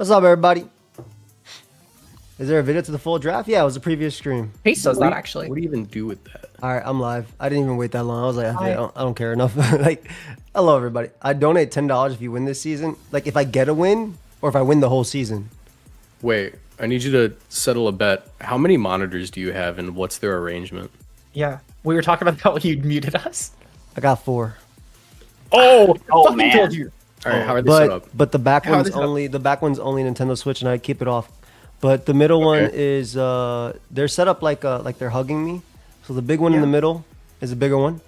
What's up, everybody? Is there a video to the full draft? Yeah, it was a previous stream. Pace does that actually. What do you even do with that? All right, I'm live. I didn't even wait that long. I was like, I don't care enough. Like, hello, everybody. I donate $10 if you win this season. Like, if I get a win or if I win the whole season. Wait, I need you to settle a bet. How many monitors do you have and what's their arrangement? Yeah, we were talking about how you muted us. I got 4. Oh, Oh, man. told you. All right, how are they set up? But the back How are one's they set up? only Nintendo Switch, and I keep it off. But the middle one is they're set up like they're hugging me. So the big one in the middle is a bigger one,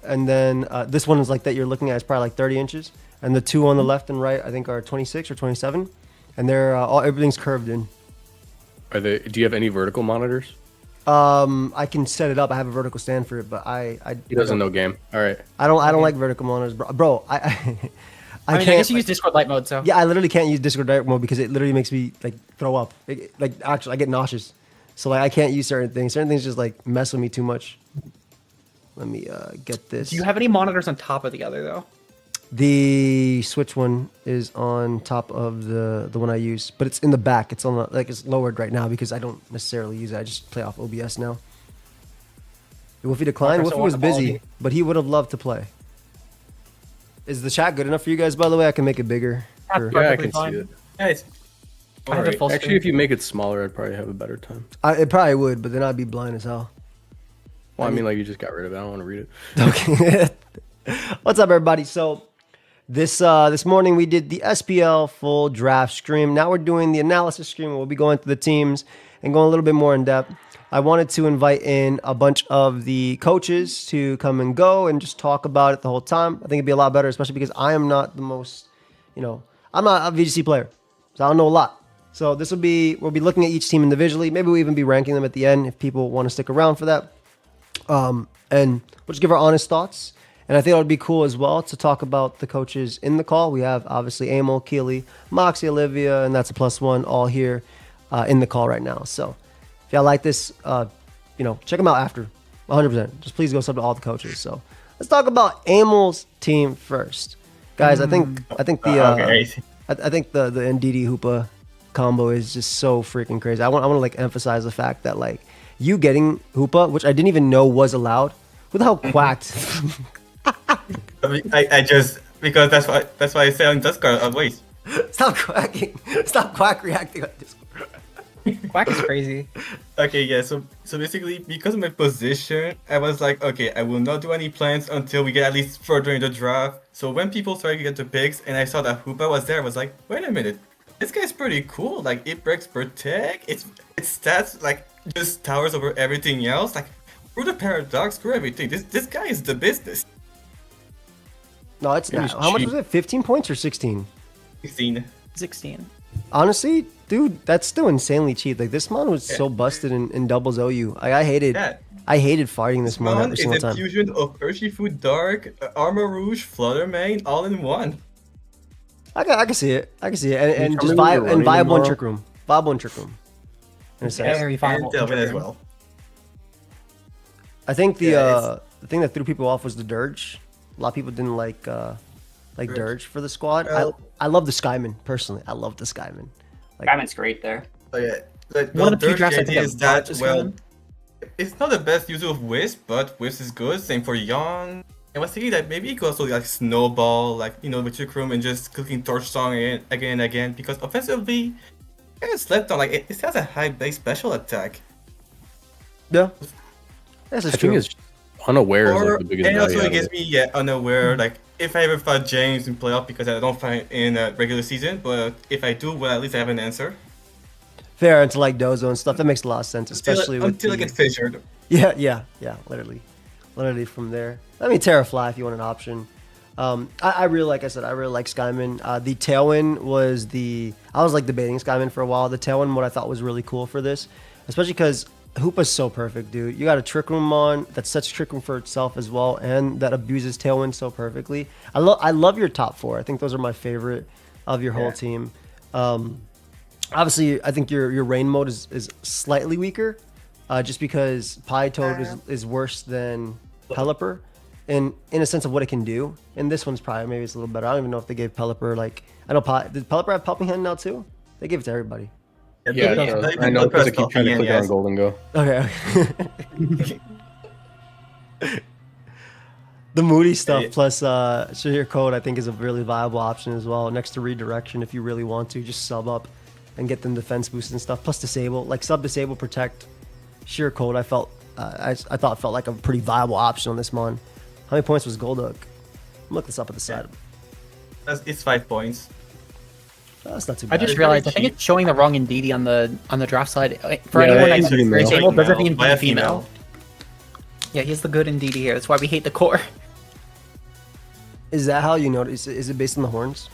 and then this one is like that you're looking at is probably like 30 inches, and the two on the left and right I think are 26 or 27, and they're everything's curved in. Are they? Do you have any vertical monitors? I can set it up. I have a vertical stand for it, but He doesn't know game. All right. I don't like vertical monitors, bro. I guess you use Discord light mode, so. Yeah, I literally can't use Discord direct mode because it literally makes me like throw up. Actually, I get nauseous. So like I can't use certain things. Certain things just like mess with me too much. Let me get this. Do you have any monitors on top of the other though? The Switch one is on top of the one I use, but it's in the back. It's on the, like it's lowered right now because I don't necessarily use it. I just play off OBS now. Wolfie declined. Okay, so Wolfie was on busy, quality. but he would have loved to play. Is the chat good enough for you guys? By the way, I can make it bigger. for- Yeah, I Perfectly can fine. see it. Guys, I have it full Actually, screen. if you make it smaller, I'd probably have a better time. It probably would, but then I'd be blind as hell. Well, I mean, like you just got rid of it. I don't want to read it. Okay. What's up, everybody? So this morning we did the SPL full draft stream. Now we're doing the analysis stream. We'll be going through the teams and going a little bit more in depth. I wanted to invite in a bunch of the coaches to come and go and just talk about it the whole time. I think it'd be a lot better, especially because I am not the most, I'm not a VGC player, so I don't know a lot. So we'll be looking at each team individually. Maybe we'll even be ranking them at the end if people want to stick around for that. And we'll just give our honest thoughts. And I think it would be cool as well to talk about the coaches in the call. We have obviously Emil, Keely, Moxy, Olivia, and that's a +1 all here in the call right now. So if y'all like this, check them out after 100%. Just please go sub to all the coaches. So let's talk about Emil's team first, guys. I think the NDD Hoopa combo is just so freaking crazy. I want to like emphasize the fact that like you getting Hoopa, which I didn't even know was allowed. Who the hell quacked? I just because that's why I say on Discord always. Stop quacking. Stop quack reacting on Discord. Quack is crazy. Okay, yeah. So basically, because of my position, I was like, okay, I will not do any plans until we get at least further in the draft. So when people started to get the picks, and I saw that Hoopa was there, I was like, wait a minute, this guy's pretty cool. Like it breaks protect. Its stats like just towers over everything else. Like screw the paradox, screw everything. This guy is the business. No, it's It was not. How much cheap. was it? 15 points or 16? 16. 16. Honestly, dude, that's still insanely cheap. Like this mon was so busted in doubles OU. I hated fighting this mon Mon every is single a time. fusion of Urshifu Dark, Armor Rouge, Flutter Mane, all in one. I can see it. I can see it. And you just tell me what you're running viable in tomorrow? Trick Room. Viable in Trick Room. In a sense. Very And viable. Delvin as well. I think Yeah, the thing that threw people off was the Dirge. A lot of people didn't like Dirge for the squad. I love the Skyman personally. I love the Skyman. Diamond's great there. Oh yeah. One of the few Dirge, drafts I the think idea I've is that, bought this well, one. it's not the best use of Wisp, but Wisp is good. Same for Young. I was thinking that maybe it could also like snowball, like with Trick Room and just clicking Torch Song again and again, because offensively, kind of slept on. Like it has a high base special attack. Yeah. This I is think true. it's unaware is like the biggest And also value it out gets of it. me unaware. Like if I ever fought James in playoff, because I don't fight in regular season, but if I do, well at least I have an answer. Fair into like Dozo and stuff. That makes a lot of sense, especially with Until I the- get fissured. Yeah, literally from there. I mean, Terrafly if you want an option. I really, like I said, I really like Skyman. The Tailwind was I was like debating Skyman for a while. The Tailwind, what I thought was really cool for this, especially because Hoopa's so perfect, dude. You got a Trick Room on that sets Trick Room for itself as well, and that abuses Tailwind so perfectly. I love your top 4. I think those are my favorite of your whole team. Obviously, I think your rain mode is slightly weaker, just because Pie Toad is worse than Pelipper, in a sense of what it can do. And this one's probably maybe it's a little better. I don't even know if they gave Pelipper like I know did Pelipper have Helping Hand now too? They give it to everybody. Yeah, I know because I keep trying to click on gold and go. Okay. The Moody stuff plus Shahir Code I think is a really viable option as well. Next to redirection, if you really want to, just sub up and get them defense boosts and stuff. Plus disable, like sub, disable, protect. Sheer Code I felt I thought felt like a pretty viable option on this mon. How many points was Golduck? Look this up at the side. It's 5 points. That's not too I bad. just realized I think it's showing the wrong Indeedee on the draft side. For anyone that's disabled, does it mean female? Yeah, he's the good Indeedee here. That's why we hate the core. Is that how you notice? Is it based on the horns?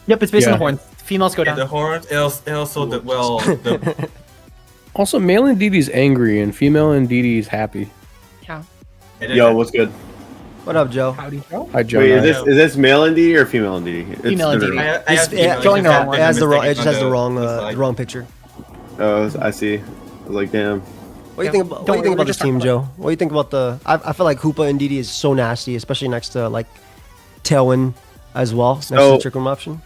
Yep, it's based on the horns. Females go down. The horns, and also the Also, male Indeedee's angry and female Indeedee's happy. Yeah. Yo, what's good? What up, Joe? Howdy, Joe. Hi, Joe. Wait, is this male Indeedee or female Indeedee? Female Indeedee. It's showing the wrong one. It has the wrong. It just has the wrong picture. Oh, I see. I was like, damn. What do you think about? What do you think about this team, Joe? What do you think about the? I feel like Hoopa Indeedee is so nasty, especially next to like Tailwind as well. Next to the Trick Room option.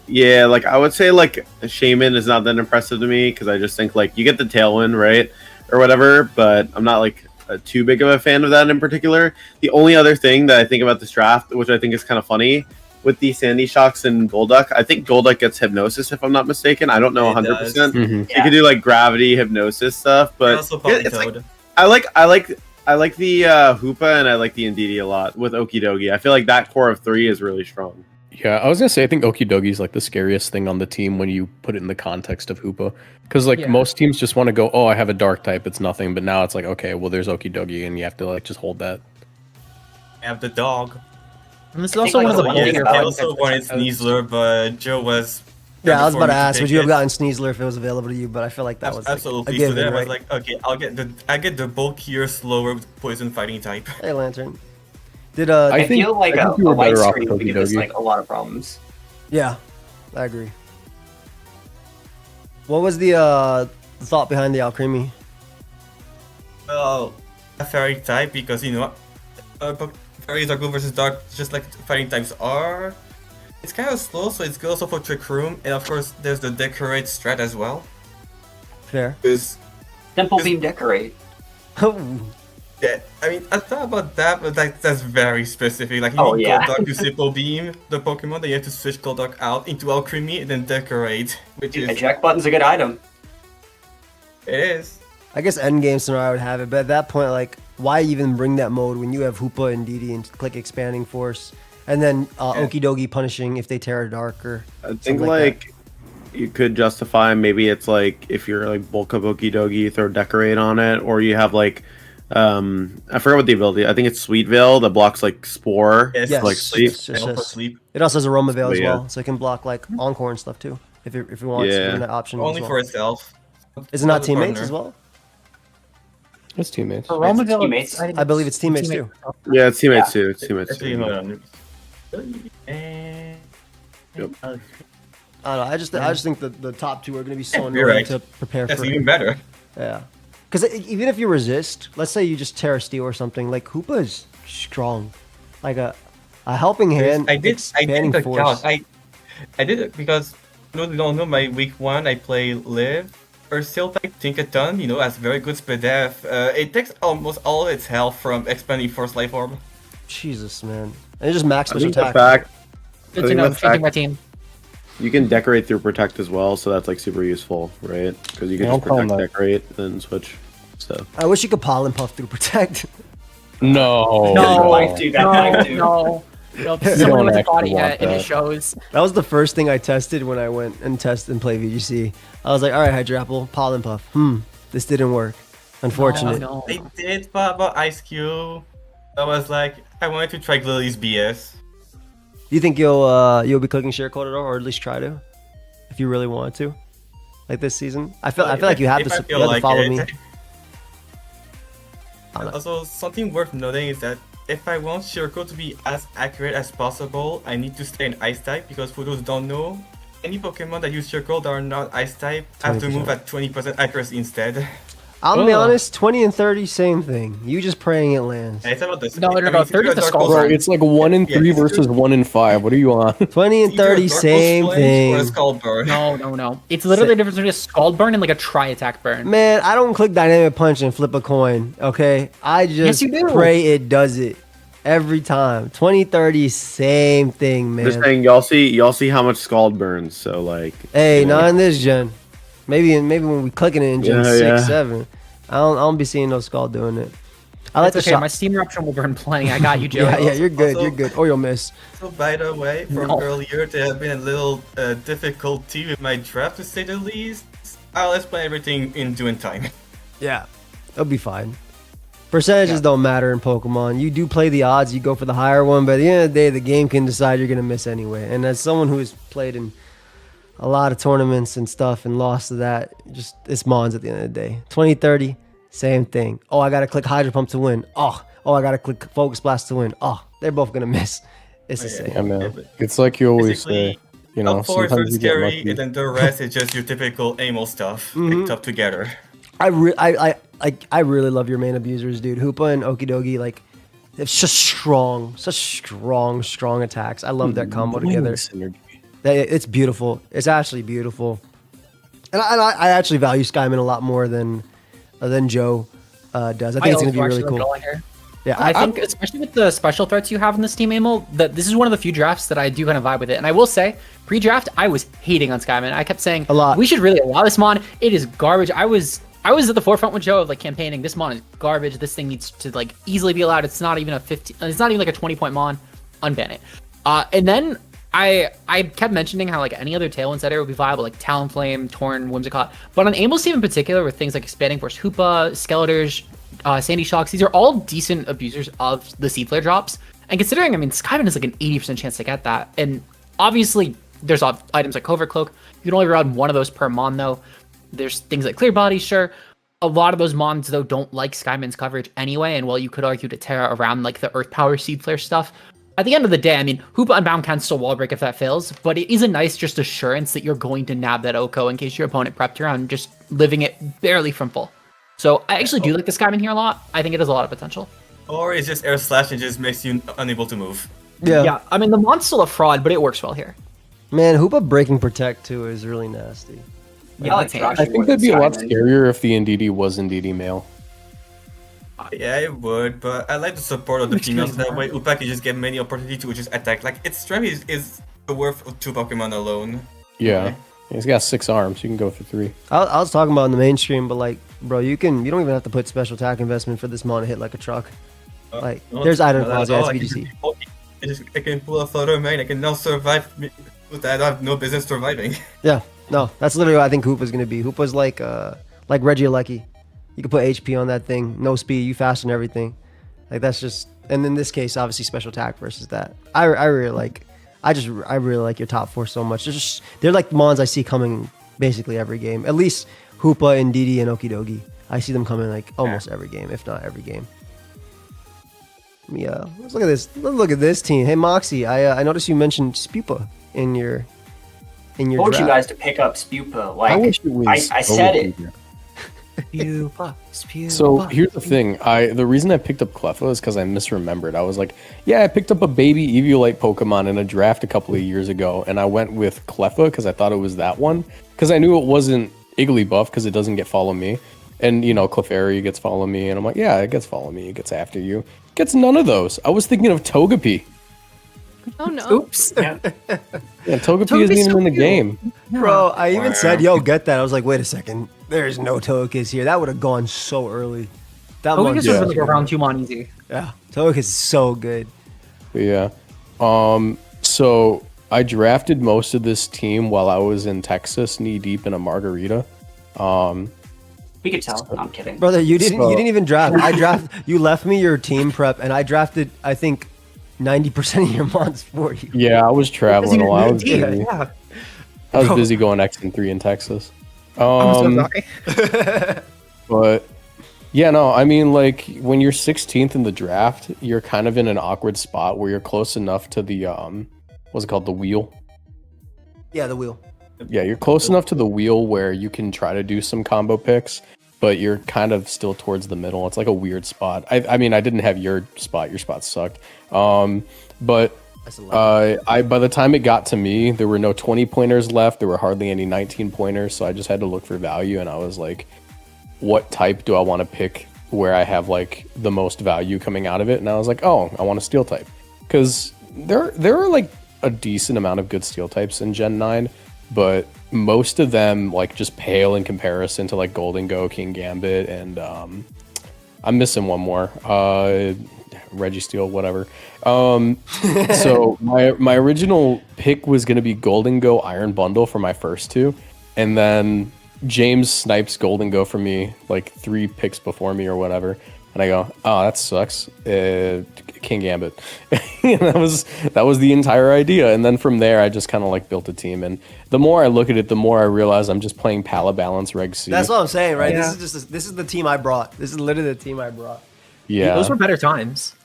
Yeah, like I would say like Shaman is not that impressive to me because I just think like you get the Tailwind, right? Or whatever, but I'm not like too big of a fan of that in particular. The only other thing that I think about this draft, which I think is kind of funny, with the Sandy Shocks and Golduck, I think Golduck gets Hypnosis if I'm not mistaken. I don't know 100%. You could do like Gravity, Hypnosis stuff, but it's like, I like the Hoopa and I like the Indeedee a lot with Okidogi. I feel like that core of 3 is really strong. Yeah, I was gonna say I think Okidogi is like the scariest thing on the team when you put it in the context of Hoopa, because like most teams just want to go, oh, I have a dark type, it's nothing, but now it's like, okay, well, there's Okidogi, and you have to like just hold that. I have the dog. And this is also one of the bulkier I also wanted Sneasler, but Joe was. Yeah, I was about to ask, would you have gotten Sneasler if it was available to you? But I feel like that was absolutely. Like, a given, so then I right? was like, okay, I get the bulkier, slower poison fighting type. Hey, Lantern. Did I feel like a white screen would give us Okidogi. like a lot of problems. Yeah, I agree. What was the thought behind the Alcremie? Well, a fairy type because fairies are good versus dark, just like fighting types are. It's kind of slow, so it's good also for Trick Room, and of course there's the Decorate strat as well. Fair. Simple Beam Decorate. Yeah, I mean, I thought about that, but that's very specific. Like, you need Golduck to Simple Beam the Pokemon, then you have to switch Golduck out into Alcremie and then Decorate, which is... Eject button's a good item. It is. I guess endgame scenario I would have it, but at that point, like, why even bring that mode when you have Hoopa and Indeedee and click Expanding Force, and then Okidogi punishing if they Terra Dark or I think like you could justify maybe it's like if you're like bulk of Okidogi, you throw Decorate on it, or you have like I forgot what the ability. I think it's Sweet Veil that blocks like Spore, like sleep. Sleep. It also has Aroma Veil as well, so it can block like Encore and stuff too. If you want to give that option. Only for itself. Is it not teammates as well? It's teammates. Aroma Veil, teammates. I believe it's teammates too. Yeah, it's teammates too. It's teammates too. Hold on. Yep. I don't know. I just think that the top two are going to be so You're annoying right. to prepare That's for. even better. Yeah, because even if you resist, let's say you just Terra Steel or something, like Hoopa is strong, like a helping hand. I did the force. count. I did it because those who don't know, my week 1 I play Live. Still type Tinkaton, has very good speed def. It takes almost all its health from expanding Force Life Orb. Jesus, man. And it just max I special think the attack. fact Good to know. Changing my team. you can decorate through protect as well, so that's like super useful, right? Because you can just protect, decorate, and switch stuff. I wish you could pollen puff through protect. No. No, I do that. I do. No. Someone don't hasn't actually bought it yet, want and it that. shows. That was the first thing I tested when I went and play VGC. I was like, all right, Hydrapple, pollen puff. This didn't work. Unfortunate. No. I did thought about Ice Cube. I was like, I wanted to try Lily's BS. You think you'll be clicking share code at all, or at least try to, if you really wanted to, like this season? I feel like you have to follow me. Also, something worth noting is that if I want share code to be as accurate as possible, I need to stay in Ice type, because for those who don't know, any Pokemon that use share code that are not Ice type have to move at 20% accuracy instead. I'm gonna be honest, 20 and 30, same thing. You just praying it lands. Hey, it's about this. No, 30 is the skull Bro, burn. it's like 1 in 3 versus 1 in 5. What are you on? 20 and 30, same Or a thing. skull burn. No. It's literally the difference between a scald burn and like a tri-attack burn. Man, I don't click dynamic punch and flip a coin, okay? I just you do. pray it does it every time. 20, 30, same thing, man. Just saying, y'all see how much Scald burns. So like, Hey, you know. not in this gen. Maybe when we clicking it in gen 6, 7. I don't be seeing no skull doing it. I like It's the okay, shot. my steam eruption will burn plenty. I got you, Joe. Yeah, you're good. Also- You're good. Or you'll miss. So by the way, from No. earlier, there have been a little difficulty with my draft, to say the least. I'll explain everything in due time. Yeah, it'll be fine. Percentages don't matter in Pokemon. You do play the odds. You go for the higher one, but at the end of the day, the game can decide you're gonna miss anyway. And as someone who has played in a lot of tournaments and stuff and lost to that, just it's Mons at the end of the day. 20, 30, same thing. Oh, I gotta click Hydro Pump to win. Oh, I gotta click Focus Blast to win. Oh, they're both gonna miss. It's the same. Yeah, man. It's like you always say, you know, Top 4 is sometimes you get scary, lucky. and then the rest is just your typical AMO stuff picked up together. I really love your main abusers, dude. Hoopa and Okidogi, like, it's just such strong attacks. I love that combo together. Synergy. It's beautiful. It's actually beautiful. And I actually value Skyman a lot more than Joe does. I think it's gonna be really cool. Yeah, I think, especially with the special threats you have in this team, Emil, that this is one of the few drafts that I do kind of vibe with it. And I will say, pre-draft, I was hating on Skyman. I kept saying, A lot. we should really allow this mon. It is garbage. I was at the forefront with Joe of like campaigning. This mon is garbage. This thing needs to like easily be allowed. It's not even a 15. It's not even like a 20-point mon. Unban it. And then I kept mentioning how like any other Tailwind setter would be viable, like Talonflame, Torn, Whimsicott. But on Amos's team in particular, with things like Expanding Force, Hoopa, Skeletors, Sandy Shocks, these are all decent abusers of the Seed Flare drops. And considering, I mean, Skyman has like an 80% chance to get that. And obviously, there's items like Clover Cloak. You can only run one of those per mon, though. There's things like Clear Body, sure. A lot of those mons, though, don't like Skyman's coverage anyway. And while you could argue to tear around like the Earth Power Seed Flare stuff, at the end of the day, I mean, Hoopa Unbound can still wall break if that fails, but it is a nice just assurance that you're going to nab that Oko in case your opponent prepped around just living it barely from full. So I actually do like the Skyman here a lot. I think it has a lot of potential. Or it's just air slash and just makes you unable to move. Yeah, I mean, the mon's still a fraud, but it works well here. man, Hoopa breaking Protect too is really nasty. Yeah, like I think that'd be a lot scarier if the NDD was NDD male. Yeah, it would, but I like the support of the females. That way, Upa can just get many opportunities to just attack. Like, its strength is worth of 2 Pokemon alone. Yeah. He's got 6 arms. You can go for 3. I was talking about in the mainstream, but like, bro, you don't even have to put special attack investment for this mon to hit like a truck. Like, there's item clause, yeah, it's VGC. I can pull a photo main. I can now survive with that. I have no business surviving. Yeah, no, that's literally what I think Hoopa's gonna be. Hoopa's like Regieleki. You can put HP on that thing, no speed, you fasten everything. Like that's just, and in this case, obviously special attack versus that. I really like your top 4 so much. They're like mons I see coming basically every game. At least Hoopa and Didi and Okidogi. I see them coming like almost every game, if not every game. Yeah, let's look at this. Let's look at this team. Hey Moxy, I noticed you mentioned Spupa in your I told draft. you guys to pick up Spupa. Like, I wish it was I said it. So here's the thing. The reason I picked up Cleffa is because I misremembered. I was like, yeah, I picked up a baby Eviolite Pokemon in a draft a couple of years ago, and I went with Cleffa because I thought it was that one. Because I knew it wasn't Igglybuff because it doesn't get Follow Me. And, you know, Clefairy gets Follow Me, and I'm like, yeah, it gets Follow Me, it gets After You. It gets none of those. I was thinking of Togepi. Oh no. Oops. Yeah, Togepi isn't even in the game. Bro, I even said, yo, get that. I was like, wait a second. There's no Togekiss here. That would have gone so early. That Togekiss one, was like a round 2 mon easy. yeah. Togekiss is so good. But yeah. So I drafted most of this team while I was in Texas, knee deep in a margarita. We could tell. No, I'm kidding. Brother, you didn't even draft. You left me your team prep, and I drafted, I think, 90% of your mons for you. Yeah, I was traveling a lot. I was busy. Yeah. I was busy going X and 3 in Texas. I'm so sorry. But yeah, no, I mean, like when you're 16th in the draft, you're kind of in an awkward spot where you're close enough to the what's it called, the wheel. Yeah, the wheel. Yeah, you're close enough to the wheel where you can try to do some combo picks, but you're kind of still towards the middle. It's like a weird spot. I mean, I didn't have your spot. Your spot sucked. But by the time it got to me, there were no 20 pointers left. There were hardly any 19 pointers. So I just had to look for value, and I was like, what type do I want to pick where I have like the most value coming out of it? And I was like, oh, I want a steel type, because there are like a decent amount of good steel types in Gen 9, but most of them like just pale in comparison to like Golden Go, King Gambit, and I'm missing one more, Registeel, whatever. So my original pick was going to be Golden Go Iron Bundle for my first two, and then James snipes Golden Go for me like 3 picks before me or whatever, and I go, oh, that sucks. King Gambit. that was the entire idea, and then from there I just kind of like built a team, and the more I look at it, the more I realize I'm just playing Pala Balance Reg C. That's what I'm saying, right? Yeah. This is the team I brought. This is literally the team I brought. Yeah, Those were better times.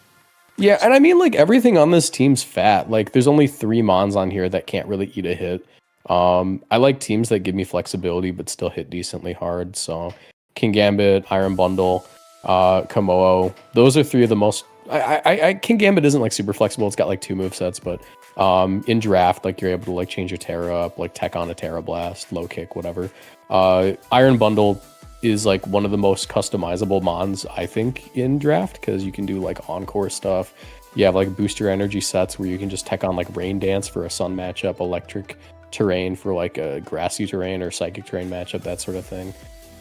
yeah, and I mean, like, everything on this team's fat. Like, there's only 3 Mons on here that can't really eat a hit. I like teams that give me flexibility but still hit decently hard. So King Gambit, Iron Bundle, Komodo, those are 3 of the most. King Gambit isn't like super flexible. It's got like 2 movesets, but in draft, like, you're able to like change your Terra up, like tech on a Terra Blast, low kick, whatever. Iron Bundle is like one of the most customizable mons, I think, in draft, because you can do like encore stuff. You have like booster energy sets where you can just tech on like Rain Dance for a sun matchup, electric terrain for like a grassy terrain or psychic terrain matchup, that sort of thing.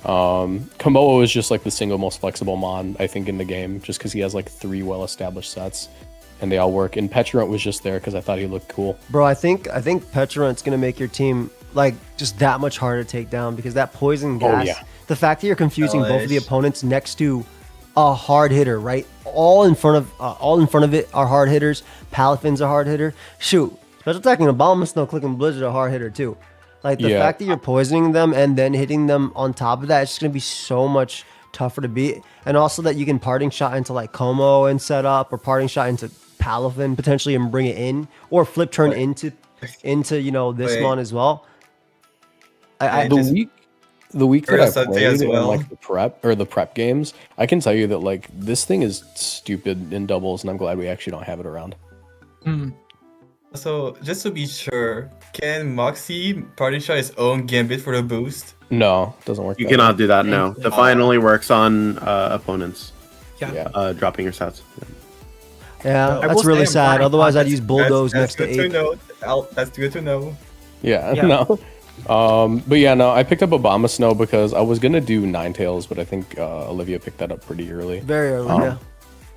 Komodo is just like the single most flexible mon, I think, in the game, just because he has like 3 well-established sets and they all work. And Petulant was just there because I thought he looked cool. Bro, I think Petulant's gonna make your team like just that much harder to take down, because that poison gas, yeah. the fact that you're confusing both of the opponents next to a hard hitter, right? All in front of it are hard hitters. Palafin's a hard hitter. Shoot, special attacking Abomasnow, clicking Blizzard a hard hitter too. Like the fact that you're poisoning them and then hitting them on top of that, it's just gonna be so much tougher to beat. And also that you can parting shot into like Como and set up, or parting shot into Palafin potentially and bring it in, or flip turn into this one as well. The week that I played as well. in like the prep games, I can tell you that like this thing is stupid in doubles, and I'm glad we actually don't have it around. So, just to be sure, can Moxy party shot his own Gambit for the boost? No, it doesn't work. You that cannot way. do that. No, Defiant only works on opponents. Yeah. Dropping your stats. Yeah, I that's will really say sad. I'm Otherwise, I'd That's- use Bulldoze that's next to good 8. know. That's good to know. Yeah, Yeah. no. But yeah, no, I picked up Abomasnow because I was gonna do Ninetales, but I think Olivia picked that up pretty early. Very early, yeah.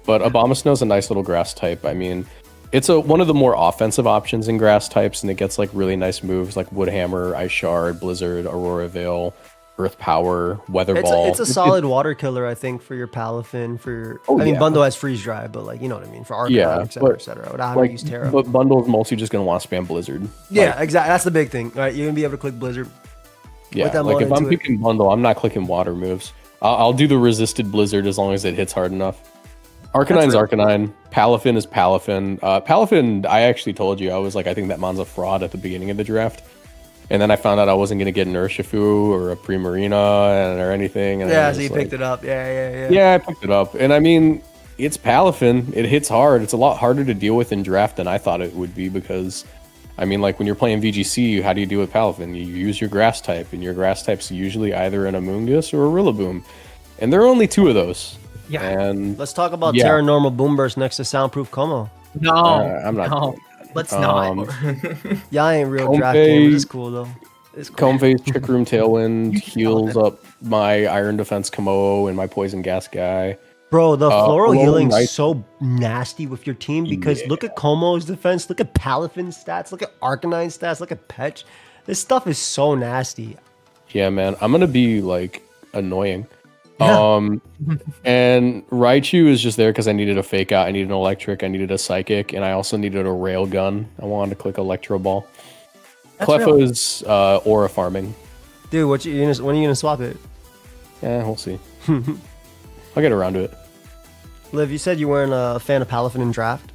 But Abomasnow's a nice little grass type. I mean, it's one of the more offensive options in grass types, and it gets like really nice moves like Woodhammer, Ice Shard, Blizzard, Aurora Veil, Earth Power, Weather Ball. It's a solid water killer, I think, for your Palafin. Bundle has freeze dry, but like, you know what I mean, for Arcanine, et cetera. Without having to use Terra. But Bundle's mostly just gonna want to spam Blizzard. Yeah, exactly. That's the big thing, right? You're gonna be able to click Blizzard. Yeah, that like mon if I'm into it. picking Bundle, I'm not clicking water moves. I'll do the resisted Blizzard as long as it hits hard enough. Arcanine's Arcanine. Palafin is Palafin. Palafin, I actually told you, I was like, I think that mon's a fraud at the beginning of the draft. And then I found out I wasn't going to get an Urshifu or a Primarina or anything. And Yeah, so you picked it up. Yeah. Yeah, I picked it up. And I mean, it's Palafin. It hits hard. It's a lot harder to deal with in draft than I thought it would be, because, I mean, like when you're playing VGC, how do you deal with Palafin? You use your grass type, and your grass type's usually either an Amoonguss or a Rillaboom. And there are only 2 of those. Yeah. And Let's talk about Terra Normal Boom Burst next to Soundproof Como. No, I'm not no. doing Let's not. Yeah, I ain't real Comfey- draft game. It's cool though. It's cool. Comfey's Trick Room Tailwind heals up my Iron Defense Komodo and my Poison Gas guy. Bro, the floral Floral healing's Knight- so nasty with your team, because look at Como's defense, look at Palafin's stats, look at Arcanine's stats, look at Petch. This stuff is so nasty. Yeah, man, I'm gonna be like annoying. Yeah. And Raichu is just there because I needed a fake out, I needed an electric, I needed a psychic, and I also needed a rail gun. I wanted to click Electro Ball. Cleffa's aura farming. Dude, when are you gonna swap it? Yeah, we'll see. I'll get around to it. Liv, you said you weren't a fan of Palafin in draft.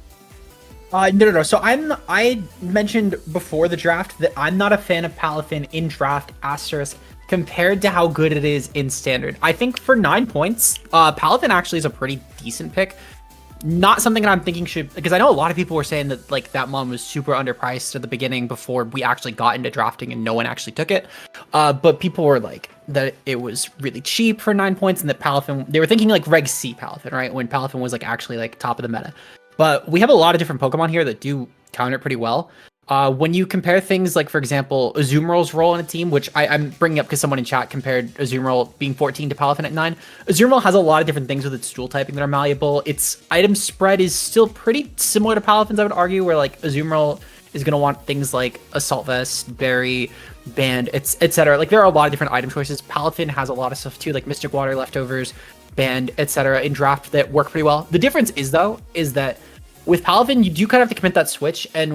No. So I mentioned before the draft that I'm not a fan of Palafin in draft, asterisk, compared to how good it is in standard. I think for 9 points, Paladin actually is a pretty decent pick. Not something that I'm thinking should, because I know a lot of people were saying that like that mon was super underpriced at the beginning before we actually got into drafting and no one actually took it. But people were like that it was really cheap for 9 points and that Paladin, they were thinking like Reg C Paladin, right? When Paladin was like actually like top of the meta. But we have a lot of different Pokemon here that do counter it pretty well. When you compare things like, for example, Azumarill's role in a team, which I'm bringing up because someone in chat compared Azumarill being 14 to Palafin at 9. Azumarill has a lot of different things with its dual typing that are malleable. Its item spread is still pretty similar to Palafin's, I would argue, where like Azumarill is going to want things like Assault Vest, Berry, Band, etc. Like there are a lot of different item choices. Palafin has a lot of stuff too, like Mystic Water, Leftovers, Band, etc. in draft that work pretty well. The difference is though, is that with Palafin, you do kind of have to commit that switch, and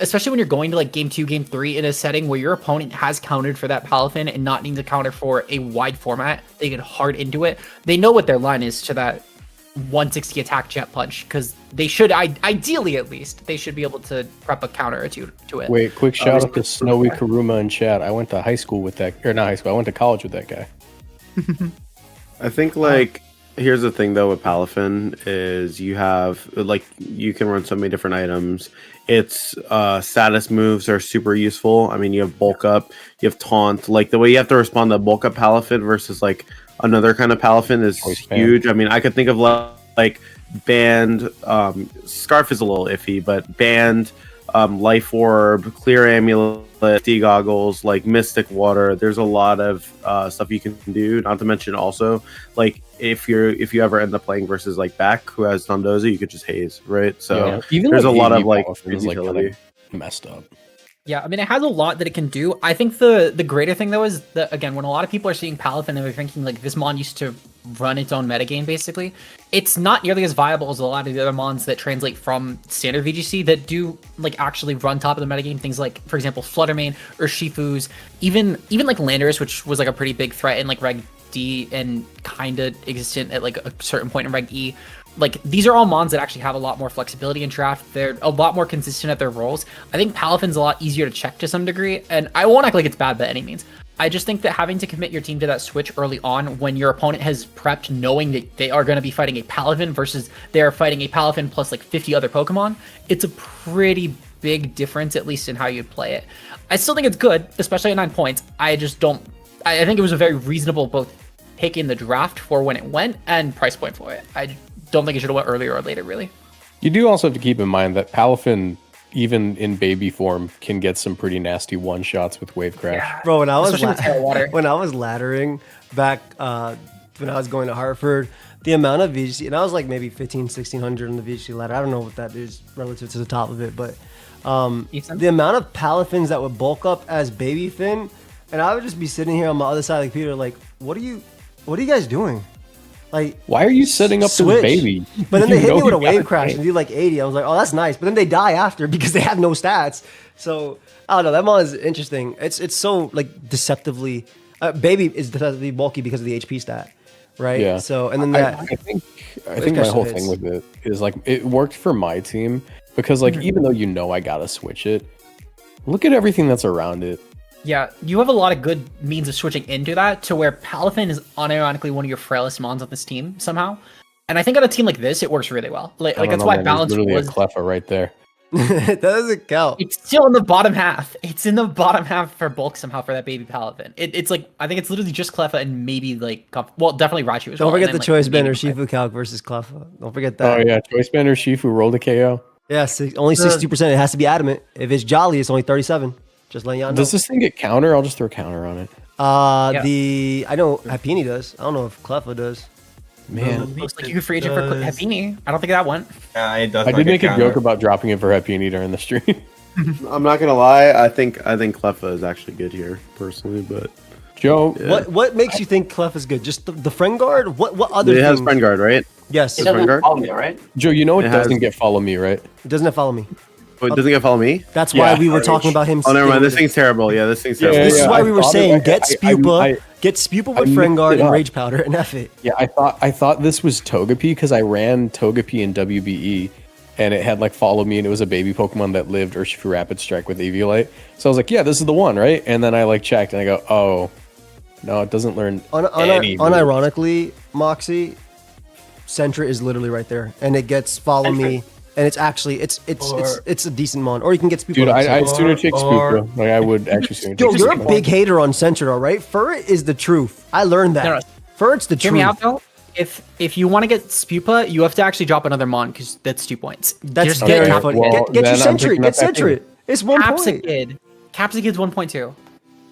especially when you're going to like game 2, game 3 in a setting where your opponent has countered for that Palafin and not needing to counter for a wide format, they get hard into it. They know what their line is to that 160 attack jet punch, because they should, ideally at least, they should be able to prep a counter or two to it. Wait, quick shout out to Snowy Karuma in chat. I went to high school with that, or not high school, I went to college with that guy. I think like here's the thing though with Palafin is you have like you can run so many different items. Its status moves are super useful. I mean, you have bulk up, you have taunt. Like the way you have to respond to bulk up Palafin versus like another kind of Palafin is huge. I mean, I could think of like Band, Scarf is a little iffy, but Band, Life Orb, Clear Amulet, D Goggles, like Mystic Water. There's a lot of stuff you can do. Not to mention also like if you ever end up playing versus like Back, who has Dondoza, you could just haze, right? So even there's like a lot of like utility messed up. Yeah, I mean, it has a lot that it can do. I think the greater thing, though, is that, again, when a lot of people are seeing Palafin and they're thinking, like, this mon used to run its own metagame, basically, it's not nearly as viable as a lot of the other mons that translate from standard VGC that do, like, actually run top of the metagame. Things like, for example, Fluttermane or Shifu's, even like, Landorus, which was, like, a pretty big threat in, like, Reg D and kind of existent at, like, a certain point in Reg E. Like, these are all mons that actually have a lot more flexibility in draft. They're a lot more consistent at their roles. I think Palafin's a lot easier to check to some degree, and I won't act like it's bad by any means. I just think that having to commit your team to that switch early on when your opponent has prepped knowing that they are going to be fighting a Palafin versus they are fighting a Palafin plus like 50 other Pokemon, it's a pretty big difference, at least in how you play it. I still think it's good, especially at 9 points. I just don't... I think it was a very reasonable both pick in the draft for when it went and price point for it. I don't think it should have went earlier or later, really. You do also have to keep in mind that Palafin, even in baby form, can get some pretty nasty one shots with Wave Crash. Yeah. Bro, when I was water. when I was laddering back when I was going to Hartford, the amount of VGC, and I was like maybe 1600 on the VGC ladder. I don't know what that is relative to the top of it, but the amount of Palafins that would bulk up as baby Finn, and I would just be sitting here on my other side of the computer like, what are you guys doing? Like, why are you setting up switch. this baby? But then You they hit know me with a you gotta wave crash and do like 80. I was like, oh, that's nice. But then they die after because they have no stats. So I don't know. That mon is interesting. It's so like deceptively. Baby is deceptively bulky because of the HP stat, right? Yeah. So and then I think my whole thing with it is like it worked for my team because like even though you know I gotta switch it, look at everything that's around it. Yeah, you have a lot of good means of switching into that to where Palafin is unironically one of your frailest mons on this team somehow. And I think on a team like this, it works really well. Like that's why balance literally was... a Cleffa right there. That doesn't count. It's still in the bottom half. It's in the bottom half for bulk somehow for that baby Palafin. It's like, I think it's literally just Cleffa and maybe like, well, definitely Raichu as well. Don't forget the then, choice like, banner maybe Shifu Calc versus Cleffa. Don't forget that. Oh yeah, choice banner Shifu rolled a KO. Yeah, only 62%. It has to be adamant. If it's Jolly, it's only 37. Just letting y'all know. Does this thing get counter? I'll just throw counter on it. I know Happini does. I don't know if Cleffa does. Man, looks like you could free agent for Happini. I don't think that went. It does I did make a joke about dropping it for Happini during the stream. I'm not gonna lie. I think Cleffa is actually good here personally, but Joe, what makes you think Clef is good? Just the friend guard? What other? it has things? friend guard, right? Yes. It It doesn't guard? follow me, right? Joe, you know it has- doesn't get follow me, right? doesn't have follow me. Oh, it doesn't get follow me. That's why Yeah. we were talking about him. Oh, never mind. This sticking thing's terrible. Yeah, this thing's Yeah, terrible. This is why I we were thought saying it- get Spupa, I get Spupa I with friend mixed guard it and up. rage powder and F it. Yeah, I thought this was Togepi because I ran Togepi in WBE and it had like follow me and it was a baby Pokemon that lived Urshifu Rapid Strike with Eviolite. So I was like, yeah, this is the one, right? And then I like checked and I go, oh, No, it doesn't learn any. Unironically, Moxy, Sentra is literally right there, and it gets follow me, and it's actually it's a decent mon. Or you can get Spoopa. Dude, I sooner take Spoopa. Like I would actually sooner. Yo, take you're a Spoopa. big hater on Sentra, all right? Furret is the truth. I learned that. No, no. Furret's the Hear truth. me out though. If you want to get Spupa, you have to actually drop another mon because that's 2 points. That's Just very get funny. well, Get you then I'm Sentry. picking Get up that Sentry. thing. It's 1 point. Capsicid. Capsicid's 1.2.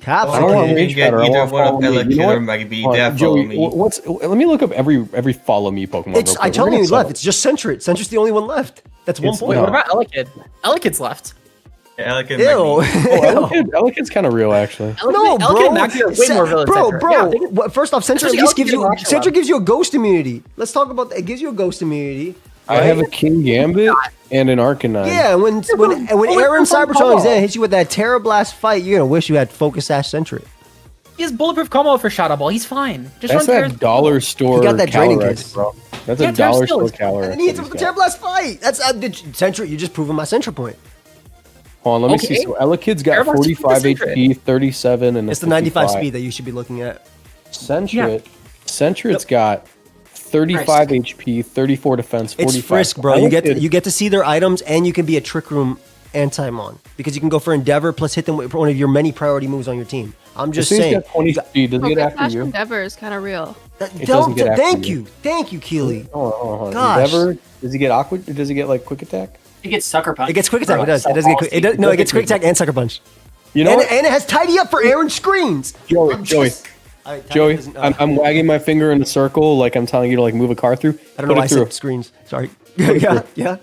I don't want You range can get cutter, I either want one of follow me. Elekid You know or what? Magby. Hold They on, have follow Joey, me. let me look up every follow me Pokemon. It's real I quick. told We're you gonna left. settle. It's just Sentry. Sentri's the only one left. That's 1 It's point. Wait, not. what about Elekid? Elekid's left. Yeah, Elekid, Ew. Magby. Elekid's kind of real, actually. No, bro. Elekid and Magby are way more real than Bro, Sentra. bro. Yeah, they can- What- First off, Sentra at Especially least Elekid gives you and Rock Sentra Collab. gives you a ghost immunity. Let's talk about that. It gives you a ghost immunity. I have a King Gambit and an Arcanine. Yeah, when Aaron Cybertron hits you with that Terra Blast fight, you're gonna wish you had Focus Sash Sentry. He has bulletproof combo for Shadow Ball. He's fine. Just That's run that Terra's dollar store He got that draining Calyrex, case. bro. That's Yeah, a dollar Terra's store still- Calyrex. And he hits him with the Terra Blast fight. That's Sentry. You're just proving my Sentra point. Hold on, let me Okay. see. So Elekid's got Everyone's 45 super HP, 37, and It's the 95 speed that you should be looking at. Sentry's got 35 HP, 34 defense, 45. It's Frisk, bro. You get to see their items, and you can be a Trick Room anti-mon because you can go for Endeavor plus hit them with one of your many priority moves on your team. I'm just saying. Got 20 speed. Does it get Focus after Sash you? Endeavor is kind of real. doesn't get after Thank you. you, Keely. Hold on. Gosh. Endeavor, does he get aqua? Does he get like quick attack? It gets sucker punch. It gets quick attack. Bro, It does. so It does get quick. It does, no, it gets quick attack and sucker punch. You know And, what? and it has tidy up for Aaron screens. Joey, I'm Joey, just- All right, tidy Joey, up isn't- I'm wagging my finger in a circle like I'm telling you to like move a car through. I don't know Put why I it through. said screens. Sorry. Yeah, yeah.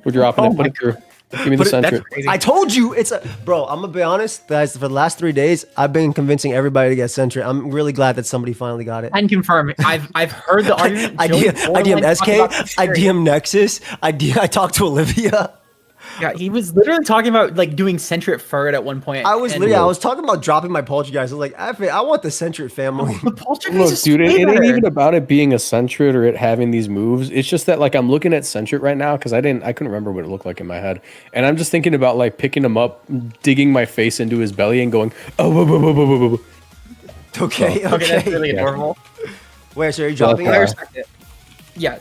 We're dropping Oh it. Put my it through. Give me the Put it- center. That's crazy. I told you it's a bro. I'm gonna be honest, guys. For the last 3 days, I've been convincing everybody to get Sentry. I'm really glad that somebody finally got it. And confirm. I've heard the argument. I Joey DM borderline SK. talked about this I theory. DM Nexus. I talked to Olivia. Yeah, he was literally talking about like doing Sentry at Furret at one point. I was and- literally. I was talking about dropping my Poltergeist. I was like, I want the Sentry family. The Poltergeist Look, is dude, way it ain't better. even about it being a Sentret or it having these moves. It's just that like I'm looking at Sentret right now because I couldn't remember what it looked like in my head, and I'm just thinking about like picking him up, digging my face into his belly, and going, oh, whoa, whoa, whoa, whoa, whoa, whoa. Okay, Okay, that's okay. really Yeah. adorable. Where so are you dropping I it? respect it. Yeah.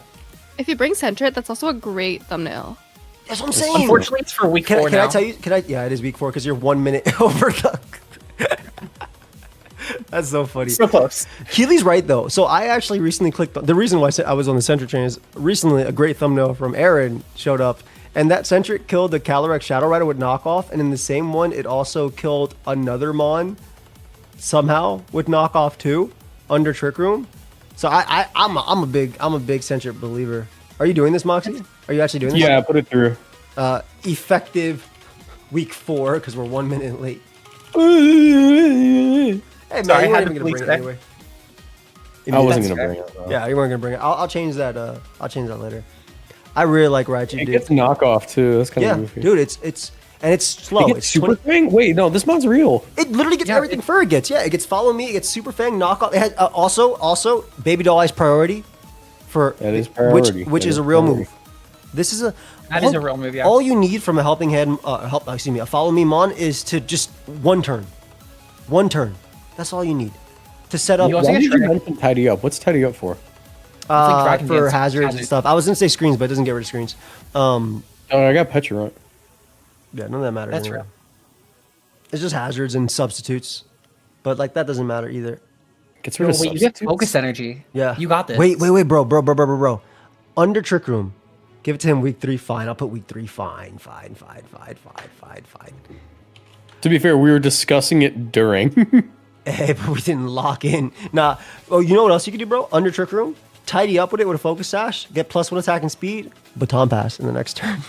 If you bring Sentret, that's also a great thumbnail. That's what I'm saying. Unfortunately, it's for week Can 4 I now. tell you? Can I? Yeah, it is week 4 because you're 1 minute over the. That's so funny. So close. Keely's right though. So I actually recently clicked. The reason why I said I was on the Centric train is recently a great thumbnail from Aaron showed up, and that Centric killed the Calyrex Shadow Rider with knockoff, and in the same one it also killed another Mon somehow with knockoff too under Trick Room. So I'm a big Centric believer. Are you doing this, Moxy? Are you actually doing this? Yeah, put it through. Effective week 4 because we're 1 minute late. Hey man, Sorry, I you had weren't even to gonna bleep bring it that. anyway. I wasn't That's gonna bring it. Though. Yeah, you weren't gonna bring it. I'll change that. I'll change that later. I really like Raichu, It dude. gets knockoff too. That's kind Yeah, of goofy. dude, it's and it's slow. It gets It's super 20, thing. Wait, no, this mod's real. it literally gets Yeah, everything fur it gets. Yeah, it gets follow me. It gets super fang knockoff. It has also baby doll eyes priority for That is priority. which That is is a real priority. move. This is a That is a real move, yeah. All you need from a helping hand, a follow me mon is to just one turn. That's all you need to set up You also Why get did you Shrek. mention tidy up? What's tidy up for? Dragon for Dance hazards and hazard. stuff. I was gonna say screens, but it doesn't get rid of screens. Oh, I got Petulant. Yeah, none of that matters. That's anyway. real. It's just hazards and substitutes, but like that doesn't matter either. Gets Yo, rid of wait, you get substitutes? focus energy. Yeah, You got this. Wait, bro. Under Trick Room, give it to him week 3. Fine, I'll put week 3. Fine. To be fair, we were discussing it during. Hey, but we didn't lock in. Nah. Oh, you know what else you could do, bro? Under Trick Room, tidy up with it with a focus sash, get +1 attack and speed, baton pass in the next turn.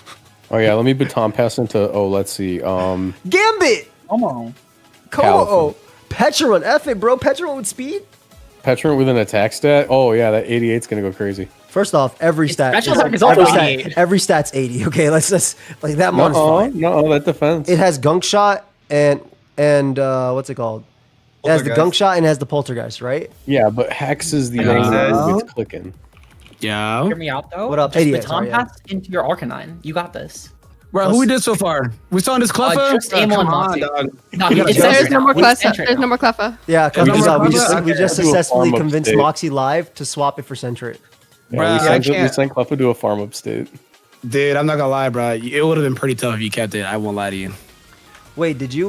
Oh yeah, let me baton pass into. Oh, let's see. Gambit, Come on. Como, Petulant, F it, bro. Petulant with speed. Petulant with an attack stat. Oh yeah, that 88's gonna go crazy. First off, every stat, special attack is also 88. every stat's 80. Okay, let's just like that mon's fine. No, that defense. It has Gunk Shot and what's it called? It has the Poltergeist. Gunk Shot and it has the Poltergeist, right? Yeah, but Hex is the Hex only is- move it's clicking. Yeah. Hear me out though. What up? Just 88, baton sorry, yeah. pass into your Arcanine. You got this. Bro, who we did so far? We saw in this Cleffa? just Amel and Moxy. dog. No, We he- got it's Cleffa. There's no more He's Cleffa. centric There's now. no more Cleffa. Yeah, because Yeah, we we just okay. just Do a successfully farm convinced upstate. Moxy live to swap it for Centric. Yeah, Bruh, I we can't. sent Cleffa to a farm upstate. Dude, I'm not gonna lie, bro. It would have been pretty tough if you kept it. I won't lie to you. Wait, did you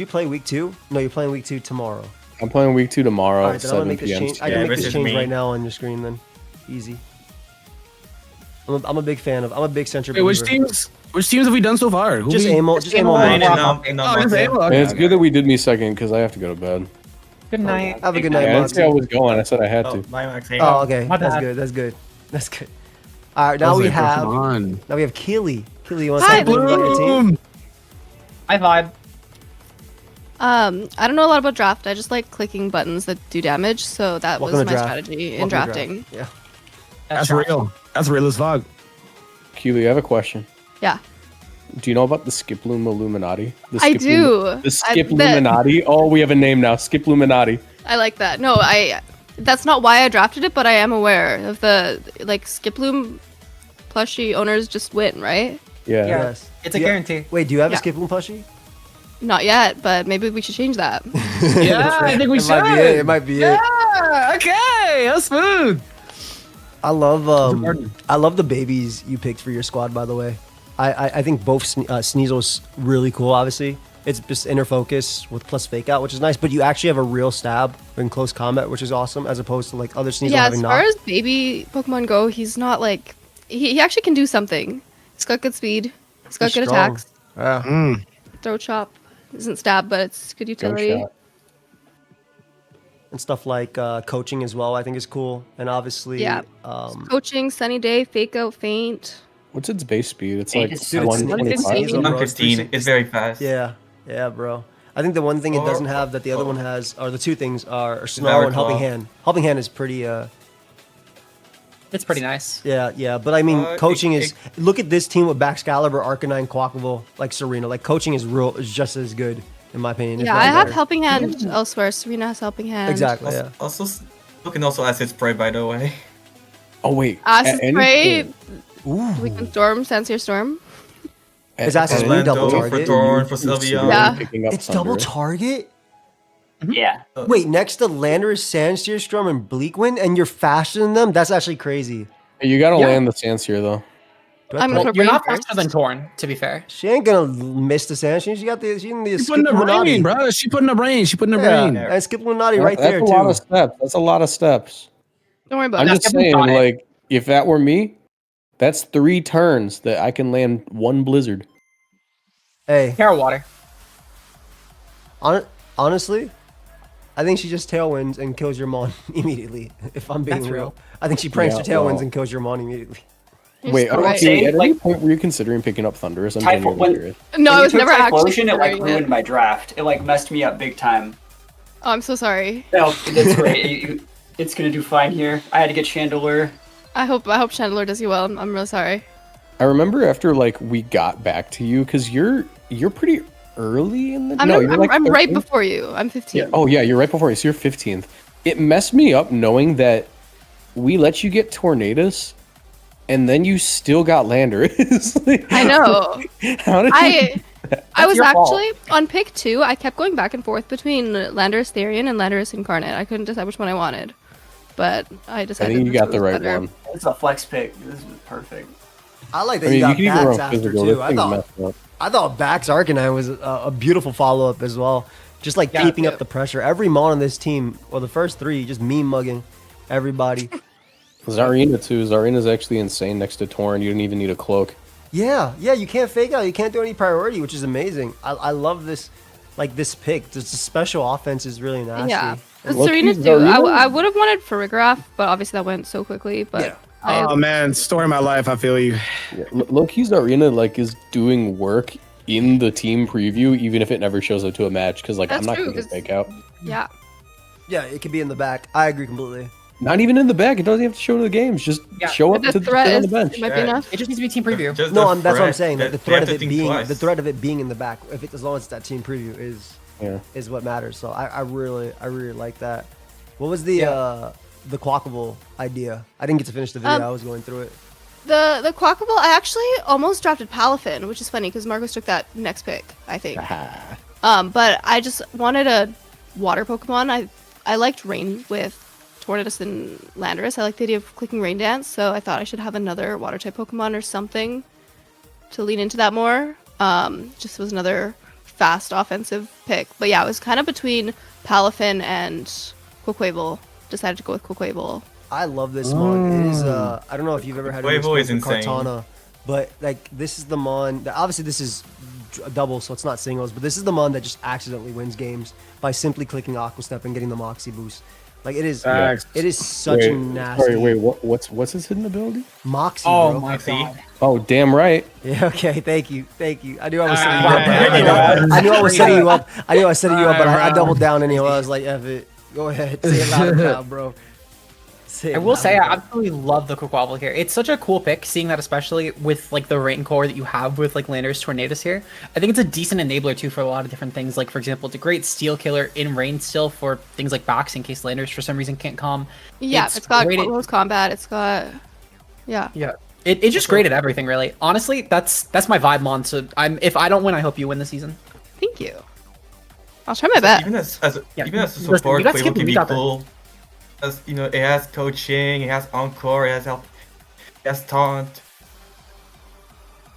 play week 2? No, you're playing week 2 tomorrow. I'm playing week 2 tomorrow All at right, then I'm gonna 7 make this p.m. change. I Yeah, can make this versus change me. right now on your screen then. Easy. I'm a big fan of. I'm a big Centric. Wait, which believer. teams have we done so far? Who Just we- Amel. Just Amel. Mine Moxy. and no Oh, just Moxy. Amel. And Okay, it's good that we did me second because I have to go to bed. Good night. Have a good Yeah, night, I didn't say I Moxy. was going. I said I had Oh, to. bye, Moxy. Oh, okay. My That's bad. good. That's good. That's good. All right, I now was we like, bro, have come on. Keely. Keely, you want to Hi, say something about your team? Bloom. I vibe. I don't know a lot about draft. I just like clicking buttons that do damage, so that Welcome was to my draft. strategy in Welcome to draft. drafting. Yeah. That's real. That's real as fuck. Keely, I have a question. Yeah, Do you know about the Skiploom Illuminati? The I Skip do. The Skip Illuminati. Oh, we have a name now. Skip Illuminati. I like that. No, that's not why I drafted it, but I am aware of the like Skiploom plushie owners just win, right? Yeah. Yes. It's a Yeah. guarantee. Wait, do you have Yeah. a Skiploom plushie? Not yet, but maybe we should change that. Yeah, I think we It should. might be it. It might be it. Yeah, okay. That's smooth. I love Jordan. I love the babies you picked for your squad. By the way, I think both Sneasel's really cool. Obviously, it's just inner focus with plus fake out, which is nice. But you actually have a real stab in close combat, which is awesome, as opposed to like other Sneasel Yeah, having as far knock. as baby Pokemon go, he's not like he actually can do something. He's got good speed. He's got He's good strong. attacks. Yeah. Throat chop isn't stab, but it's good utility. Gunshot. And stuff like coaching as well, I think is cool. And obviously, Yeah. Coaching, sunny day, fake out, faint. What's its base speed? It's Dude, like it's- dude, it's 125. Sneasel, bro. 115. It's very fast. Yeah, yeah, bro. I think the one thing it Or- doesn't have that the other one has, or the two things are Snarl Power and Helping Claw. Hand. Helping Hand is pretty, It's pretty nice. yeah. But I mean, Uh, coaching it- is. Look at this team with Baxcalibur, Arcanine, Quackable, like Serena. Like coaching is just as good in my opinion. if Yeah, not I have better. helping hand elsewhere. Serena has helping hand. Exactly. Also, Yeah. also looking also acid spray, by the way. Oh wait. Acid at any spray, point- Weekend Storm, Sanseer Storm. Is at Acid any Spray double point for target? Thorn, for you Sylvia. consider Yeah. picking up It's double Thunder? target. Yeah. Wait, next to Landorus, Sandsteer Storm, and Bleakwind, and you're faster than them? That's actually crazy. You gotta Yeah. land the Sanseer though. Do I I'm play- gonna You're brain not first. faster than Torn, to be fair. She ain't gonna miss the Sand. She got the. She in the She putting Skip the brain, Illuminati. bro. She putting the brain. She putting the Yeah, brain. and Skip Illuminati That- right that's there a lot too. of steps. That's a lot of steps. Don't worry about I'm it. just Skip saying, got it. like, if that were me, that's 3 turns that I can land 1 blizzard. Hey, Carol Water. honestly, I think she just tailwinds and kills your Mon immediately. If I'm being That's real, real. I think she pranks Yeah, her tailwinds well. and kills your Mon immediately. You're Wait, so are right. you, at any Like- point were you considering picking up Thunderous? I'm Typhoon- genuinely when- curious. No, When I you was took never actually Typhlosion, it like considering ruined my draft. It like messed me up big time. Oh, I'm so sorry. No, that's great. It's gonna do fine here. I had to get Chandelure. I hope Chandler does you well. I'm really sorry. I remember after like we got back to you because you're pretty early in the. I'm, no, not- you're I'm, like I'm right 13th? before you. I'm 15. Yeah. Oh yeah, you're right before me. So you're 15th. It messed me up knowing that we let you get Tornadus, and then you still got Landorus. Like, I know. How did you? I was your fault. actually on pick 2. I kept going back and forth between Landorus Therian and Landorus Incarnate. I couldn't decide which one I wanted, but I I decided. think you this got the was right better. one. It's a flex pick. This is perfect. I like that I mean, you you got can even Bax run after physical. too. This thing's messed up. I thought Bax Arcanine was a beautiful follow up as well. Just like Yeah, keeping yeah. up the pressure. Every Mon on this team, well, the first 3, just meme mugging everybody. Zarina too. Zarina's actually insane next to Torn. You didn't even need a cloak. Yeah, you can't fake out. You can't do any priority, which is amazing. I love this, like this pick. This special offense is really nasty. Yeah, And Serena Loki's too. Zarina? I would have wanted Farigiraf, but obviously that went so quickly. But Yeah. Oh man, story of my life. I feel you. Yeah, Loki's Zarina like is doing work in the team preview, even if it never shows up to a match. Because like That's I'm not true, gonna 'cause- fake out. yeah, Yeah, it could be in the back. I agree completely. Not even in the back. It doesn't have to show to the games. Just Yeah. show up the to threat sit on is the bench. it might be Yeah. enough. It just needs to be team preview. Just No, the that's what I'm threat saying. Like, that the they threat have of to it think being twice. the threat of it being in the back, if it, as long as it's that team preview Yeah. is what matters. So I really like that. What was the Quackable idea? I didn't get to finish the video. I was going through it. The Quackable, I actually almost drafted Palafin, which is funny because Marcos took that next pick, I think. But I just wanted a water Pokemon. I liked Rain with Tornadus and Landorus. I like the idea of clicking Rain Dance, so I thought I should have another water type Pokemon or something to lean into that more. Just was another fast offensive pick. But yeah, it was kind of between Palafin and Quaquaval. Decided to go with Quaquaval. I love this mon. It is I don't know if you've ever had an Quavo is experience with insane. Kartana, but like this is the mon that obviously this is a double, so it's not singles, but this is the mon that just accidentally wins games by simply clicking Aqua Step and getting the Moxy boost. Like it is such a nasty. Sorry, wait, what's his hidden ability? Moxy, Oh bro. my god. Oh, damn right. Yeah, okay, thank you. I knew I was setting you up. I knew I was setting you up. I knew I was setting you up, but I doubled down anyway. I was like, F it. Go ahead. Say it loud and proud, bro. I will say I absolutely love the Quaquaval here. It's such a cool pick, seeing that especially with like the Rain core that you have with like Landorus Tornadus here. I think it's a decent enabler too for a lot of different things. Like for example, it's a great Steel Killer in Rain still for things like backs in case Landorus for some reason can't calm. Yeah, it's got close combat. It's got yeah. It's just great at everything really. Honestly, that's my vibe, Mon. So if I don't win, I hope you win this season. Thank you. I'll try my best. Even as a Listen, support, you got Quavo Skip, can you be got that. cool. As you know, it has coaching, it has encore, it has help, it has taunt.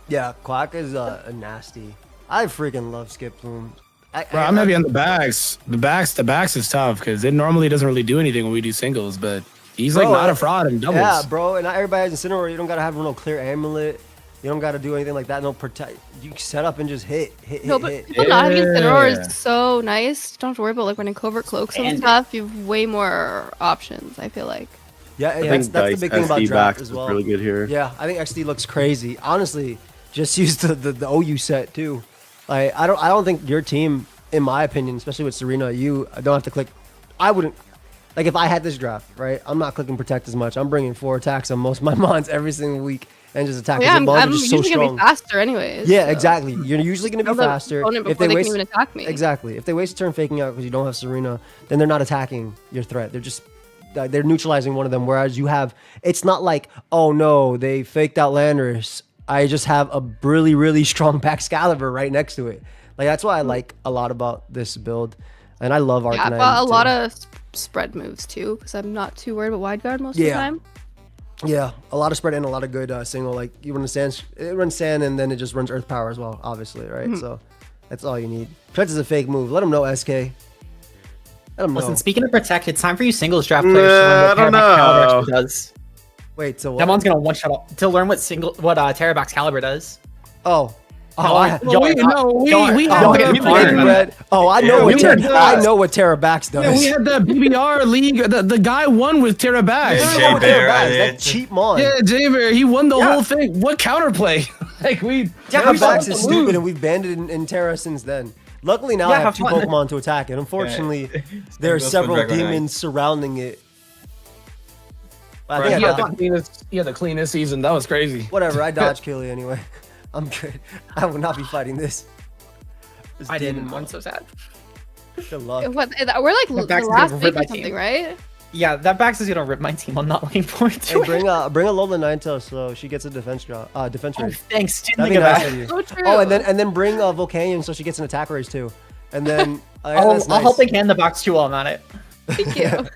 Yeah, Quack is a nasty. I freaking love Skip Bloom. Bro, I'm heavy on the backs. The backs is tough because it normally doesn't really do anything when we do singles, but he's like not a fraud in doubles. Yeah, bro, and not everybody has Incineroar. You don't gotta have no clear amulet. You don't gotta do anything like that. No protect. You set up and just hit. But people not having Incineroar is so nice. Don't have to worry about like running covert cloaks and stuff. You have way more options, I feel like. Yeah, I that's think the big thing about SD draft backs as is well. really good here. Yeah, I think XD looks crazy. Honestly, just use the OU set too. Like I don't think your team, in my opinion, especially with Serena, you don't have to click. I wouldn't. Like if I had this draft, right? I'm not clicking protect as much. I'm bringing 4 attacks on most of my mons every single week and just attack. Yeah, I'm just so usually gonna strong. be faster anyways. Yeah, so. exactly. You're usually gonna be faster. If they can even attack me. Exactly. If they waste a turn faking out because you don't have Serena, then they're not attacking your threat. They're just they're neutralizing one of them. Whereas you have, it's not like, oh no, they faked out Landorus. I just have a really, really strong Excalibur right next to it. Like that's what I like a lot about this build, and I love Arcanine. Yeah, but a lot of spread moves too, because I'm not too worried about wide guard most of the time. Yeah, a lot of spread and a lot of good single. Like you run sand, it runs sand, and then it just runs earth power as well, obviously, right? So that's all you need. Protect is a fake move. Let them know, SK. Let them know. Listen, speaking of protect, it's time for you singles draft players to learn what I don't Terrabax Caliber know. actually does. Wait, so what? That one's gonna one shot all, to learn what Terrabax Caliber does. Oh, we had Red. Oh, I know I know what Terra Bax does. Yeah, we had the BBR league. The guy won with Terra Bax. Yeah, I know what Terra Bear, Bax, I that did. cheap mon. Yeah, J-Bear, he won the whole thing. What counterplay? Terra Bax is stupid, and we've banned it in Terra since then. Luckily now I have have 2 fun. Pokemon to attack it. Unfortunately, there are Goes for several Dragonite. demons surrounding it. I Right. think I got the cleanest season. That was crazy. whatever. I dodge kill you anyway. I'm good. I will not be fighting this. This I demon didn't. mon. I'm so sad. Good luck. What, we're like the Bax is last gonna pick rip or my something, team. right? Yeah, that Bax is gonna rip my team. I'm not looking forward to Hey, it. bring a Lola Ninetales so she gets a defense defense Oh, raise. thanks. Didn't That'd think be of nice that. of you. So true. Oh, and then bring Volcanion so she gets an attack raise too. And then I'll that's nice. help hand the box too while I'm at it. Thank you.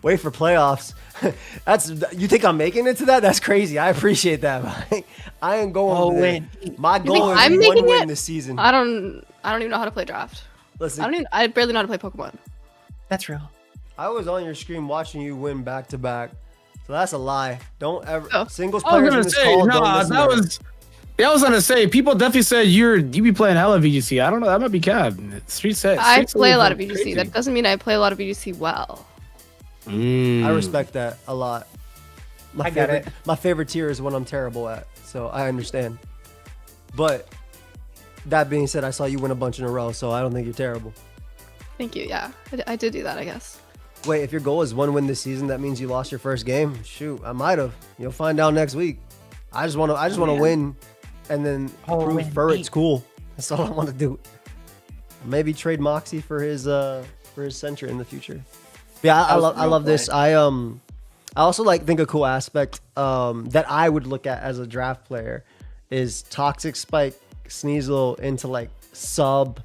Wait for playoffs. That's you think I'm making it to that? That's crazy. I appreciate that. I ain't going. Oh, there. win. My think goal is I'm one making win it? this season. I don't even know how to play draft. Listen, I barely know how to play Pokemon. That's real. I was on your screen watching you win back to back, so that's a lie. Don't ever Oh. singles I was players in gonna this say, call. nah, don't listen that to her. was. Yeah, I was gonna say, people definitely said you be playing hella VGC. I don't know, that might be cap. Street set. I Street play a set lot of was VGC. crazy. That doesn't mean I play a lot of VGC well. I respect that a lot. I get it. My favorite tier is what I'm terrible at, so I understand. But that being said, I saw you win a bunch in a row, so I don't think you're terrible. Thank you. Yeah, I did do that, I guess. Wait, if your goal is 1 win this season, that means you lost your first game. Shoot, I might have. You'll find out next week. I just want to win, and then prove win. Furret's cool. That's all I want to do. Maybe trade Moxy for his Sentry in the future. But yeah, I love this. I I also think a cool aspect that I would look at as a draft player is Toxic Spike Sneasel into sub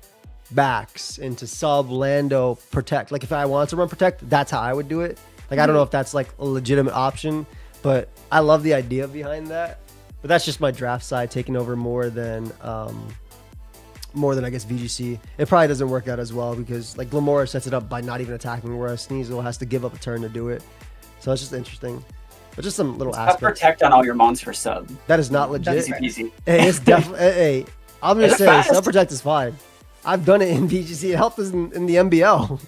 backs, into sub Lando protect. Like if I want to run protect, that's how I would do it. I don't know if that's a legitimate option, but I love the idea behind that. But that's just my draft side taking over more than I guess VGC. It probably doesn't work out as well because Glamora sets it up by not even attacking, whereas Sneasel has to give up a turn to do it. So it's just interesting. But just some little aspects. Protect on all your mons for sub. That is not legit. That's easy. Hey, it's definitely. Hey, I'm gonna say sub protect is fine. I've done it in VGC. It helped us in the MBL.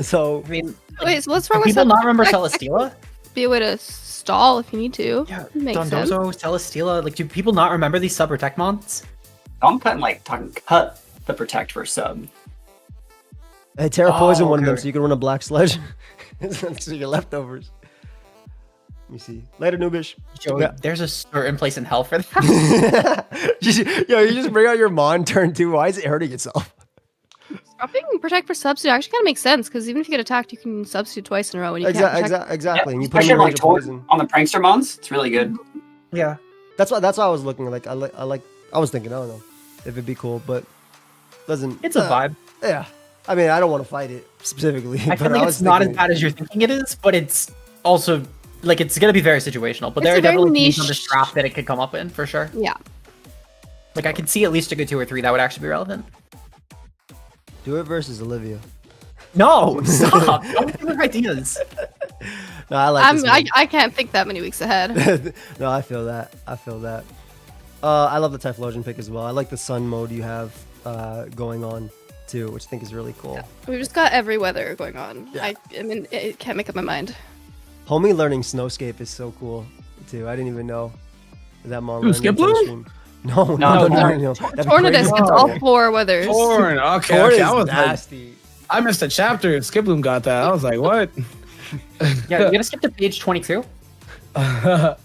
So I mean, Wait, so what's wrong with people sub not remember protect? Celesteela? Be a way to stall if you need to. Yeah, Makes sense. Dondozo, Celesteela. Do people not remember these sub protect mons? I'm talking cut the protect for sub. hey, Terra poison one of them okay. so you can run a black sledge. So your leftovers. Let me see. Later, noobish. Joey, Yeah. there's a certain place in hell for that. You just bring out your Mon turn 2. Why is it hurting itself? Dropping protect for substitute actually kind of makes sense because even if you get attacked, you can substitute twice in a row when you can't protect. Exactly. And you put Especially them in range of poison. on the prankster mons, it's really good. Yeah. That's why I was looking I was thinking, I don't know if it'd be cool, but doesn't. It's a vibe. Yeah. I mean, I don't want to fight it specifically. I feel but like was it's not as thinking- bad as you're thinking it is, but it's also it's gonna be very situational. But It's there a are very definitely things on niche- this draft that it could come up in for sure. Yeah. I could see at least a good 2 or 3 that would actually be relevant. Do it versus Olivia. No, stop! Don't give her ideas. No, I like this one. I can't think that many weeks ahead. No, I feel that. I love the Typhlosion pick as well. I like the sun mode you have going on too, which I think is really cool. We've just got every weather going on. Yeah. I mean, it can't make up my mind. Homie learning Snowscape is so cool too. I didn't even know that Mon. Ooh, learned Skip until Bloom? stream. No. That'd be Tornadus crazy. gets all 4 weathers. Torn. Okay, Torn okay. is I was nasty. I missed a chapter. Skiploom got that. I was like, what? Yeah, you gotta skip to page 22. And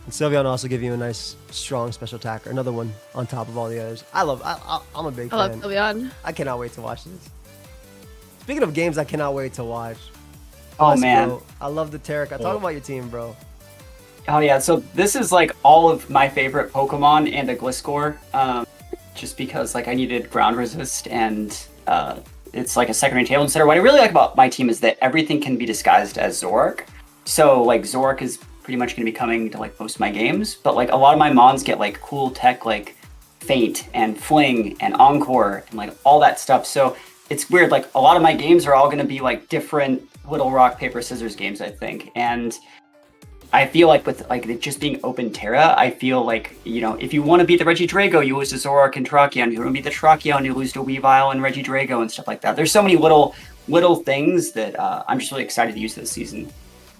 Sylveon also give you a nice, strong special attacker. Another one on top of all the others. I'm a big I love fan. Sylveon. I cannot wait to watch this. Speaking of games, I cannot wait to watch. Oh Let's man. go. I love the Terraca. Talk about your team, bro. Oh yeah, so this is all of my favorite Pokemon and a Gliscor, just because I needed ground resist and it's a secondary table center. What I really like about my team is that everything can be disguised as Zoroark. So Zoroark is pretty much going to be coming to most of my games, but a lot of my mons get cool tech Feint and Fling and Encore and all that stuff. So it's weird. A lot of my games are all going to be different little rock paper scissors games, I think, and I feel with it just being open Terra, I feel if you want to beat the Regidrago, you lose to Zoroark and Tracheon. You want to beat the Tracheon, you lose to Weavile and Regidrago and stuff like that. There's so many little things that I'm just really excited to use this season.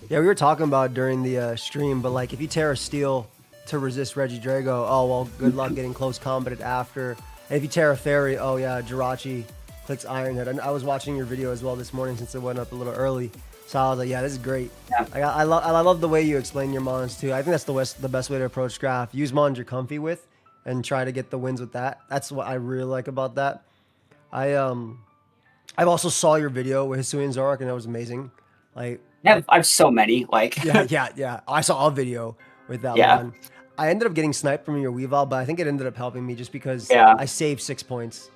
Yeah, we were talking about during the stream, but if you Terra Steel to resist Regidrago, oh well, good luck getting close combated after. And if you Terra Fairy, oh yeah, Jirachi clicks Iron Head. And I was watching your video as well this morning since it went up a little early. So I was like, yeah, this is great. Yeah. I love the way you explain your mons too. I think that's the best way to approach draft. Use mons you're comfy with and try to get the wins with that. That's what I really like about that. I also saw your video with Hisui and Zoroark and that was amazing. I have so many. Yeah. I saw a video with that one. I ended up getting sniped from your Weavile, but I think it ended up helping me just because I saved 6 points.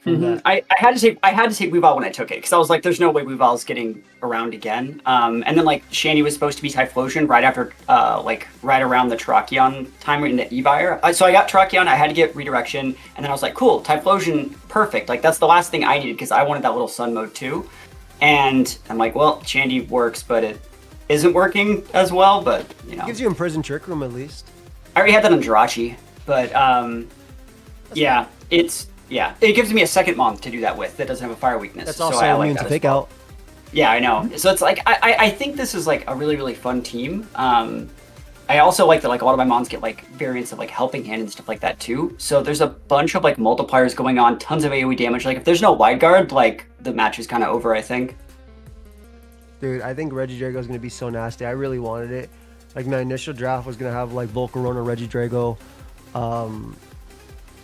I had to take Weavile when I took it because I was there's no way Weavile's getting around again. And then Shandy was supposed to be Typhlosion right after right around the Tracheon time in the Evire. So I got Tracheon, I had to get redirection, and then I was like, cool, Typhlosion, perfect. That's the last thing I needed because I wanted that little sun mode too. And I'm well, Shandy works, but it isn't working as well. But It gives you Imprisoned Trick Room at least. I already had that on Jirachi, but it gives me a second mon to do that with that doesn't have a fire weakness. That's so also I immune to fake out. Yeah, I know. So it's I think this is a really, really fun team. I also like that a lot of my mons get variants of helping hand and stuff like that too. So there's a bunch of multipliers going on, tons of AoE damage. If there's no wide guard, the match is kind of over, I think. Dude, I think Regidrago is going to be so nasty. I really wanted it. My initial draft was going to have Volcarona, Regidrago,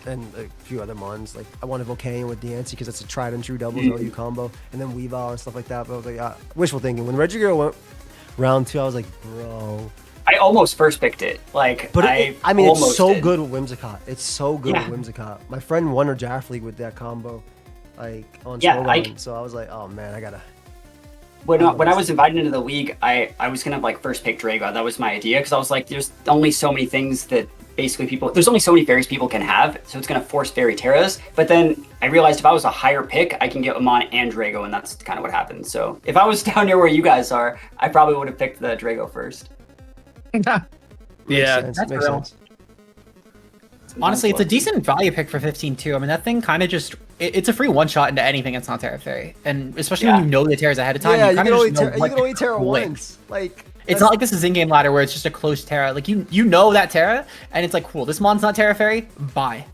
and a few other mons. Like I wanted Volcanion with Diancie because it's a tried and true doubles OU combo, and then Weavile and stuff like that. But I was like, wishful thinking. When Regigigas went round 2, I was like, bro. I almost first picked it. Like, But I mean, it's so did. good with Whimsicott. It's so good Yeah. with Whimsicott. My friend won her Draft League with that combo, like on Yeah, Slowdown. So I was like, oh man, I gotta. When I was invited into the league, I was gonna like first pick Drago. That was my idea because I was like, there's only so many things that basically there's only so many fairies people can have, so it's gonna force fairy Terras. But then I realized if I was a higher pick, I can get Amon and Drago, and that's kind of what happened. So if I was down near where you guys are, I probably would have picked the Drago first. Yeah, Makes that's makes real. sense. Honestly, it's a decent value pick for 15 too. I mean, that thing kind of just it's a free one shot into anything that's not Terra Fairy, and especially when you know the Terras ahead of time, Yeah, you you kind can of only just know you what can only to Terra click. once. Like It's not like this is in-game ladder where it's just a close Terra. Like you know that Terra, and it's like cool. This mon's not Terra Fairy. Bye.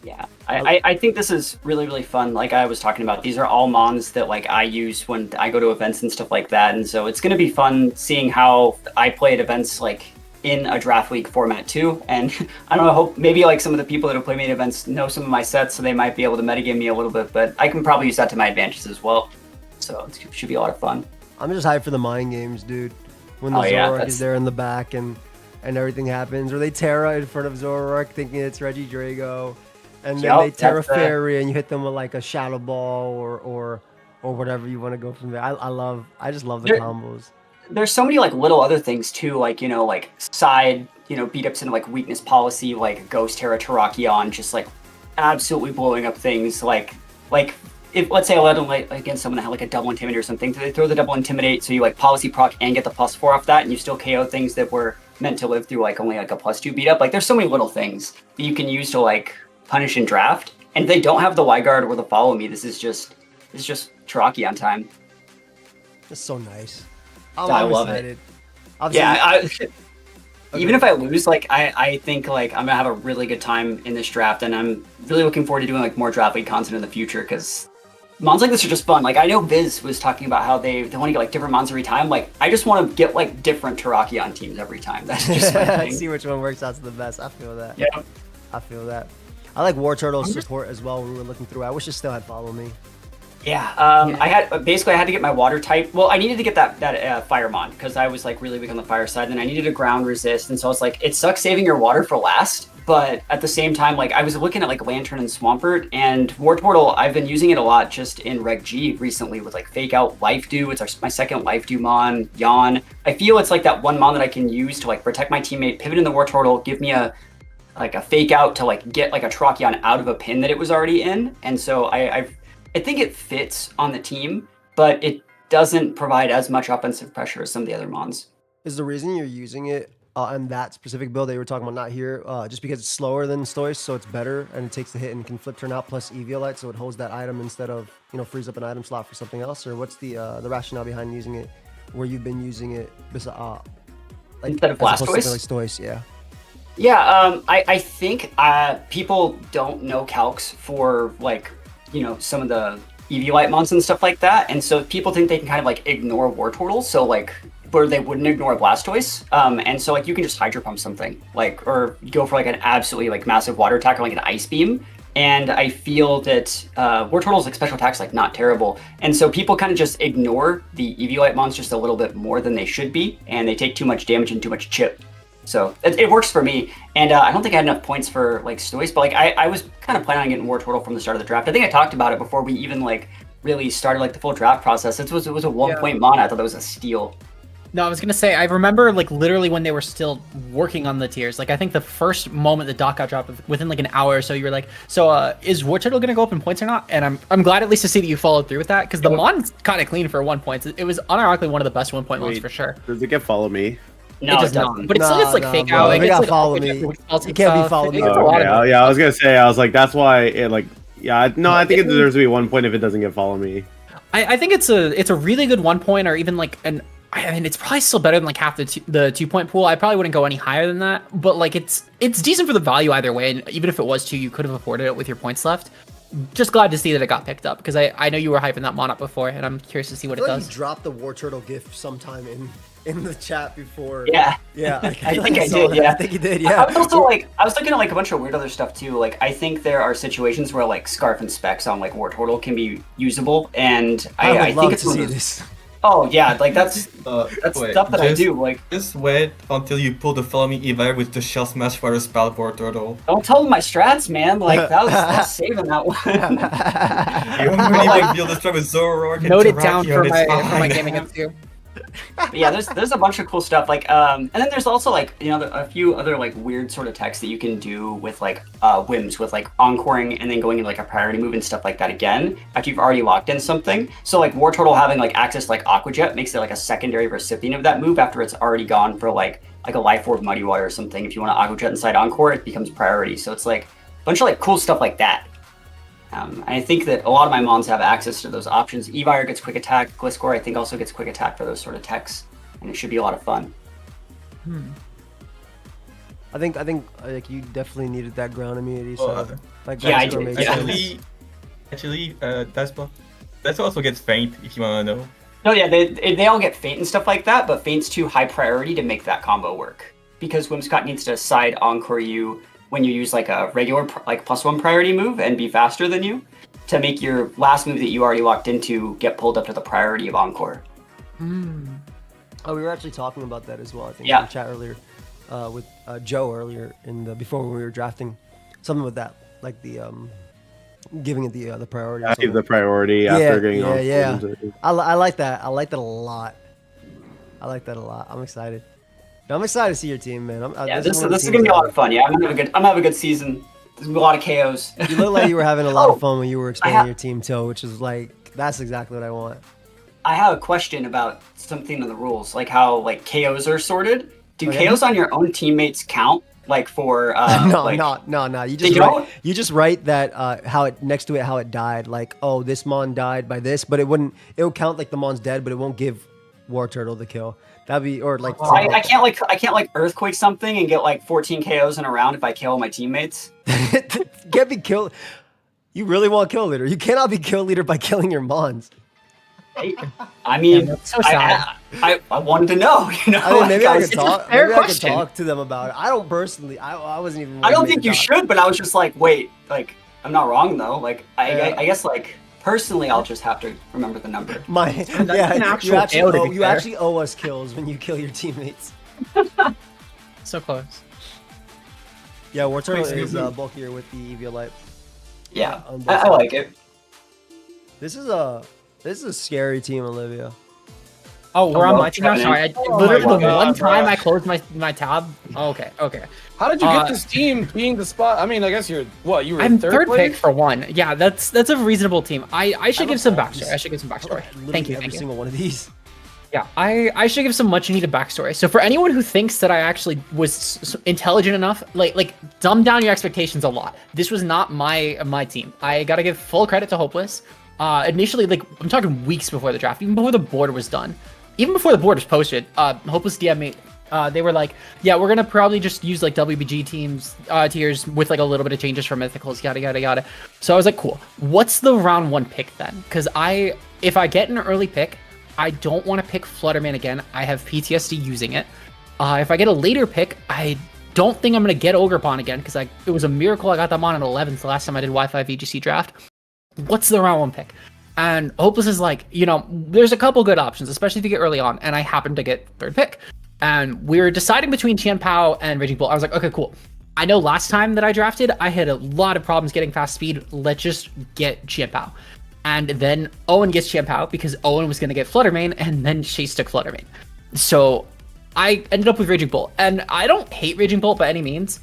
Yeah, I think this is really, really fun. Like I was talking about, these are all mons that like I use when I go to events and stuff like that. And so it's going to be fun seeing how I play at events like in a draft league format too. And I don't know, hope maybe like some of the people that have played me at events know some of my sets, so they might be able to metagame me a little bit, but I can probably use that to my advantage as well. So it should be a lot of fun. I'm just hyped for the mind games, dude. When the Oh, yeah, Zoroark that's- is there in the back and everything happens, or they Terra in front of Zoroark thinking it's Reggie Drago, and then Yup, they Terra that's the- Fairy and you hit them with like a Shadow Ball or whatever you want to go from there. I just love the There- combos. There's so many like little other things too, like, you know, like side, you know, beat ups into like weakness policy, like Ghost Terra Terrakion, just like absolutely blowing up things. Like if let's say I let them like against someone that had like a double intimidate or something, they throw the double intimidate, so you like policy proc and get the +4 off that, and you still KO things that were meant to live through like only like a +2 beat up. Like there's so many little things that you can use to like punish and draft. And if they don't have the Y guard or the follow me, this is just Terrakion time. It's so nice. I I'm love excited. Yeah, even if I lose, like I think like I'm gonna have a really good time in this draft, and I'm really looking forward to doing like more draft league content in the future because mons like this are just fun. Like I know Viz was talking about how they want to get like different mons every time. Like I just want to get like different Terrakion teams every time. That's just my thing. See which one works out to the best. I feel that. Yeah. I feel that. I like War Turtle's support as well. When we were looking through. I wish it still had follow me. Yeah, I had to get my water type. Well, I needed to get that fire mon because I was like really weak on the fire side. Then I needed a ground resist, and so I was like, it sucks saving your water for last. But at the same time, like I was looking at like Lantern and Swampert and War Portal. I've been using it a lot just in Reg G recently with like Fake Out, Life Dew. It's my second Life Dew mon. Yawn. I feel it's like that one mon that I can use to like protect my teammate, pivot in the War Turtle, give me a Fake Out to like get like a Terrakion out of a pin that it was already in. And so I think it fits on the team, but it doesn't provide as much offensive pressure as some of the other mons. Is the reason you're using it on that specific build that you were talking about not here, just because it's slower than Stoice, so it's better and it takes the hit and can flip turn out plus Eviolite, so it holds that item instead of frees up an item slot for something else? Or what's the rationale behind using it where you've been using it Instead of as opposed to Blastoise? something like Stoice? Yeah. Yeah, I think people don't know calcs for like, some of the Eviolite mons and stuff like that, and so people think they can kind of like ignore War Turtles, so like where they wouldn't ignore Blastoise, and so like you can just Hydro Pump something, like, or go for like an absolutely like massive water attack or like an Ice Beam, and I feel that War Turtles like special attacks like not terrible, and so people kind of just ignore the Eviolite mons just a little bit more than they should be, and they take too much damage and too much chip. So it works for me, and I don't think I had enough points for like Stoice, but like I was kind of planning on getting War Turtle from the start of the draft. I think I talked about it before we even like really started like the full draft process. It was a 1-point mana. I thought that was a steal. No, I was gonna say I remember like literally when they were still working on the tiers. Like I think the first moment the doc got dropped within like an hour or so, you were like, "So is War Turtle gonna go up in points or not?" And I'm glad at least to see that you followed through with that because the mon's kind of clean for 1 point. It was unironically one of the best 1-point mons for sure. Does it get follow me? No, it does not. But it still gets like Fake bro. Out. If It it gets, got like, follow all me, the different it can't be stuff. follow me. It gets a lot of Okay, yeah, I was gonna say, I was like, that's why it like, yeah, I think it deserves to be 1 point if it doesn't get follow me. I think it's a really good 1 point, or even like I mean, it's probably still better than like half the 2-point pool. I probably wouldn't go any higher than that, but like it's decent for the value either way. And even if it was 2, you could have afforded it with your points left. just glad to see that it got picked up, because I know you were hyping that mon up before, and I'm curious to see what I it feel like does. you dropped the War Turtle GIF sometime in the chat before. Yeah. Yeah. I feel think I saw did. that. Yeah. I think you did. I Yeah. was also like, I was looking at like a bunch of weird other stuff too. Like, I think there are situations where like Scarf and Specs on like War Turtle can be usable, and I would I love think it's to one see of those. this. Oh yeah, like that's Wait, stuff that I do. Like, Just wait until you pull the Follow Me Evair with the Shell Smash Fire Spell War Turtle. don't tell them my strats, man. Like that's saving that one. You only like build this with Zoroark and Note it down Terrakion, for it's my fine. gaming MCU. But yeah, there's a bunch of cool stuff. Like, and then there's also like a few other like weird sort of techs that you can do with like whims, with like encoring and then going into like a priority move and stuff like that again after you've already locked in something. So like War Turtle having like access to, like Aqua Jet makes it like a secondary recipient of that move after it's already gone for like a Life Orb Muddy Water or something. If you want to Aqua Jet inside Encore, it becomes priority. So it's like a bunch of like cool stuff like that. And I think that a lot of my mons have access to those options. Evire gets quick attack. Gliscor, I think, also gets quick attack for those sort of techs, and it should be a lot of fun. I think like you definitely needed that ground immunity. So like yeah, I Gliscor did. makes Yeah. sense. Actually, that's also gets Feint if you want to know. No, yeah, they all get Feint and stuff like that, but Feint's too high priority to make that combo work. Because Whimsicott needs to side Encore you when you use like a regular like +1 priority move and be faster than you to make your last move that you already locked into get pulled up to the priority of Encore. Oh, we were actually talking about that as well. I think Yeah. in the chat earlier with Joe earlier before when we were drafting something with that, like the giving it the priority. or I give the something. priority after getting on. Yeah. I like that. I like that a lot. I'm excited. I'm excited to see your team, man. Yeah, this one of the is teams gonna be a that- lot of fun. Yeah, I'm gonna have a good season. There's gonna be a lot of KOs. You look like you were having a lot Oh, of fun when you were expanding your team too, which is like that's exactly what I want. I have a question about something in the rules, like how like KOs are sorted. Do Okay. KOs on your own teammates count? Like for No. like, You They just don't? write, you just write that how it next to it how it died. Like, oh, this mon died by this, but it would count like the mon's dead, but it won't give War Turtle the kill. That'd be or like. So I can't like earthquake something and get like 14 KOs in a round if I kill my teammates. Can't be killed. You really want kill leader? You cannot be kill leader by killing your mons. I mean, that's so sad. I wanted to know. You know, I mean, maybe I was- could it's a talk. fair Maybe I could question. talk to them about it. I don't personally. I wasn't even. I don't making think you the talk. should, but I was just like, wait, like I'm not wrong though. Like Yeah. I guess like personally, I'll just have to remember the number. My an yeah, actual you actually fail, to owe, be you fair. actually owe us kills when you kill your teammates. So close. Yeah, War Turtle Makes is sense. bulkier with the Eviolite. Yeah, On both I like sides. it. This is a scary team, Olivia. Oh, we're on well, my team now. Kevin. Sorry, Oh literally my the God, one time bro. I closed my tab. Oh, okay. How did you get Uh, this team being the spot? I mean, I guess you were I'm third third place? pick for one. Yeah, that's a reasonable team. I should give some backstory. I should give some backstory. Literally Thank you. Every Thank you. single one of these. Yeah, I should give some much needed backstory. So for anyone who thinks that I actually was intelligent enough, like dumb down your expectations a lot. This was not my team. I gotta give full credit to Hopeless. Initially, like I'm talking weeks before the draft, even before the board was done, even before the board was posted. Hopeless DM me. They were like, yeah, we're gonna probably just use like WBG teams tiers with like a little bit of changes for mythicals, yada yada yada. So I was like, cool. What's the round one pick then? Because if I get an early pick, I don't want to pick Flutterman again. I have PTSD using it. If I get a later pick, I don't think I'm going to get Ogrepon again because it was a miracle I got them on at 11th the last time I did Wi-Fi VGC draft. What's the round one pick? And Hopeless is like, there's a couple good options, especially if you get early on, and I happened to get third pick. And we were deciding between Tian Pao and Raging Bull. I was like, okay, cool. I know last time that I drafted, I had a lot of problems getting fast speed. Let's just get Tian Pao. And then Owen gets Tian Pao because Owen was going to get Fluttermane, and then Chase took Fluttermane. So I ended up with Raging Bolt. And I don't hate Raging Bolt by any means.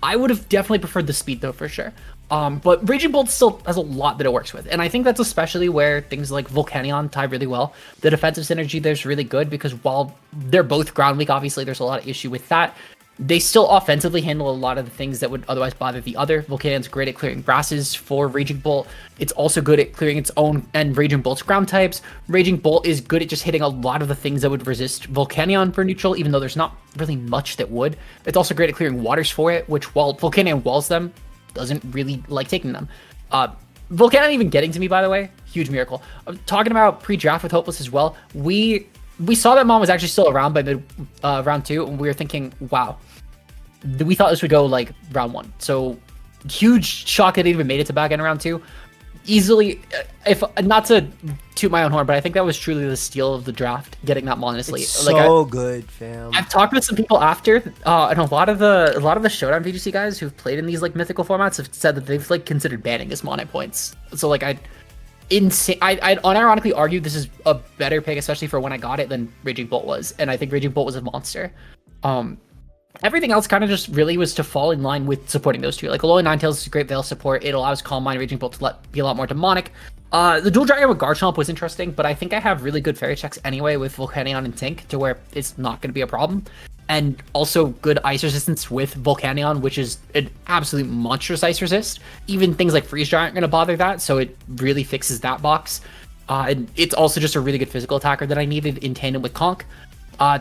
I would have definitely preferred the speed, though, for sure. But Raging Bolt still has a lot that it works with. And I think that's especially where things like Volcanion tie really well. The defensive synergy there's really good because while they're both ground weak, obviously there's a lot of issue with that. They still offensively handle a lot of the things that would otherwise bother the other. Volcanion's great at clearing grasses for Raging Bolt. It's also good at clearing its own and Raging Bolt's ground types. Raging Bolt is good at just hitting a lot of the things that would resist Volcanion for neutral, even though there's not really much that would. It's also great at clearing waters for it, which while Volcanion walls them, doesn't really like taking them. Volcanion even getting to me, by the way, huge miracle. I'm talking about pre-draft with Hopeless as well. We saw that Mon was actually still around by mid round 2, and we were thinking, wow, we thought this would go like round 1. So huge shock that it even made it to back end round 2. Easily, if not to toot my own horn, but I think that was truly the steal of the draft, getting that Mon honestly. It's so good, fam. I've talked with some people after, and a lot of the Showdown VGC guys who've played in these like mythical formats have said that they've like considered banning this Mon at points. So like I'd unironically argue this is a better pick, especially for when I got it, than Raging Bolt was, and I think Raging Bolt was a monster. Everything else kind of just really was to fall in line with supporting those two. Like Alolan Ninetales is a great Veil support. It allows Calm Mind, Raging Bolt to be a lot more demonic. The dual dragon with Garchomp was interesting, but I think I have really good fairy checks anyway with Volcanion and Tink to where it's not going to be a problem. And also good ice resistance with Volcanion, which is an absolute monstrous ice resist. Even things like Freeze Dry aren't going to bother that, so it really fixes that box. And it's also just a really good physical attacker that I needed in tandem with Conk.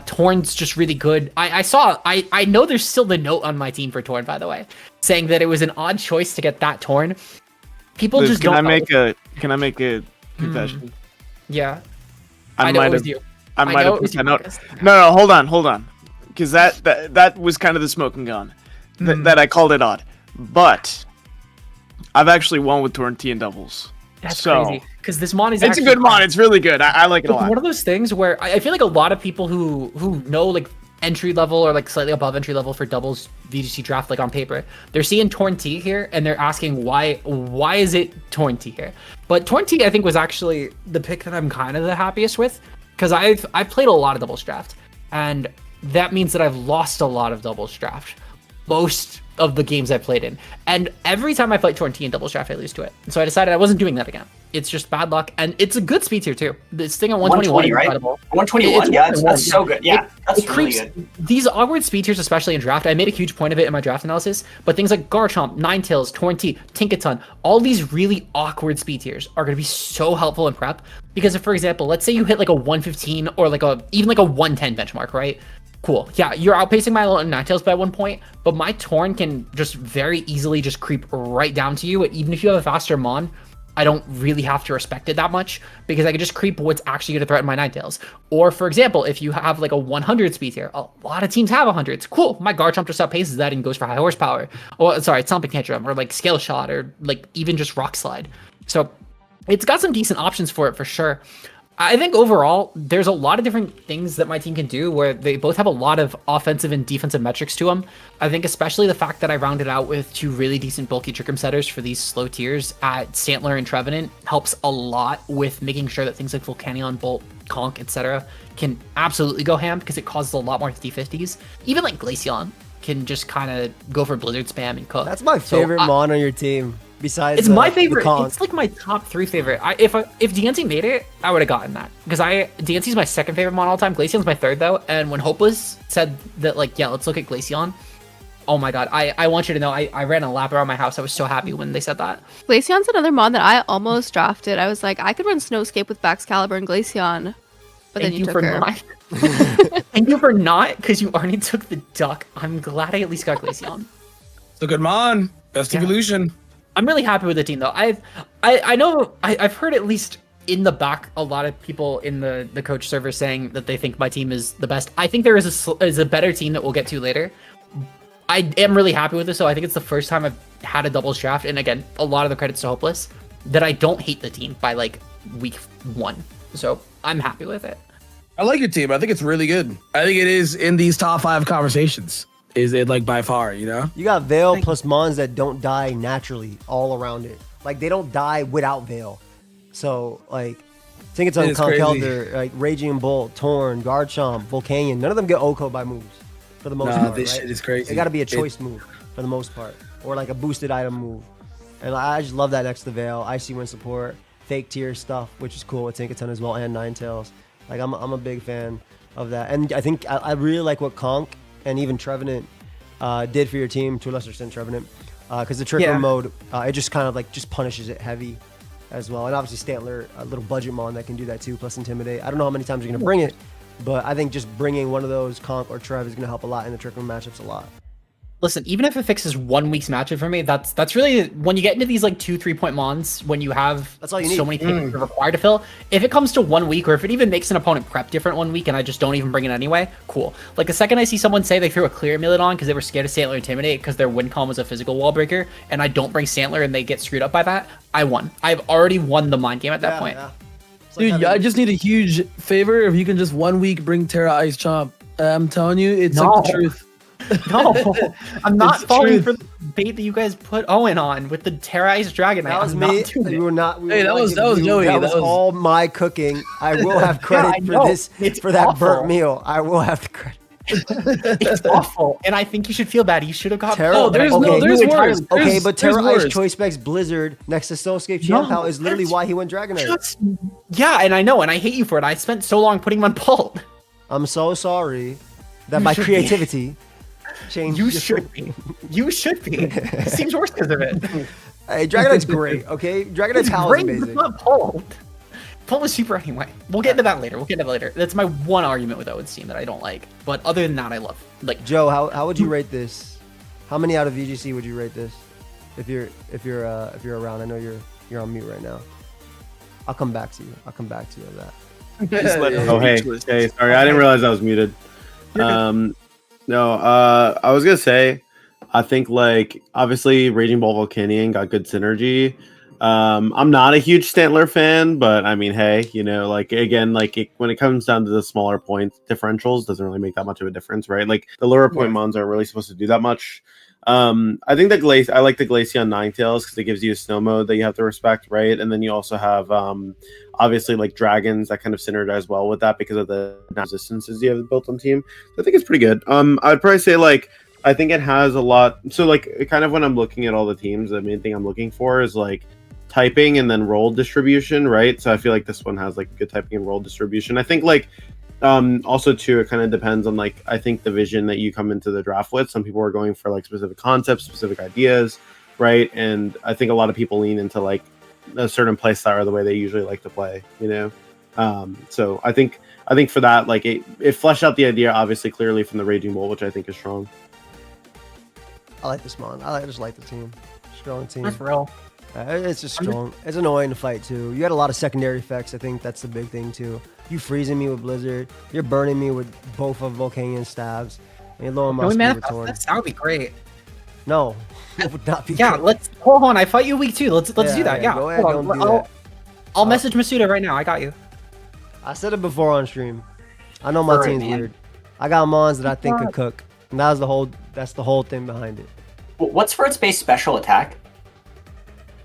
Torn's just really good. I know there's still the note on my team for Torn, by the way, saying that it was an odd choice to get that Torn. People just don't know. Can I make a confession? Yeah. I know might it was have you. I might have put that note. No, hold on. Because that was kind of the smoking gun. That I called it odd. But I've actually won with Torn T and doubles. That's crazy. Because this Mon is It's a good Mon. It's really good. I like it a lot. One of those things where I feel like a lot of people who know like entry level or like slightly above entry level for doubles VGC draft, like on paper, they're seeing Torn T here and they're asking why is it Torn T here? But Torn T I think was actually the pick that I'm kind of the happiest with, because I've played a lot of doubles draft, and that means that I've lost a lot of doubles draft. Most of the games I played in, and every time I fight Torn T in doubles draft I lose to it. So I decided I wasn't doing that again. It's just bad luck, and it's a good speed tier too. This thing at 121 is incredible. 121, yeah, that's so good. Yeah, that's really good. These awkward speed tiers, especially in draft, I made a huge point of it in my draft analysis, but things like Garchomp, Ninetales, Torn T, Tinkaton, all these really awkward speed tiers are going to be so helpful in prep, because if, for example, let's say you hit like a 115 or like even like a 110 benchmark, right? Cool. Yeah, you're outpacing my Ninetales by 1 point, but my Torn can just very easily just creep right down to you. Even if you have a faster Mon, I don't really have to respect it that much, because I can just creep what's actually going to threaten my Ninetales. Or, for example, if you have like a 100 speed tier, a lot of teams have 100s. Cool. My Garchomp just outpaces that and goes for high horsepower. Or, sorry, Stomping Tantrum, or like Scale Shot, or like even just Rock Slide. So it's got some decent options for it for sure. I think overall, there's a lot of different things that my team can do where they both have a lot of offensive and defensive metrics to them. I think especially the fact that I rounded out with 2 really decent bulky Trick Room setters for these slow tiers at Stantler and Trevenant helps a lot with making sure that things like Volcanion, Bolt, Conk, etc. can absolutely go ham, because it causes a lot more D50s. Even like Glaceon can just kind of go for Blizzard spam and cook. That's my favorite Mon on your team. Besides, it's my favorite. It's like my top 3 favorite. If DNC made it, I would have gotten that, because DNC is my second favorite Mon all time. Glaceon's my third though, and when Hopeless said that, like, yeah, let's look at Glaceon, oh my god, I want you to know, I ran a lap around my house. I was so happy when they said that. Glaceon's another Mon that I almost drafted. I was like, I could run Snowscape with Baxcalibur and Glaceon, but then you took her. Thank you for not, because you already took the duck. I'm glad I at least got Glaceon. It's a good Mon. Best evolution. I'm really happy with the team though. I know I've heard at least in the back a lot of people in the coach server saying that they think my team is the best. I think there is a better team that we'll get to later. I am really happy with this, so I think it's the first time I've had a doubles draft, and again, a lot of the credits to Hopeless, that I don't hate the team by like week 1. So I'm happy with it. I like your team. I think it's really good. I think it is in these top 5 conversations. Is it like by far, you know? You got Veil plus Mons that don't die naturally all around it. Like, they don't die without Veil. So, like, I think it's on Conkelder, like Raging Bolt, Torn, Garchomp, Volcanion. None of them get Oko by moves for the most part. This right? shit is crazy. It got to be a choice move for the most part, or like a boosted item move. And I just love that next to Veil. Icy Wind support, fake tier stuff, which is cool with Tinkaton as well, and Ninetales. Like, I'm a big fan of that. And I think I really like what Conk and even Trevenant did for your team, to a lesser extent Trevenant, because the Trick Room mode, it just kind of like just punishes it heavy as well. And obviously Stantler, a little budget Mon that can do that too, plus Intimidate. I don't know how many times you're going to bring it, but I think just bringing one of those Conk or Trev is going to help a lot in the Trick Room matchups a lot. Listen, even if it fixes 1 week's matchup for me, that's really when you get into these like 2-3 point mons when you have That's all you so need. many things required to fill. If it comes to 1 week, or if it even makes an opponent prep different 1 week and I just don't even bring it anyway, cool. Like the second I see someone say they threw a clear millet on because they were scared of Santler Intimidate because their win con was a physical wall breaker, and I don't bring Santler and they get screwed up by that, I won. I've already won the mind game at that point. Yeah. It's like Dude, having- I just need a huge favor if you can just 1 week bring Terra Ice Chomp. I'm telling you, it's No. like the truth. No, I'm not It's the falling truth. for the bait that you guys put Owen on with the Terra Ice Dragon. That was I'm me. not doing it. We were not. We Hey, were that not was giving you- Joey. That That was was- all my cooking. I will have I credit know. for this. It's For that burnt awful. meal, I will have the credit. It's awful, and I think you should feel bad. You should have got. Terra. Oh, there's okay, no, there's you entirely- worse. Okay, There's- but there's Terra Ice worse. Choice Specs Blizzard next to Soulscape No, Champ is literally that's why he went Dragonite. Just- yeah, and I know, and I hate you for it. I spent so long putting him on Pult. I'm so sorry that You my should be. creativity changed. You should be. You should be. It seems worse because of it. Hey, Dragonite's great. Okay, Dragonite's how is Great, but amazing. not Pult. Pult was super anyway. We'll get into that later. That's my one argument with Owen's team that I don't like. But other than that, I love. Like, Joe, how would you rate this? How many out of VGC would you rate this? If you're around, I know you're on mute right now. I'll come back to you. On that. Just let him Oh, hey, speechless. hey, sorry, I didn't realize I was muted. No, I was gonna say, I think like obviously Raging Ball Volcanion got good synergy. I'm not a huge Stantler fan, but I mean, hey, you know, like again, like when it comes down to the smaller point differentials, doesn't really make that much of a difference, right? Like the lower point mons aren't really supposed to do that much. I think I like the Glaceon Ninetales because it gives you a snow mode that you have to respect, right? And then you also have obviously like dragons that kind of synergize well with that because of the resistances you have built on team. So I think it's pretty good. I'd probably say like I think it has a lot. So like kind of when I'm looking at all the teams, the main thing I'm looking for is like typing and then role distribution, right? So I feel like this one has like good typing and role distribution. I think like also too, it kind of depends on like I think the vision that you come into the draft with. Some people are going for like specific concepts, specific ideas, right? And I think a lot of people lean into like a certain play style or the way they usually like to play, you know. So I think for that, like it fleshed out the idea obviously clearly from the Raging Bull, which I think is strong. I like this mon. I just like the team. Strong team. that's real. It's just strong. It's annoying to fight too. You had a lot of secondary effects. I think that's the big thing too. You freezing me with Blizzard. You're burning me with both of Volcanion stabs. And you're lowering my Can we speed with manifest Torn. this? That would be great. No, it would not be. Yeah, good. let's hold on. I fight you week 2. Let's Yeah, do that. yeah, Yeah, go ahead, hold on. don't do that. I'll message Masuda right now. I got you. I said it before on stream. I know my Alright, team's man. weird. I got mons that I think could cook. And that's the whole thing behind it. What's for its base special attack?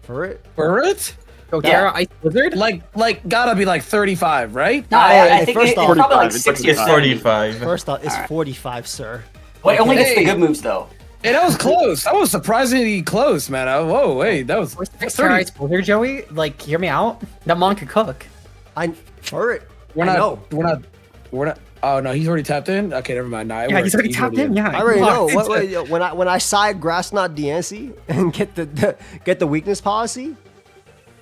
For it? For it? Go Yeah. Terra Ice Blizzard. Like gotta be like 35, right? No, Hey, I think first it's off, probably like 45. 60 or It's 70. 45. First off, it's Alright. 45, sir. Well, it only gets the Hey. good moves though. Hey, that was close. That was surprisingly close, man. Whoa, wait, that was Fix Terra 30. Ice Blizzard, Joey. Like, hear me out. That mon could cook. For it. We're I not. know. We're not. Oh no, he's already tapped in. Okay, never mind. Nah, it Yeah, worked. he's already tapped in. Yeah, I already know. locked. When I side grass knot DNC and get the weakness policy,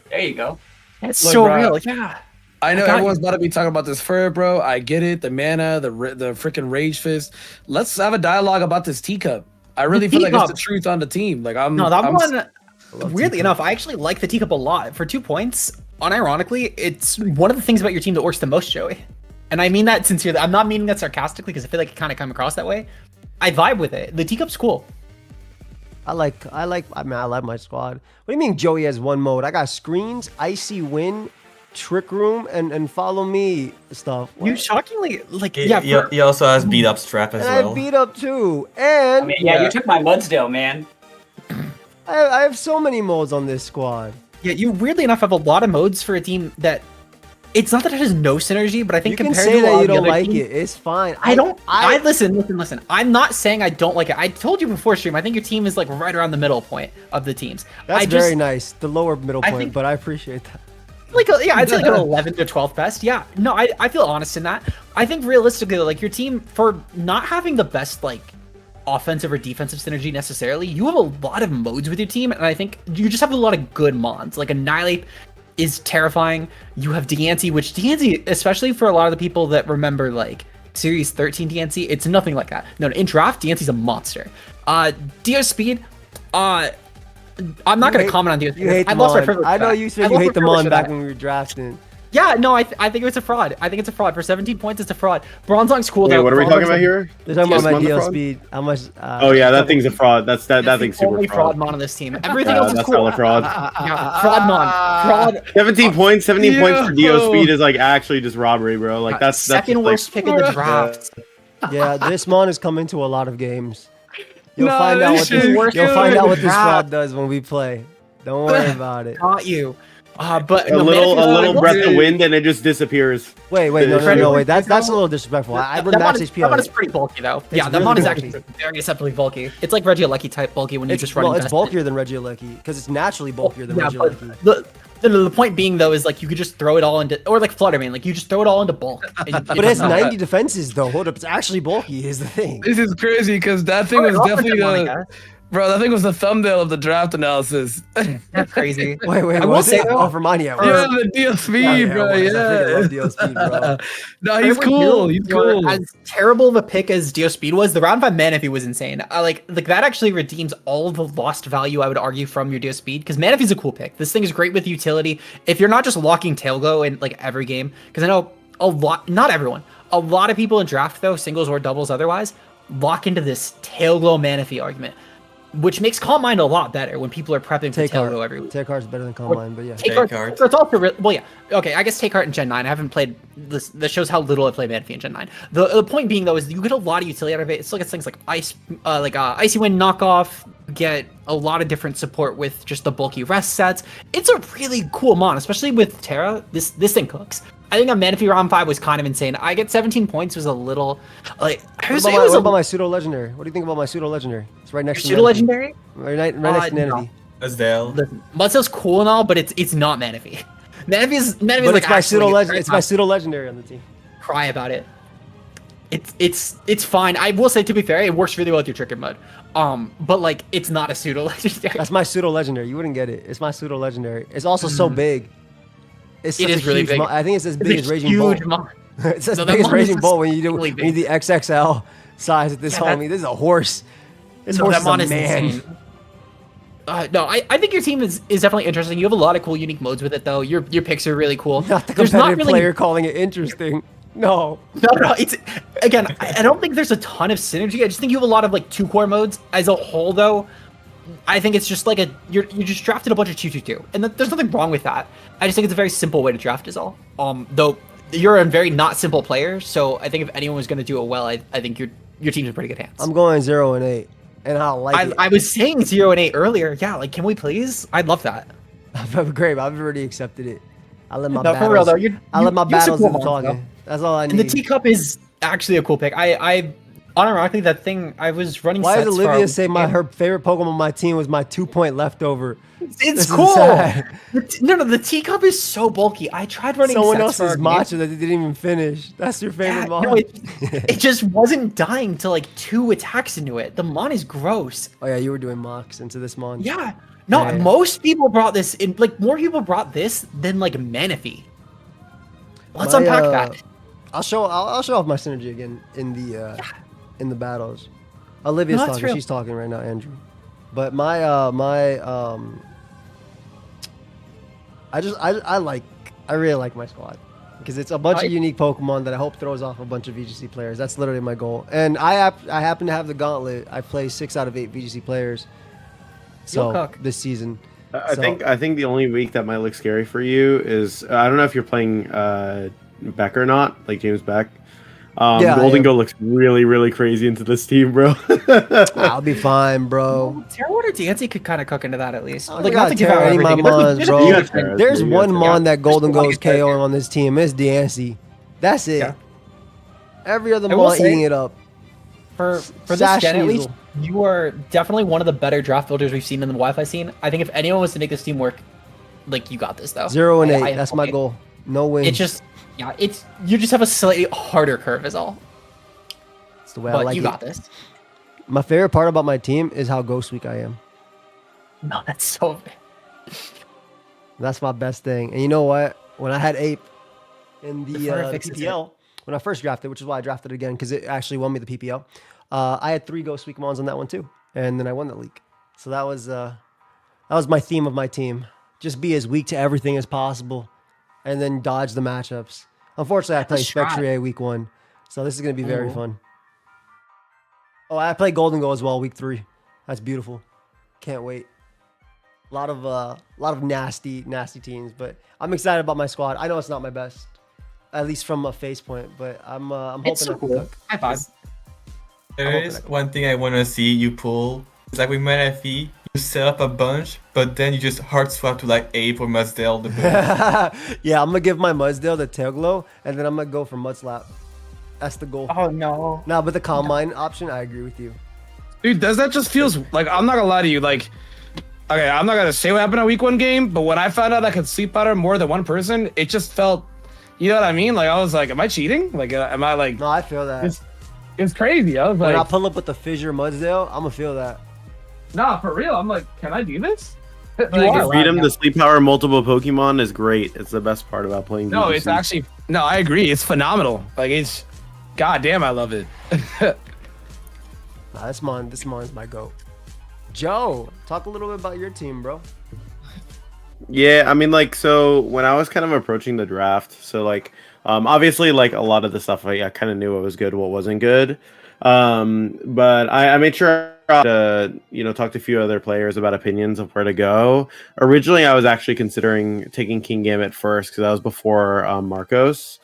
There you go. It's Look, so bro. real. Yeah. I know I got everyone's about to be talking about this fur, bro. I get it. The mana, the freaking rage fist. Let's have a dialogue about this teacup. I really feel like it's the teacup. truth on the team. Like I'm. No, that I'm, one. Weirdly enough, I actually like the teacup a lot. For 2 points, unironically, it's one of the things about your team that works the most, Joey. And I mean that sincerely. I'm not meaning that sarcastically because I feel like it kind of come across that way. I vibe with it. The teacup's cool. I like my squad. What do you mean Joey has one mode? I got screens, icy wind, trick room, and follow me stuff. You What? shockingly like He, yeah. he, he also has beat up strap as And well. I beat up too. I And mean, yeah, you took my Mudsdale, man. I have so many modes on this squad. Yeah, you weirdly enough have a lot of modes for a team that it's not that it has no synergy, but I think You can compared say to a lot that you of the don't other like teams, it. It's fine. I don't. I listen. I'm not saying I don't like it. I told you before stream. I think your team is like right around the middle point of the teams. That's I just, very nice. The lower middle I point, think- but I appreciate that. Like yeah, I'd say like an 11 to 12th best. Yeah, no, I feel honest in that. I think realistically, like your team for not having the best like offensive or defensive synergy necessarily, you have a lot of modes with your team, and I think you just have a lot of good mons. Like Annihilate is terrifying. You have DNC, which DNC, especially for a lot of the people that remember like Series 13 DNC, it's nothing like that. No, in draft, DNC's a monster. Dio Speed. I'm not going to comment on Dio Speed. You hate the I lost my Mon. privilege. I know for that. you I said you lost hate my the privilege Mon for back that. when we were drafting. Yeah, no, I think it's a fraud. I think it's a fraud. For 17 points, it's a fraud. Bronzong's cool Wait, though. what are we talking Bronzong's about here? They're talking about This my Mon the DL fraud? speed. How much? Oh yeah, that thing's a fraud. That That's thing's the only super fraud fraud. mon on this team. Everything else is That's cool. hella fraud. Yeah, fraud mon. Fraud. 17 points, 17 points for Yo. DO speed is like actually just robbery, bro. Like that's second just, worst like, pick of the draft. Yeah, this Mon is coming to a lot of games. You'll Nah, find out this what shit this. is You'll find out what this good. fraud does when we play. Don't worry about it. Got you. But a no, little Manaphy's breath of good. wind and it just disappears. Wait, no. Wait, that's a little disrespectful. I That wouldn't mon max is, HP that on mon is it. pretty bulky though. Yeah, that really mon is bulky. actually very acceptably bulky. It's like Regieleki type bulky when you just run. Well, it's investment. bulkier than Regieleki because it's naturally bulkier than Yeah, but Regieleki. the point being though is like you could just throw it all into, or like Fluttermane, like you just throw it all into bulk. But it has 90 defenses though. Hold up, it's actually bulky. Is the thing. This is crazy because that thing was definitely the bro. That thing was the thumbnail of the draft analysis. That's crazy. Wait, I will what's say it? though- Oh, for Mania. Yeah, the DSP, bro. I freaking Yeah. love DL speed, bro. No, he's cool. He's cool. As terrible of a pick as Dio Speed was, the round 5 Manaphy was insane. Like that actually redeems all of the lost value, I would argue, from your Dio Speed, because Manaphy's a cool pick. This thing is great with utility. If you're not just locking Tailglow in like every game, because I know not everyone, a lot of people in draft though, singles or doubles otherwise, lock into this Tailglow Manaphy argument, which makes Calm Mind a lot better when people are prepping for Tailglow every week. Take Heart is better than Calm Mind, but yeah. Take Heart. It's also well, yeah. Okay, I guess Take Heart in Gen 9. I haven't played this. That shows how little I played Manaphy in Gen 9. The point being though is you get a lot of utility out of it. It's like things like Icy Wind knockoff. Get a lot of different support with just the bulky rest sets. It's a really cool mon, especially with Terra. This thing cooks. I think a Manaphy round 5 was kind of insane. I get 17 points was a little like. What about my pseudo legendary? What do you think about my pseudo legendary? It's right next to pseudo legendary. Right next to Manaphy. Azale. Mudsale's cool and all, but it's not Manaphy. Manaphy's But like it's my pseudo actually- legend. It's my pseudo legendary on the team. Cry about it. It's fine. I will say, to be fair, it works really well with your Tricker Mud. But like it's not a pseudo legendary. That's my pseudo legendary. You wouldn't get it. It's my pseudo legendary. It's also so big. It's It such is a really huge big. I think it's as big It's as a Raging huge Bull. mon. It's as No, that big as mon is Raging Bull when you do really when you do the XXL size at this Yeah, that- homie. This is a horse. This No, horse that is mon a is man. insane. No, I think your team is definitely interesting. You have a lot of cool, unique modes with it, though. Your picks are really cool. Not the There's competitive not really player calling it interesting. No. No, it's again. I don't think there's a ton of synergy. I just think you have a lot of like 2-core modes as a whole, though. I think it's just like you just drafted a bunch of 2-2-2, and there's nothing wrong with that. I just think it's a very simple way to draft, is all. Though you're a very not simple player, so I think if anyone was going to do it well, I think your team's in pretty good hands. I'm going 0 and 8, and I like it. I was saying 0 and 8 earlier. Yeah, like can we please? I'd love that. Great. I've already accepted it. I let my No, battles. for real though, I let my you're battles do super the long, talking. though. That's all I need. And the teacup is actually a cool pick. I unironically, that thing I was running. Why sets does for Olivia our- say her favorite Pokemon on my team was my 2-point leftover? It's This is cool. sad. No, the teacup is so bulky. I tried running Someone sets for else's our matcha that they didn't even finish. That's your favorite mon? No, it just wasn't dying to like 2 attacks into it. The mon is gross. Oh yeah, you were doing mocks into this mon. Yeah. No, Yeah. most people brought this in. Like more people brought this than like Manaphy. Let's unpack that. I'll show off my synergy again in the battles. Olivia's No, that's talking. real. She's talking right now, Andrew. But I really like my squad because it's a bunch of unique Pokemon that I hope throws off a bunch of VGC players. That's literally my goal. And I happen to have the gauntlet. I play 6 out of 8 VGC players. So this season. I think the only week that might look scary for you is I don't know if you're playing Beck or not, like James Beck. Golden Go looks really, really crazy into this team, bro. I'll be fine, bro. Terra Water Dancy could kind of cook into that at least. I Like got not to give out Terra any of my everything. mons, bro. You got Terra, There's you got one Terra. mon that Golden Just Goes like KOing on this team. It's Dancy. That's it. Yeah. Every other I will mon say- eating it up. For this Sash gen, at least, Sneasel. you are definitely one of the better draft builders we've seen in the Wi-Fi scene. I think if anyone was to make this team work, like you got this though. 0 and 8. I- That's my goal. No wins. It's just, yeah, you just have a slightly harder curve is all. It's the way I But like you it. got this. My favorite part about my team is how Ghost Week I am. No, that's so. That's my best thing. And you know what? When I had Ape in the fixes PPL, when I first drafted, which is why I drafted again because it actually won me the PPL. I had 3 Ghost Week mons on that one too. and then I won the league. So that was my theme of my team. Just be as weak to everything as possible, and then dodge the matchups. Unfortunately, I played Spectre week 1, so this is gonna be very fun. Oh, I played Golden Goal as well week 3. That's beautiful. Can't wait. A lot of nasty teams, but I'm excited about my squad. I know it's not my best, at least from a face point, but I'm hoping so I can cool. cook. High five. There is one thing I want to see you pull. It's like with Manafi, you set up a bunch, but then you just hard swap to like Ape or Mudsdale. Yeah, I'm gonna give my Mudsdale the tail glow, and then I'm gonna go for Mudslap. That's the goal. Oh no. Nah, but the Combine option, I agree with you. Dude, does that just feels like, I'm not gonna lie to you, like, okay, I'm not gonna say what happened at week 1 game, but when I found out I could sleep powder more than one person, it just felt, you know what I mean? Like, I was like, am I cheating? Like, am I like? No, I feel that. It's crazy. I was When I like, pull up with the Fissure Mudsdale, I'm gonna feel that. nah, for real. I'm like, can I do this? The freedom to sleep power multiple Pokemon is great. It's the best part about playing. No, VGC. it's actually, no, I agree. It's phenomenal. Like, it's, goddamn, I love it. Nah, this mon's my goat. Joe, talk a little bit about your team, bro. Yeah, I mean, like, so when I was kind of approaching the draft, so like, obviously, like a lot of the stuff I kind of knew what was good, what wasn't good. But I made sure to, talk to a few other players about opinions of where to go. Originally, I was actually considering taking King Gambit first because that was before Marcos.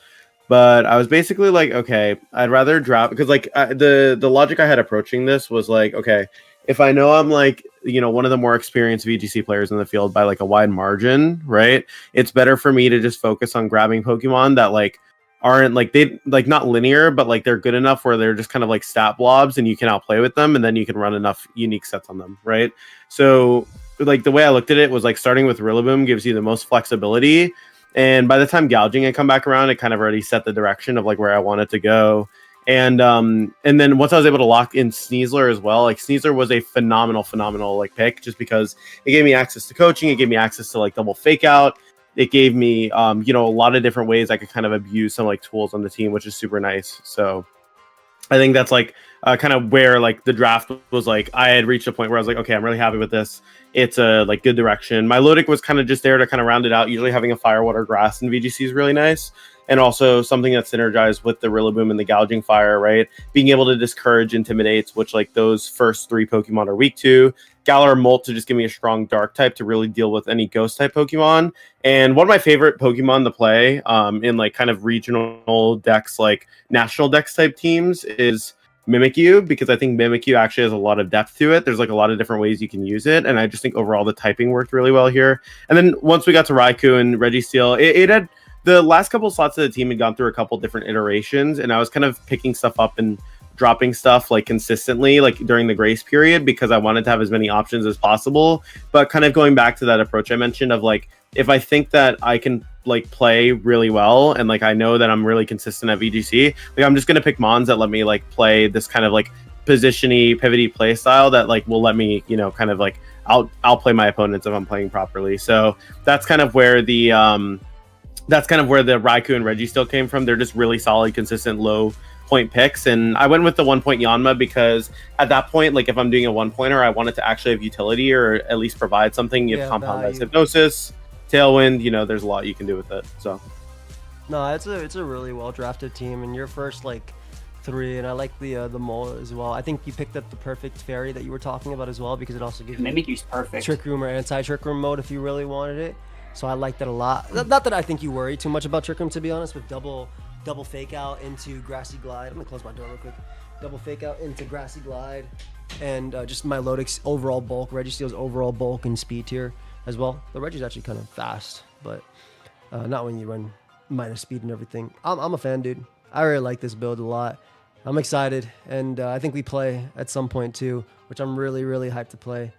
But I was basically like, okay, I'd rather drop because like the logic I had approaching this was like, okay, if I know I'm like, one of the more experienced VGC players in the field by like a wide margin, right? It's better for me to just focus on grabbing Pokemon that like aren't like they like not linear, but like they're good enough where they're just kind of like stat blobs and you can outplay with them and then you can run enough unique sets on them, right? So like the way I looked at it was like starting with Rillaboom gives you the most flexibility. And by the time gouging had come back around, it kind of already set the direction of like where I wanted to go. And then once I was able to lock in Sneasler as well, like Sneasler was a phenomenal like pick just because it gave me access to coaching, it gave me access to like double fake out, it gave me a lot of different ways I could kind of abuse some like tools on the team, which is super nice. So I think that's like kind of where like the draft was like I had reached a point where I was like, okay, I'm really happy with this. It's a like good direction. My Lodic was kind of just there to kind of round it out. Usually having a fire, water, grass in VGC is really nice. And also something that's synergized with the Rillaboom and the gouging fire, right? Being able to discourage intimidates, which like those first 3 Pokemon are weak to. Galar Molt to just give me a strong dark type to really deal with any ghost type Pokemon. And one of my favorite Pokemon to play in like kind of regional decks, like national decks type teams is Mimikyu, because I think Mimikyu actually has a lot of depth to it. There's like a lot of different ways you can use it. And I just think overall the typing worked really well here. And then once we got to Raikou and Registeel, it had the last couple slots of the team had gone through a couple different iterations, and I was kind of picking stuff up and dropping stuff like consistently, like during the grace period, because I wanted to have as many options as possible. But kind of going back to that approach I mentioned of like, if I think that I can like play really well and like I know that I'm really consistent at VGC, like I'm just gonna pick mons that let me like play this kind of like positiony, pivoty play style that like will let me, kind of like outplay my opponents if I'm playing properly. So that's kind of where the Raikou and Registeel came from. They're just really solid, consistent, low point picks. And I went with the 1 point Yanma because at that point, like if I'm doing a 1-pointer, I want it to actually have utility or at least provide something. You have Compound Ice Hypnosis, Tailwind, there's a lot you can do with it. So no, it's a really well drafted team, and your first like 3, and I like the mole as well. I think you picked up the perfect fairy that you were talking about as well, because it also gives you Mimikyu's perfect. Trick Room or anti-Trick Room mode if you really wanted it. So I like that a lot. Not that I think you worry too much about Trick Room, to be honest, with double fake out into Grassy Glide. I'm gonna close my door real quick. Double fake out into Grassy Glide, and just my Lodic's overall bulk, Registeel's overall bulk and speed tier as well. The Regi's actually kind of fast, but not when you run minus speed and everything. I'm a fan, dude. I really like this build a lot. I'm excited, and I think we play at some point too, which I'm really, really hyped to play.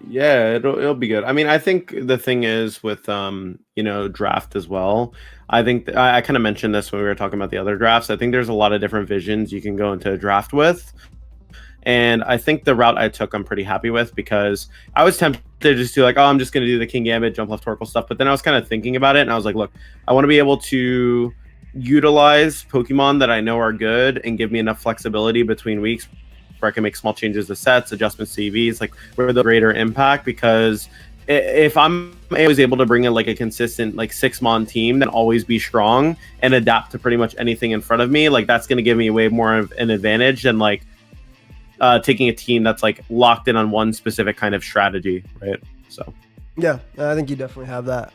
Yeah, it'll be good. I mean, I think the thing is with draft as well. I think I kind of mentioned this when we were talking about the other drafts. I think there's a lot of different visions you can go into a draft with. And I think the route I took, I'm pretty happy with, because I was tempted to just do like, oh, I'm just going to do the King Gambit, Jump Left Torkoal stuff. But then I was kind of thinking about it, and I was like, look, I want to be able to utilize Pokemon that I know are good and give me enough flexibility between weeks where I can make small changes to sets, adjustments to EVs, like where the greater impact. Because if I'm always able to bring in like a consistent like 6-mon team, then always be strong and adapt to pretty much anything in front of me, like that's going to give me way more of an advantage than like taking a team that's like locked in on one specific kind of strategy, right? So Yeah, I think you definitely have that,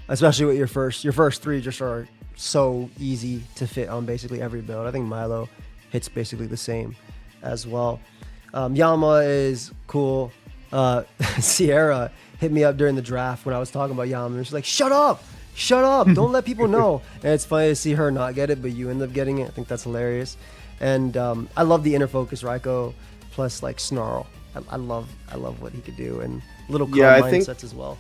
especially with your first 3 just are so easy to fit on basically every build. I think Milo hits basically the same as well. Yama is cool. Sierra hit me up during the draft when I was talking about Yama, and she's like, shut up, don't let people know. And it's funny to see her not get it, but you end up getting it. I think that's hilarious. And I love the inner focus Raiko plus like Snarl. I love what he could do, and little calm mindsets as well.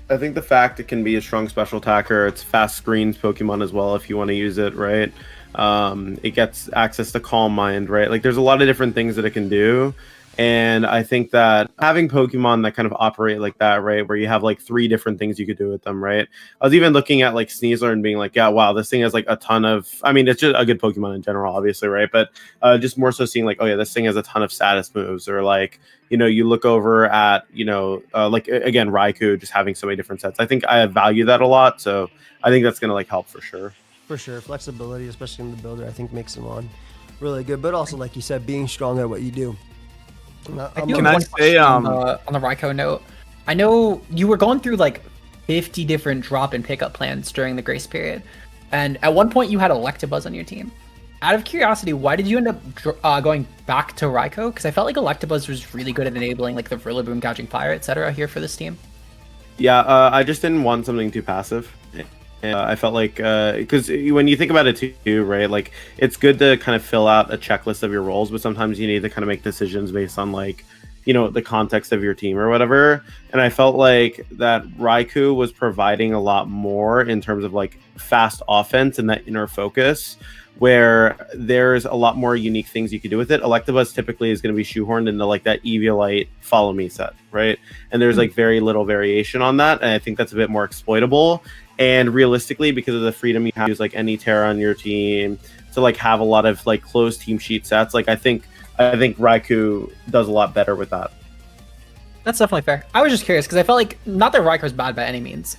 I think the fact it can be a strong special attacker, it's fast screens Pokemon as well if you want to use it, right? It gets access to Calm Mind, right? Like there's a lot of different things that it can do. And I think that having Pokemon that kind of operate like that, right, where you have like 3 different things you could do with them, right? I was even looking at like Sneasler and being like, yeah, wow, this thing has like a ton of, I mean, it's just a good Pokemon in general, obviously, right? But just more so seeing like, oh yeah, this thing has a ton of status moves, or like, you know, you look over at, you know, like again, Raikou just having so many different sets. I think I value that a lot. So I think that's going to like help for sure. For sure. Flexibility, especially in the builder, I think makes him on really good. But also, like you said, being strong at what you do. Can I say on the Raikou note, I know you were going through like 50 different drop and pickup plans during the grace period, and at one point you had Electabuzz on your team. Out of curiosity, why did you end up going back to Raikou? Because I felt like Electabuzz was really good at enabling like the Rillaboom, Gouging Fire, etc. here for this team. Yeah, I just didn't want something too passive. I felt like, because when you think about it too, right, like it's good to kind of fill out a checklist of your roles, but sometimes you need to kind of make decisions based on like, you know, the context of your team or whatever. And I felt like that Raikou was providing a lot more in terms of like fast offense and that inner focus, where there's a lot more unique things you could do with it. Electabuzz typically is going to be shoehorned into like that Eviolite follow me set, right? And there's like very little variation on that, and I think that's a bit more exploitable. And realistically, because of the freedom you have to use like any Terra on your team, to like have a lot of like closed team sheet sets, like I think Raikou does a lot better with that. That's definitely fair. I was just curious because I felt like, not that Raikou's bad by any means.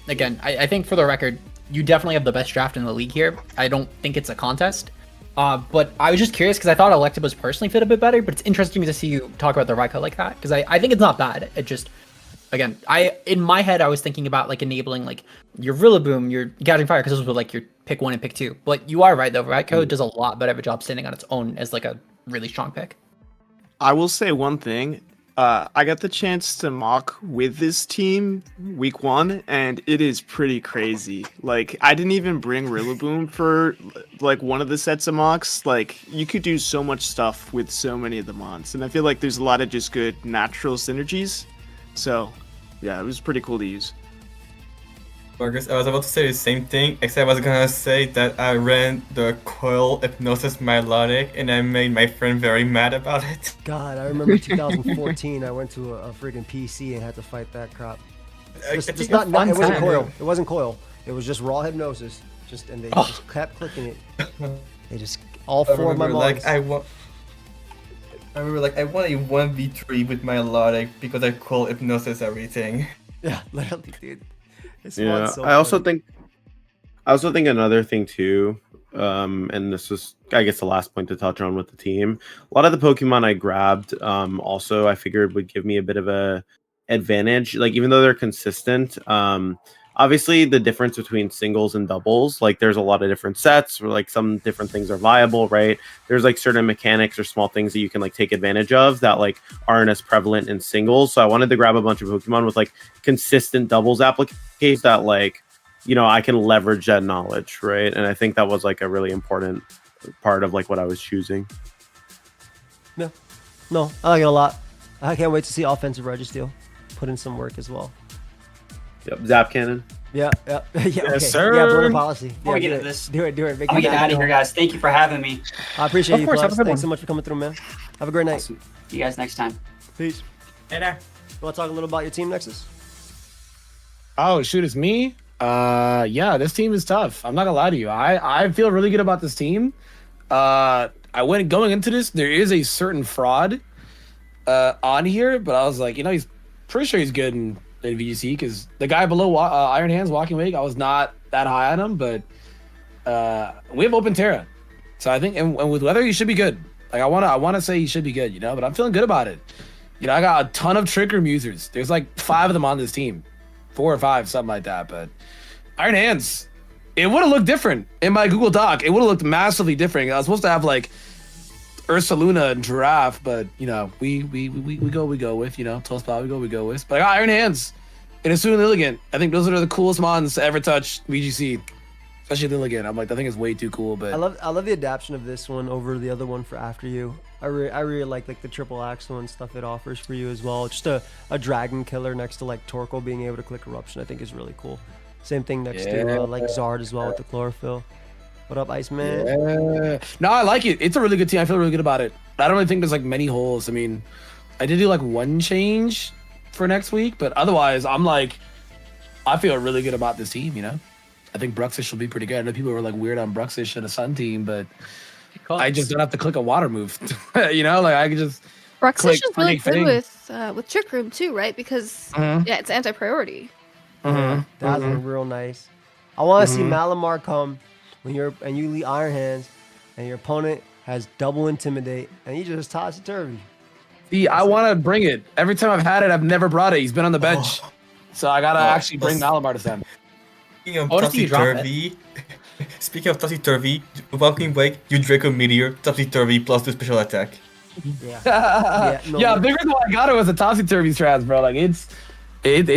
Again, I think for the record, you definitely have the best draft in the league here. I don't think it's a contest. But I was just curious because I thought Electabuzz personally fit a bit better, but it's interesting to see you talk about the Raikou like that, because I think it's not bad. It just, again, in my head, I was thinking about like enabling like your Rillaboom, your Gouging Fire, because those were like your pick 1 and pick 2. But you are right though, Raikou does a lot better of a job standing on its own as like a really strong pick. I will say one thing. I got the chance to mock with this team week 1, and it is pretty crazy. Like, I didn't even bring Rillaboom for like one of the sets of mocks. Like, you could do so much stuff with so many of the mons, and I feel like there's a lot of just good natural synergies. So, yeah, it was pretty cool to use. Marcus, I was about to say the same thing, except I was gonna say that I ran the Coil Hypnosis Melodic and I made my friend very mad about it. God, I remember 2014, I went to a friggin' PC and had to fight that crap. It wasn't Coil. It wasn't Coil. It was just raw hypnosis. And they just kept clicking it. They just, all 4 of my mons. I remember like I won a 1v3 with my Melodic because I Coil Hypnosis everything. Yeah, literally, dude. Yeah, I also think another thing too, and this was, I guess, the last point to touch on with the team. A lot of the Pokemon I grabbed, also I figured would give me a bit of a advantage. Like, even though they're consistent, obviously the difference between singles and doubles, like there's a lot of different sets where like some different things are viable, right? There's like certain mechanics or small things that you can like take advantage of that like aren't as prevalent in singles. So I wanted to grab a bunch of Pokemon with like consistent doubles applications that like, you know, I can leverage that knowledge, right? And I think that was like a really important part of like what I was choosing. Yeah, no, I like it a lot. I can't wait to see offensive Registeel put in some work as well. Yep, Zap Cannon. Yeah, Yes, sir. Yeah, Blunder policy. Before we get into this, Do it. Make I'm it getting out of here, guys. Thank you for having me. I appreciate you, Of course, have a Plus. good Thanks one. so much for coming through, man. Have a great night. See you guys next time. Peace. Hey there. You want to talk a little about your team, Nexus? Oh shoot, it's me. Yeah, this team is tough. I'm not gonna lie to you. I feel really good about this team. I went going into this. There is a certain fraud on here, but I was like, he's pretty sure he's good in VGC because the guy below Iron Hands Walking Wake, I was not that high on him, but we have Open Terra, so I think and with weather he should be good. Like I want to say he should be good, but I'm feeling good about it. I got a ton of Trick Room users. There's like 5 of them on this team, 4 or 5, something like that. But Iron Hands, it would have looked different in my Google Doc. It would have looked massively different. I was supposed to have like Ursaluna and Giraffe, but we go with Toastpal, we go with. But I got Iron Hands and Asuna Lilligant. I think those are the coolest mons to ever touch VGC, especially Lilligant. I'm like, that thing is way too cool. But I love the adaptation of this one over the other one for After You. I really like the triple axle and stuff it offers for you as well. Just a dragon killer next to like Torkoal being able to click eruption, I think is really cool. Same thing next to like Zard as well with the chlorophyll. What up, Iceman? Yeah. No, I like it. It's a really good team. I feel really good about it. I don't really think there's like many holes. I mean, I did do like one change for next week, but otherwise I'm like, I feel really good about this team, I think Bruxish will be pretty good. I know people were like weird on Bruxish and a Sun team, but I just don't have to click a water move. I can just Bruxish is really good with Trick Room too, right? Because it's anti-priority. That's real nice. I want to see Malamar come when you lead Iron Hands and your opponent has double intimidate and you just toss it turvy. See, I want to bring it. Every time I've had it, I've never brought it. He's been on the bench, so I gotta actually bring Malamar to them. Speaking of topsy-turvy, Walking Wake, you Draco Meteor, topsy-turvy plus 2 special attack. Yeah. Big reason why I got it was a topsy-turvy strats, bro. Like it's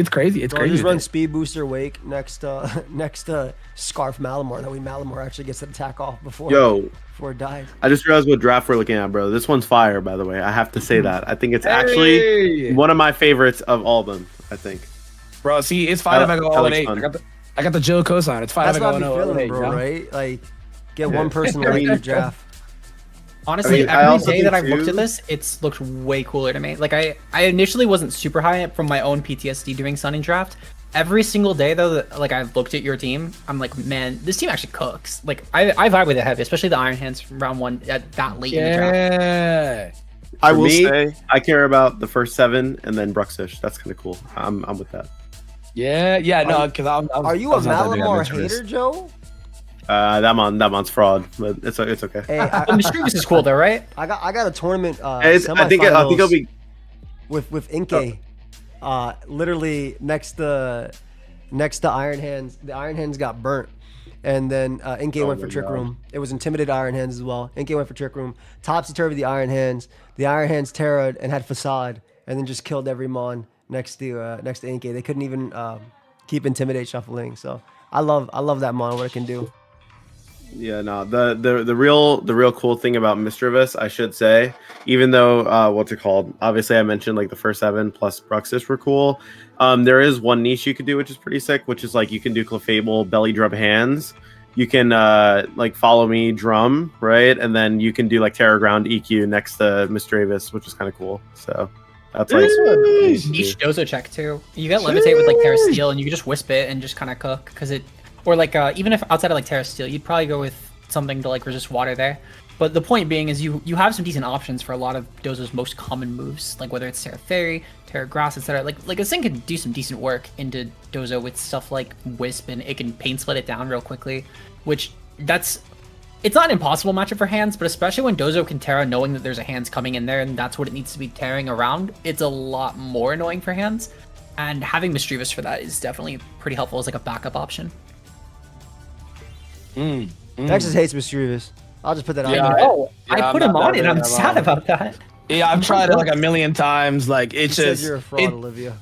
crazy. It's crazy. Just run Speed Booster Wake next Scarf Malamar. That way Malamar actually gets an attack off before it dies. I just realized what draft we're looking at, bro. This one's fire, by the way. I have to say that. I think it's actually one of my favorites of all of them, I think. Bro, see, it's fine if I go 0-8. I got the Jill cosign. It's fine if I go 0-8, bro, right? Like, get one person to like your draft. Honestly, every day that I've looked at this, it's looked way cooler to me. Like, I initially wasn't super high from my own PTSD doing Sunning Draft. Every single day, though, that like I've looked at your team, I'm like, man, this team actually cooks. Like, I vibe with it heavy, especially the Iron Hands round 1 at that late in the draft. I will say, I care about the first 7 and then Bruxish. That's kind of cool. I'm with that. No, because Are you a Malamar hater, Joe? That mon's fraud, but it's okay. Hey, Mischievous is cool though, right? I got a tournament. I think it'll be with Inke. Literally next to Iron Hands. The Iron Hands got burnt, and then Inke went for Trick Room. It was Intimidated Iron Hands as well. Inke went for Trick Room. Topsy turvy the Iron Hands. The Iron Hands terrored and had Facade, and then just killed every mon next to Inke. They couldn't even keep Intimidate shuffling. So I love that mon, what it can do. Yeah, no, the real cool thing about Mischievous, I should say, even though what's it called? Obviously, I mentioned like the first 7 plus Bruxish were cool. There is one niche you could do, which is pretty sick, which is like you can do Clefable, Belly Drum Hands. You can like Follow Me Drum, right? And then you can do like Terror Ground EQ next to Mischievous, which is kind of cool. So that's like niche Dozo check too. You get Levitate with like Terra Steel, and you can just Wisp it and just kind of cook because it. Or like even if outside of like Terra Steel, you'd probably go with something to like resist water there. But the point being is you have some decent options for a lot of Dozo's most common moves, like whether it's Terra Fairy, Terra Grass, etc. Like a Sin can do some decent work into Dozo with stuff like Wisp, and it can pain split it down real quickly, which it's not an impossible matchup for hands, but especially when Dozo can Terra knowing that there's a hands coming in there and that's what it needs to be tearing around, it's a lot more annoying for hands. And having Mischievous for that is definitely pretty helpful as like a backup option. Nexus hates Mischievous. I'll just put that on. I put him on it. I'm sad about that. Yeah, I've tried it like a million times. Like it's just you're a fraud, Olivia.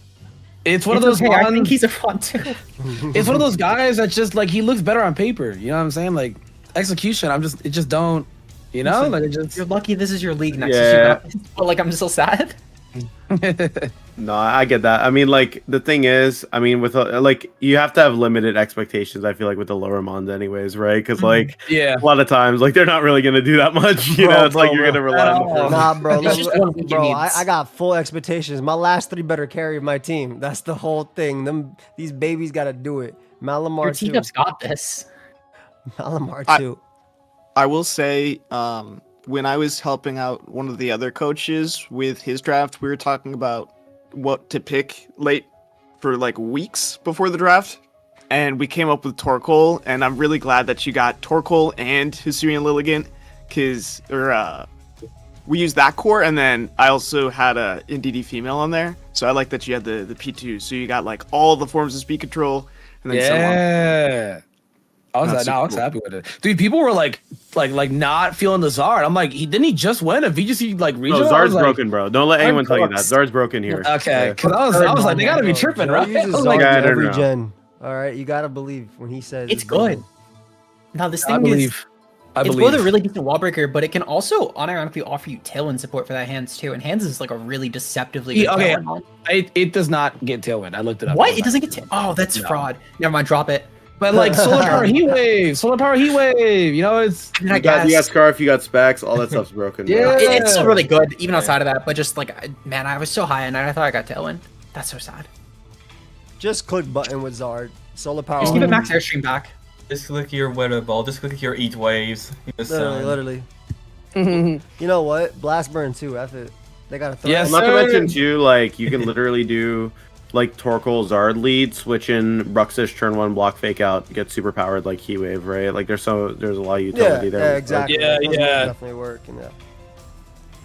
It's one of those. I think he's a fraud too. It's one of those guys that just like he looks better on paper. You know what I'm saying? Like execution, it just don't. You know, like it just. You're lucky this is your league, Nexus. Yeah. But like I'm still sad. No, I get that. I mean, like the thing is, I mean, with like you have to have limited expectations. I feel like with the lower mons, anyways, right? Because like, a lot of times, like they're not really gonna do that much. You know, it's like you're gonna rely on the first. Nah, bro, I got full expectations. My last 3 better carry my team. That's the whole thing. These babies gotta do it. Malamar Your teamup's got this. Malamar too. I will say, when I was helping out one of the other coaches with his draft, we were talking about what to pick late for like weeks before the draft. And we came up with Torkoal, and I'm really glad that you got Torkoal and Hisuian Lilligant, because we used that core, and then I also had a NDD female on there, so I like that you had the P2, so you got like all the forms of speed control, and then Yeah. I was That's I was super happy with it, dude. People were like not feeling the Zard. I'm like, didn't he just win a VGC like No, regional? I Zard's was like, broken, bro. Don't let anyone tell you that. course. Zard's broken here. Okay, Yeah. because I was like, they gotta be tripping, Joe right? I uses was Zard like, I in don't every know. gen. All right, you gotta believe when he says It's good. Now this thing is it's both a really decent wall breaker, but it can also unironically offer you tailwind support for that hands too. And hands is like a really deceptively good okay, tailwind. it does not get tailwind. I looked it up. What? It doesn't get oh, that's No. fraud. Never mind, drop it. But like solar power heat wave, you know, it's I mean, I You got guess. Scarf, you got Specs, all that stuff's broken. bro. Yeah. It's still really good, even outside of that. But just like, man, I was so high and I thought I got tailwind. That's so sad. Just click button with Zard. Solar power. Just give it max airstream back. Just click your weather ball. Just click your eat waves. Literally. You know what? Blast burn too. F it. They gotta throw. Yes, Not to sir. mention too, like you can literally do like Torkoal Zard lead, switch in Bruxish, turn one, block fake out, get super powered like Heat Wave, right? Like there's a lot of utility there. Yeah, exactly. Yeah, Those would yeah. definitely work. And yeah.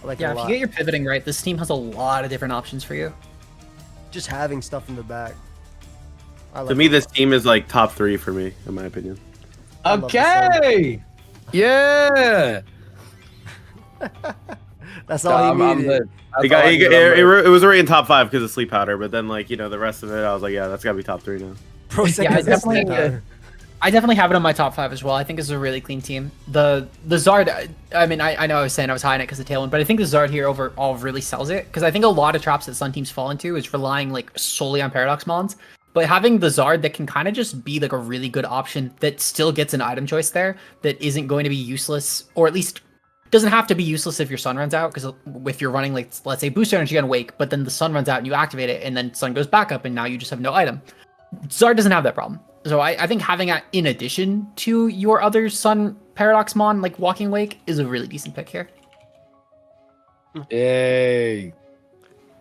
I like it Yeah, a if lot. you get your pivoting right, this team has a lot of different options for you. Just having stuff in the back. I like To me, it a this lot. team is like top 3 for me, in my opinion. I love the sun. okay. Yeah. That's all he I'm needed. lit. That's It, got, all I it, need, it, I'm lit. it was already in top 5 because of Sleep Powder, but then like the rest of it, I was like, yeah, that's gotta be top 3 now. Pro Yeah, I Second I definitely have it on my top 5 as well. I think it's a really clean team. The Zard, I mean, I know I was saying I was high in it because of Tailwind, but I think the Zard here overall really sells it because I think a lot of traps that Sun teams fall into is relying like solely on Paradox Mons. But having the Zard that can kind of just be like a really good option that still gets an item choice there that isn't going to be useless, or at least doesn't have to be useless if your Sun runs out. Because if you're running like, let's say booster energy on Wake, but then the Sun runs out and you activate it and then Sun goes back up and now you just have no item. Zard doesn't have that problem. So I think having that in addition to your other Sun Paradox Mon, like Walking Wake, is a really decent pick here. Yay.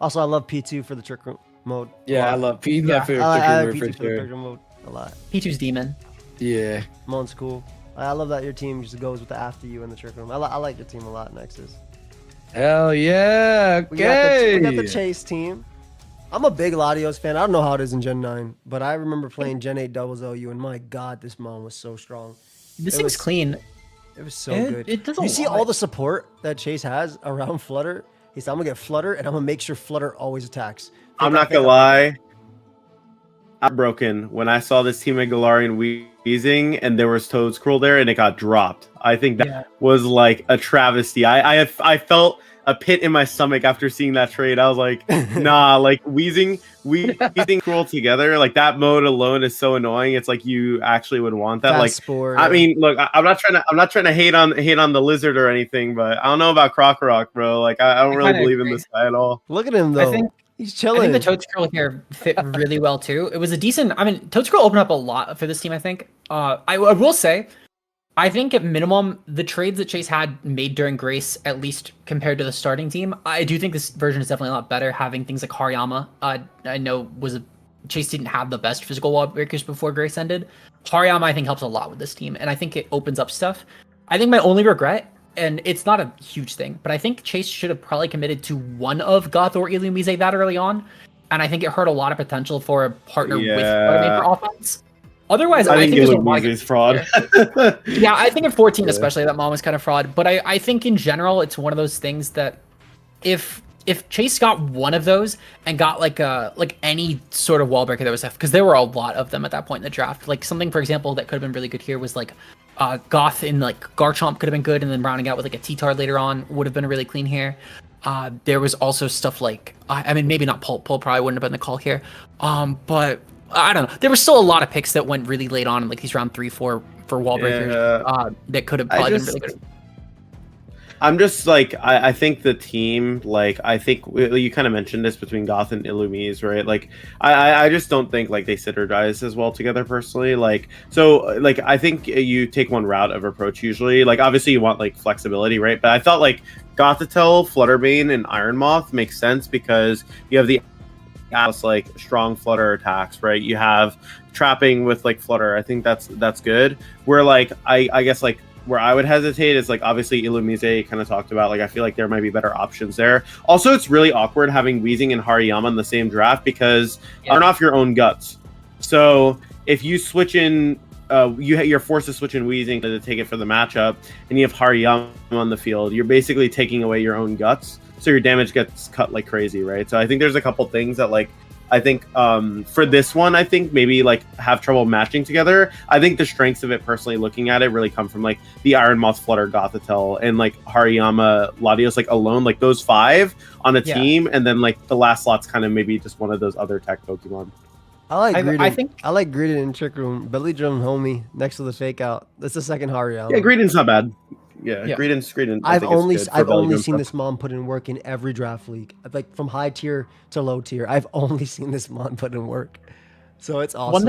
Also, I love P2 for the trick room mode. Yeah, I love P. Yeah. My favorite I trick like for P2 for the sure. trick room mode a lot. P2's Demon. Yeah. Mon's cool. I love that your team just goes with the after you in the trick room. I like your team a lot, Nexus. Hell yeah. We Okay. got the Chase team. I'm a big Latios fan. I don't know how it is in Gen 9, but I remember playing Gen 8 doubles OU, and my God, this Mon was so strong. This It thing's was- clean. It was so It- good. it does a you see lot. all the support that Chase has around Flutter? He said, I'm going to get Flutter, and I'm going to make sure Flutter always attacks. I'm not gonna lie. I'm broken when I saw this team at Galarian wheezing and there was Toad Scroll there and it got dropped. I think that Yeah. was like a travesty. I felt a pit in my stomach after seeing that trade. I was like, nah, like wheezing scroll together, like that mode alone is so annoying. It's like you actually would want that. Fast Like, sport. I mean, look, I'm not trying to hate on the lizard or anything, but I don't know about Crocorock, bro. Like, I don't really kinda believe in agree. this guy at all. Look at him, though. think- He's I chilling. think the Toad Scroll here fit really well too. It was a decent. I mean, Toad Scroll opened up a lot for this team. I think. I will say, I think at minimum the trades that Chase had made during Grace, at least compared to the starting team, I do think this version is definitely a lot better. Having things like Hariyama, I know Chase didn't have the best physical wall breakers before Grace ended. Hariyama, I think, helps a lot with this team, and I think it opens up stuff. I think my only regret, and it's not a huge thing, but I think Chase should have probably committed to one of Goth or Illumise that early on, and I think it hurt a lot of potential for a partner with Yeah. for offense. Otherwise, I I think think there's a lot Illumine's fraud. yeah, I think at 14 especially that Mom was kind of fraud, but I think in general it's one of those things that if Chase got one of those and got like any sort of wall breaker that was because there were a lot of them at that point in the draft. Like something, for example, that could have been really good here was like Goth in like Garchomp could have been good, and then rounding out with like a T-Tard later on would have been really clean here. There was also stuff like I mean maybe not Pulp probably wouldn't have been the call here, but I don't know. There were still a lot of picks that went really late on, like these round 3, 4 for wall breakers that could have probably been really good. I'm just like I think the team, like I think you kind of mentioned this between Goth and Illumise, right? Like I just don't think like they synergize as well together personally. Like so like I think you take one route of approach usually. Like obviously you want like flexibility, right? But I thought like Gothitelle, Flutterbane, and Iron Moth makes sense because you have the like strong flutter attacks, right? You have trapping with like flutter. I think that's good. Where like I guess like where I would hesitate is like obviously Illumise kind of talked about, like I feel like there might be better options there. Also, it's really awkward having Weezing and Hariyama in the same draft because turn off your own guts. So if you switch in, you're forced to switch in Weezing to take it for the matchup, and you have Hariyama on the field, you're basically taking away your own guts. So your damage gets cut like crazy, right? So I think there's a couple things that like I think for this one, I think maybe like have trouble matching together. I think the strengths of it, personally looking at it, really come from like the Iron Moth, Flutter, Gothitelle, and like Hariyama, Latios, like alone, like those 5 on a team, and then like the last slot's kind of maybe just one of those other tech Pokemon. I like Greedent. I like Greedent in Trick Room. Belly Drum homie next to the fake out. That's the second Hariyama. Yeah, Greedent's not bad. Yeah. Greedent. I've only seen this mon put in work in every draft league, like from high tier to low tier. I've only seen this mon put in work, so it's awesome.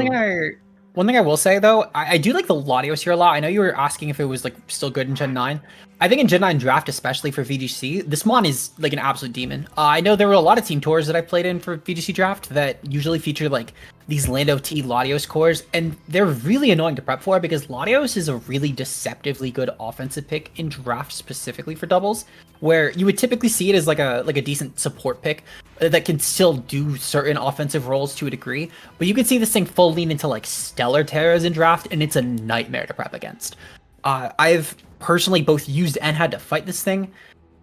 One thing I will say though, I do like the Latios here a lot. I know you were asking if it was like still good in Gen 9. I think in Gen 9 draft, especially for VGC, this mon is like an absolute demon. I know there were a lot of team tours that I played in for VGC draft that usually feature like these Lando T Latios cores, and they're really annoying to prep for because Latios is a really deceptively good offensive pick in draft specifically for doubles, where you would typically see it as like a decent support pick that can still do certain offensive roles to a degree, but you can see this thing full lean into like Stellar Terras in draft, and it's a nightmare to prep against. I've personally both used and had to fight this thing.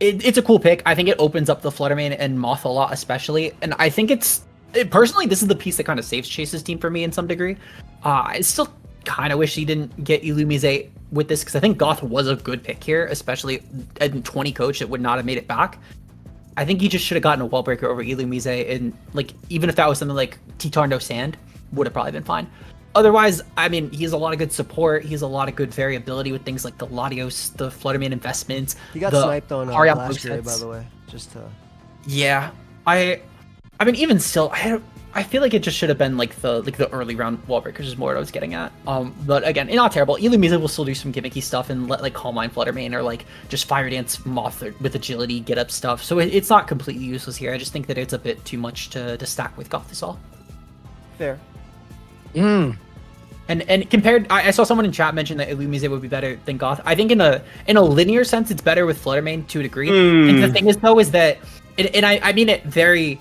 It's a cool pick. I think it opens up the Fluttermane and Moth a lot, especially, and I think personally, this is the piece that kind of saves Chase's team for me in some degree. I still kind of wish he didn't get Illumise with this because I think Goth was a good pick here, especially at 20 coach. It would not have made it back. I think he just should have gotten a wall breaker over Illumise, and like even if that was something like Titar No Sand, would have probably been fine. Otherwise, I mean, he has a lot of good support. He has a lot of good variability with things like the Latios, the Fluttermane investments. He got sniped on last year, by the way. Just to... Yeah, I mean, even still, I feel like it just should have been like the early round wall breakers is more what I was getting at. But again, not terrible. Illumise will still do some gimmicky stuff and let like Calm Mind Fluttermane or like just Fire Dance Moth with agility, get up stuff. So it's not completely useless here. I just think that it's a bit too much to stack with Gothitelle. Fair. And compared, I saw someone in chat mention that Illumise would be better than Goth. I think in a linear sense, it's better with Fluttermane to a degree. And the thing is though is that, and I mean it very,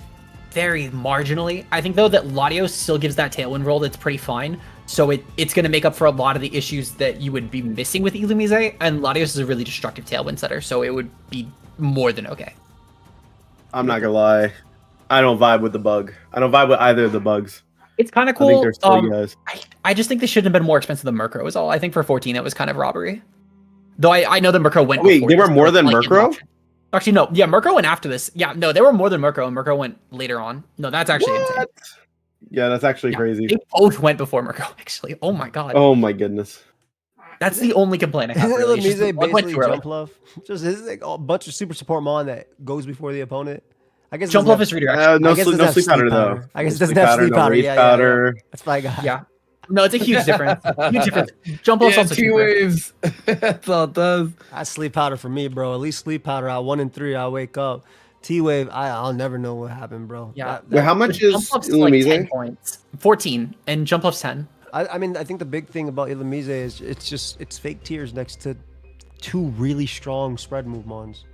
very marginally. I think though that Latios still gives that Tailwind roll that's pretty fine. So it's going to make up for a lot of the issues that you would be missing with Illumise. And Latios is a really destructive Tailwind setter, so it would be more than okay. I'm not gonna lie, I don't vibe with the bug. I don't vibe with either of the bugs. It's kind of cool. I just think they should have been more expensive than Murkrow is all. I think for 14 it was kind of robbery. Though I know that Murkrow went. Wait, they were more than Murkrow? Actually, no. Yeah, Murkrow went after this. Yeah, no, they were more than Murkrow, and Murkrow went later on. No, that's actually insane. Yeah, that's actually crazy. They both went before Murkrow, actually. Oh my god. Oh my goodness. That's the only complaint I have. Really. Basically jump love. Just is like a bunch of super support mon that goes before the opponent. I guess jump off is redirection. No sleep powder though. I guess it doesn't have sleep powder. Yeah. That's my guy. Yeah. No, it's a huge difference. Huge difference. Jump off's also T-waves. That's all it does. That's sleep powder for me, bro. At least sleep powder. At 1 and 3, I'll wake up. T-wave, I'll never know what happened, bro. Yeah. Wait, how much is Illumise? Like 10 points. 14, and jump off's 10. I mean, I think the big thing about Illumise is it's fake tiers next to 2 really strong spread move mons.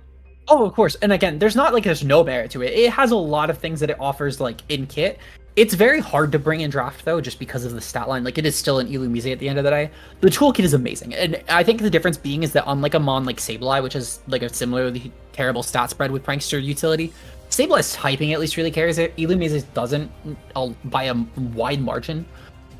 Oh, of course. And again, there's no merit to it. It has a lot of things that it offers like in kit. It's very hard to bring in draft though, just because of the stat line. Like it is still an Illumise at the end of the day. The toolkit is amazing. And I think the difference being is that unlike a mon like Sableye, which is like a similarly terrible stat spread with Prankster utility, Sableye's typing at least really carries it. Illumise doesn't by a wide margin.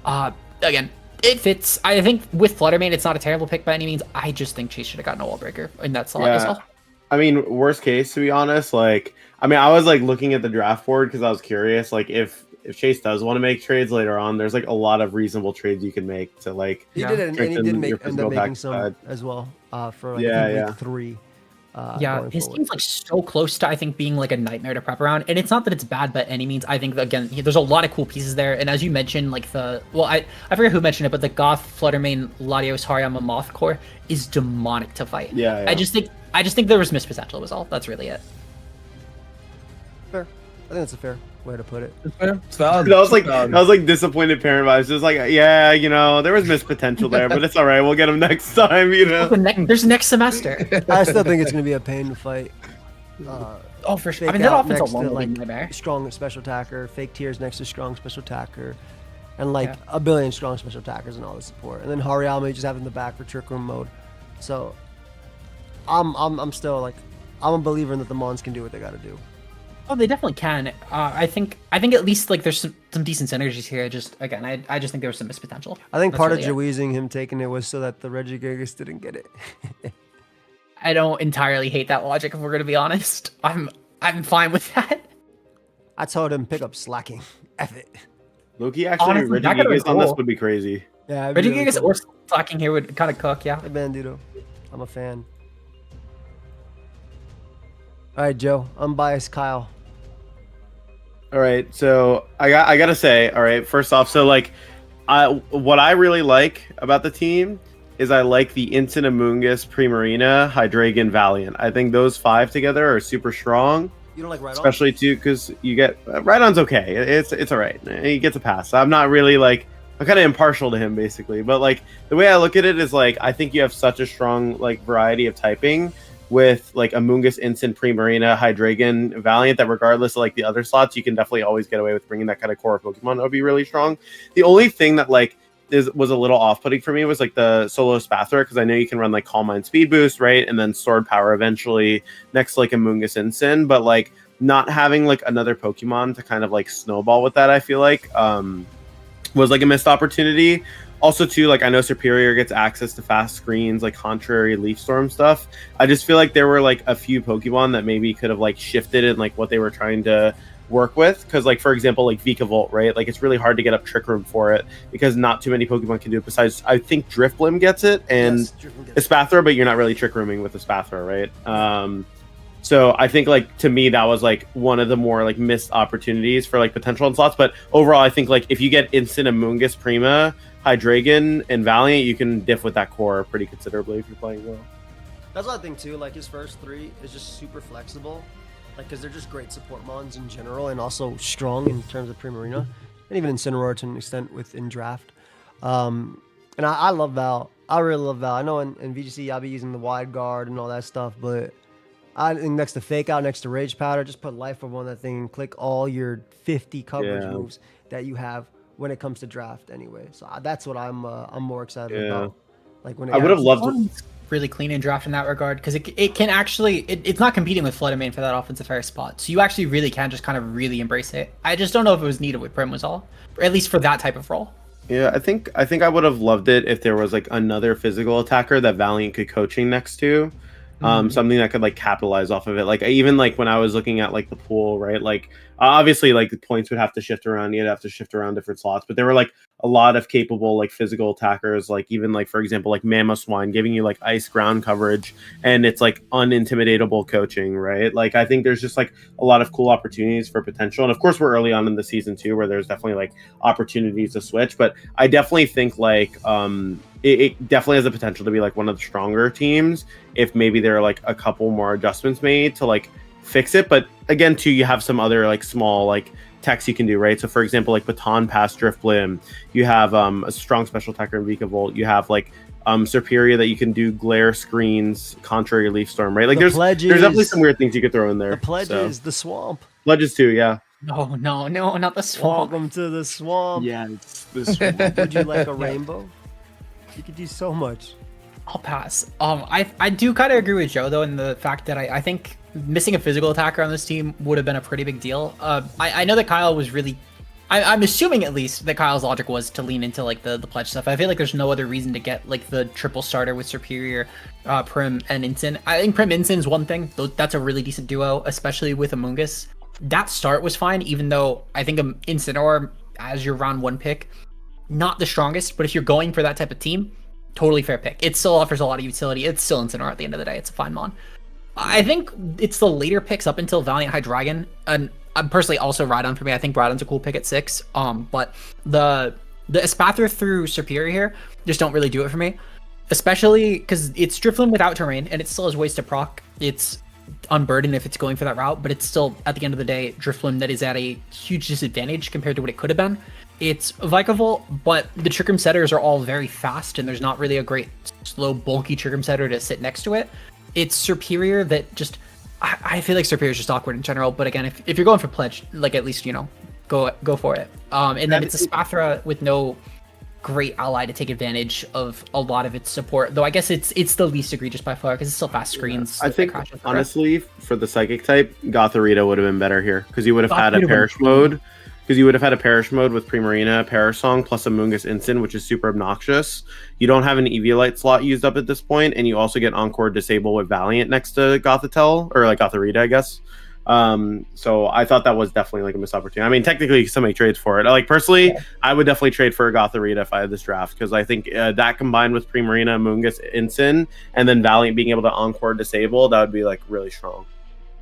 Again, it fits. I think with Fluttermane, it's not a terrible pick by any means. I just think Chase should have gotten a wall breaker in that slot as well. I mean, worst case, to be honest, like, I mean, I was like looking at the draft board because I was curious, like, if Chase does want to make trades later on, there's like a lot of reasonable trades you can make to like. He did, and he did end up making some as well for like week 3. Yeah, going his forward. team's like so close to I think being like a nightmare to prep around, and it's not that it's bad by any means. I think again, there's a lot of cool pieces there, and as you mentioned, like I forget who mentioned it, but the Goth, Fluttermane, Latios, Hariyama, Moth core is demonic to fight. Yeah. I just think there was missed potential. Was all. That's really it. Fair. I think that's a fair way to put it. It's valid. That was like Valid. disappointed parent vibes. Just like, yeah, you know, there was missed potential there, but it's all right. We'll get him next time. You know. There's next semester. I still think it's going to be a pain to fight. Oh, for sure. I Fake mean, that out offense next to, alone would like, be nightmare. strong special attacker, fake tiers next to strong special attacker, and like a billion strong special attackers and all the support. And then Hariyama you just have in the back for trick room mode. So I'm still like I'm a believer in that the Mons can do what they got to do. Oh, they definitely can. I think at least like there's some decent synergies here. Just again, I just think there was some missed potential. I think That's part really of it. Jaweezing him taking it was so that the Regigigas didn't get it. I don't entirely hate that logic. If we're gonna be honest, I'm fine with that. I told him pick up slacking. F it. Loki actually Honestly, that could've Regigigas been on this cool. would be crazy. Yeah, it'd be really Regigigas cool. or slacking here would kind of cook. Yeah. Hey, Bandito. I'm a fan. All right, Joe. Unbiased Kyle. All right, so I gotta say, all right, first off, so like, what I really like about the team is I like the Instant Amoongus, Primarina, Hydreigon, Valiant. I think those 5 together are super strong, You don't like Rhydon? especially too because you get Rhydon's okay. It's all right. He gets a pass. I'm not really like I'm kind of impartial to him basically, but like the way I look at it is like I think you have such a strong like variety of typing with like Amoongus, Instant, Primarina, Hydreigon, Valiant that regardless of like the other slots, you can definitely always get away with bringing that kind of core Pokemon. That would be really strong. The only thing that like was a little off-putting for me was like the solo Spathra because I know you can run like Calm Mind Speed Boost, right, and then Sword Power eventually next to like Amoongus, Instant, but like not having like another Pokemon to kind of like snowball with that, I feel like was like a missed opportunity. Also, too, like I know Superior gets access to fast screens, like Contrary, Leaf Storm stuff. I just feel like there were like a few Pokemon that maybe could have like shifted in like what they were trying to work with. Because like for example, like Vikavolt, right? Like it's really hard to get up Trick Room for it because not too many Pokemon can do it. Besides, I think Drifblim gets it and Yes, Drifblim gets it. Espathra, but you're not really Trick Rooming with Espathra, right? So I think like to me that was like one of the more like missed opportunities for like potential in slots. But overall, I think like if you get Instant Amoongus, Prima, Hydreigon, and Valiant, you can diff with that core pretty considerably if you're playing well. That's what I think too. Like his first 3 is just super flexible, like because they're just great support mons in general, and also strong in terms of Primarina, and even Incineroar to an extent within draft. And I love Val. I really love Val. I know in VGC I'll be using the wide guard and all that stuff, but I think next to Fake Out, next to Rage Powder, just put Life Orb on that thing and click all your 50 coverage moves that you have when it comes to draft anyway. So that's what I'm more excited about. Like when I would have loved it. It's really clean in draft in that regard because it can actually it's not competing with Fluttermane for that offensive fair spot. So you actually really can just kind of really embrace it. I just don't know if it was needed with Prim was all, or at least for that type of role. Yeah, I think I would have loved it if there was like another physical attacker that Valiant could coaching next to. Something that could like capitalize off of it. Like even like when I was looking at like the pool, right? Like obviously like the points would have to shift around. You'd have to shift around different slots, but there were like a lot of capable like physical attackers. Like even like for example like Mamoswine giving you like ice ground coverage, and it's like unintimidatable coaching, right? Like I think there's just like a lot of cool opportunities for potential, and of course we're early on in the season too, where there's definitely like opportunities to switch. But I definitely think like it definitely has the potential to be like one of the stronger teams if maybe there are like a couple more adjustments made to like fix it. But again too, you have some other like small like techs you can do, right? So for example like Baton Pass, Drifblim, you have a strong special attacker in Vikavolt, you have like Superior that you can do glare screens, Contrary, Leaf Storm, right? Like there's definitely some weird things you could throw in there. The pledges, the swamp. Pledges too, yeah. No, not the swamp. Welcome to the swamp. Yeah, it's this. Would you like a rainbow? You could do so much. I'll pass. I do kind of agree with Joe though in the fact that I think missing a physical attacker on this team would have been a pretty big deal. I know that Kyle was really, I'm assuming at least that Kyle's logic was to lean into like the pledge stuff. I feel like there's no other reason to get like the triple starter with Superior, Prim, and Instant. I think Prim Instant is one thing. That's a really decent duo, especially with Amoongus. That start was fine, even though I think Incineroar as your round 1 pick, not the strongest, but if you're going for that type of team, totally fair pick. It still offers a lot of utility. It's still Incineroar at the end of the day. It's a fine mon. I think it's the later picks up until Valiant High Dragon, and I'm personally also Rhydon for me. I think Rhydon's a cool pick at 6. But the Espathra through Superior here just don't really do it for me, especially because it's Drifloon without terrain, and it still has ways to proc. It's unburdened if it's going for that route, but it's still, at the end of the day, Drifloon that is at a huge disadvantage compared to what it could have been. It's Vikavolt, but the Trick Room setters are all very fast, and there's not really a great slow, bulky Trick Room setter to sit next to it. It's Superior that just, I feel like Superior is just awkward in general, but again, if you're going for Pledge, like at least, go for it. And then it's a Spathra with no great ally to take advantage of a lot of its support, though I guess it's the least egregious by far because it's still fast screens. I think honestly for the psychic type, Gotharita would have been better here because you would have had a perish mode. Because you would have had a perish mode with Primarina, Perish Song, plus a Mungus Instant, which is super obnoxious. You don't have an Eviolite slot used up at this point, and you also get Encore Disable with Valiant next to Gothitelle, or like Gotharita, I guess. So I thought that was definitely like a missed opportunity. I mean, technically, you can still make trades for it. Like personally, I would definitely trade for a Gotharita if I had this draft because I think that combined with Primarina, Mungus Instant, and then Valiant being able to Encore Disable, that would be like really strong.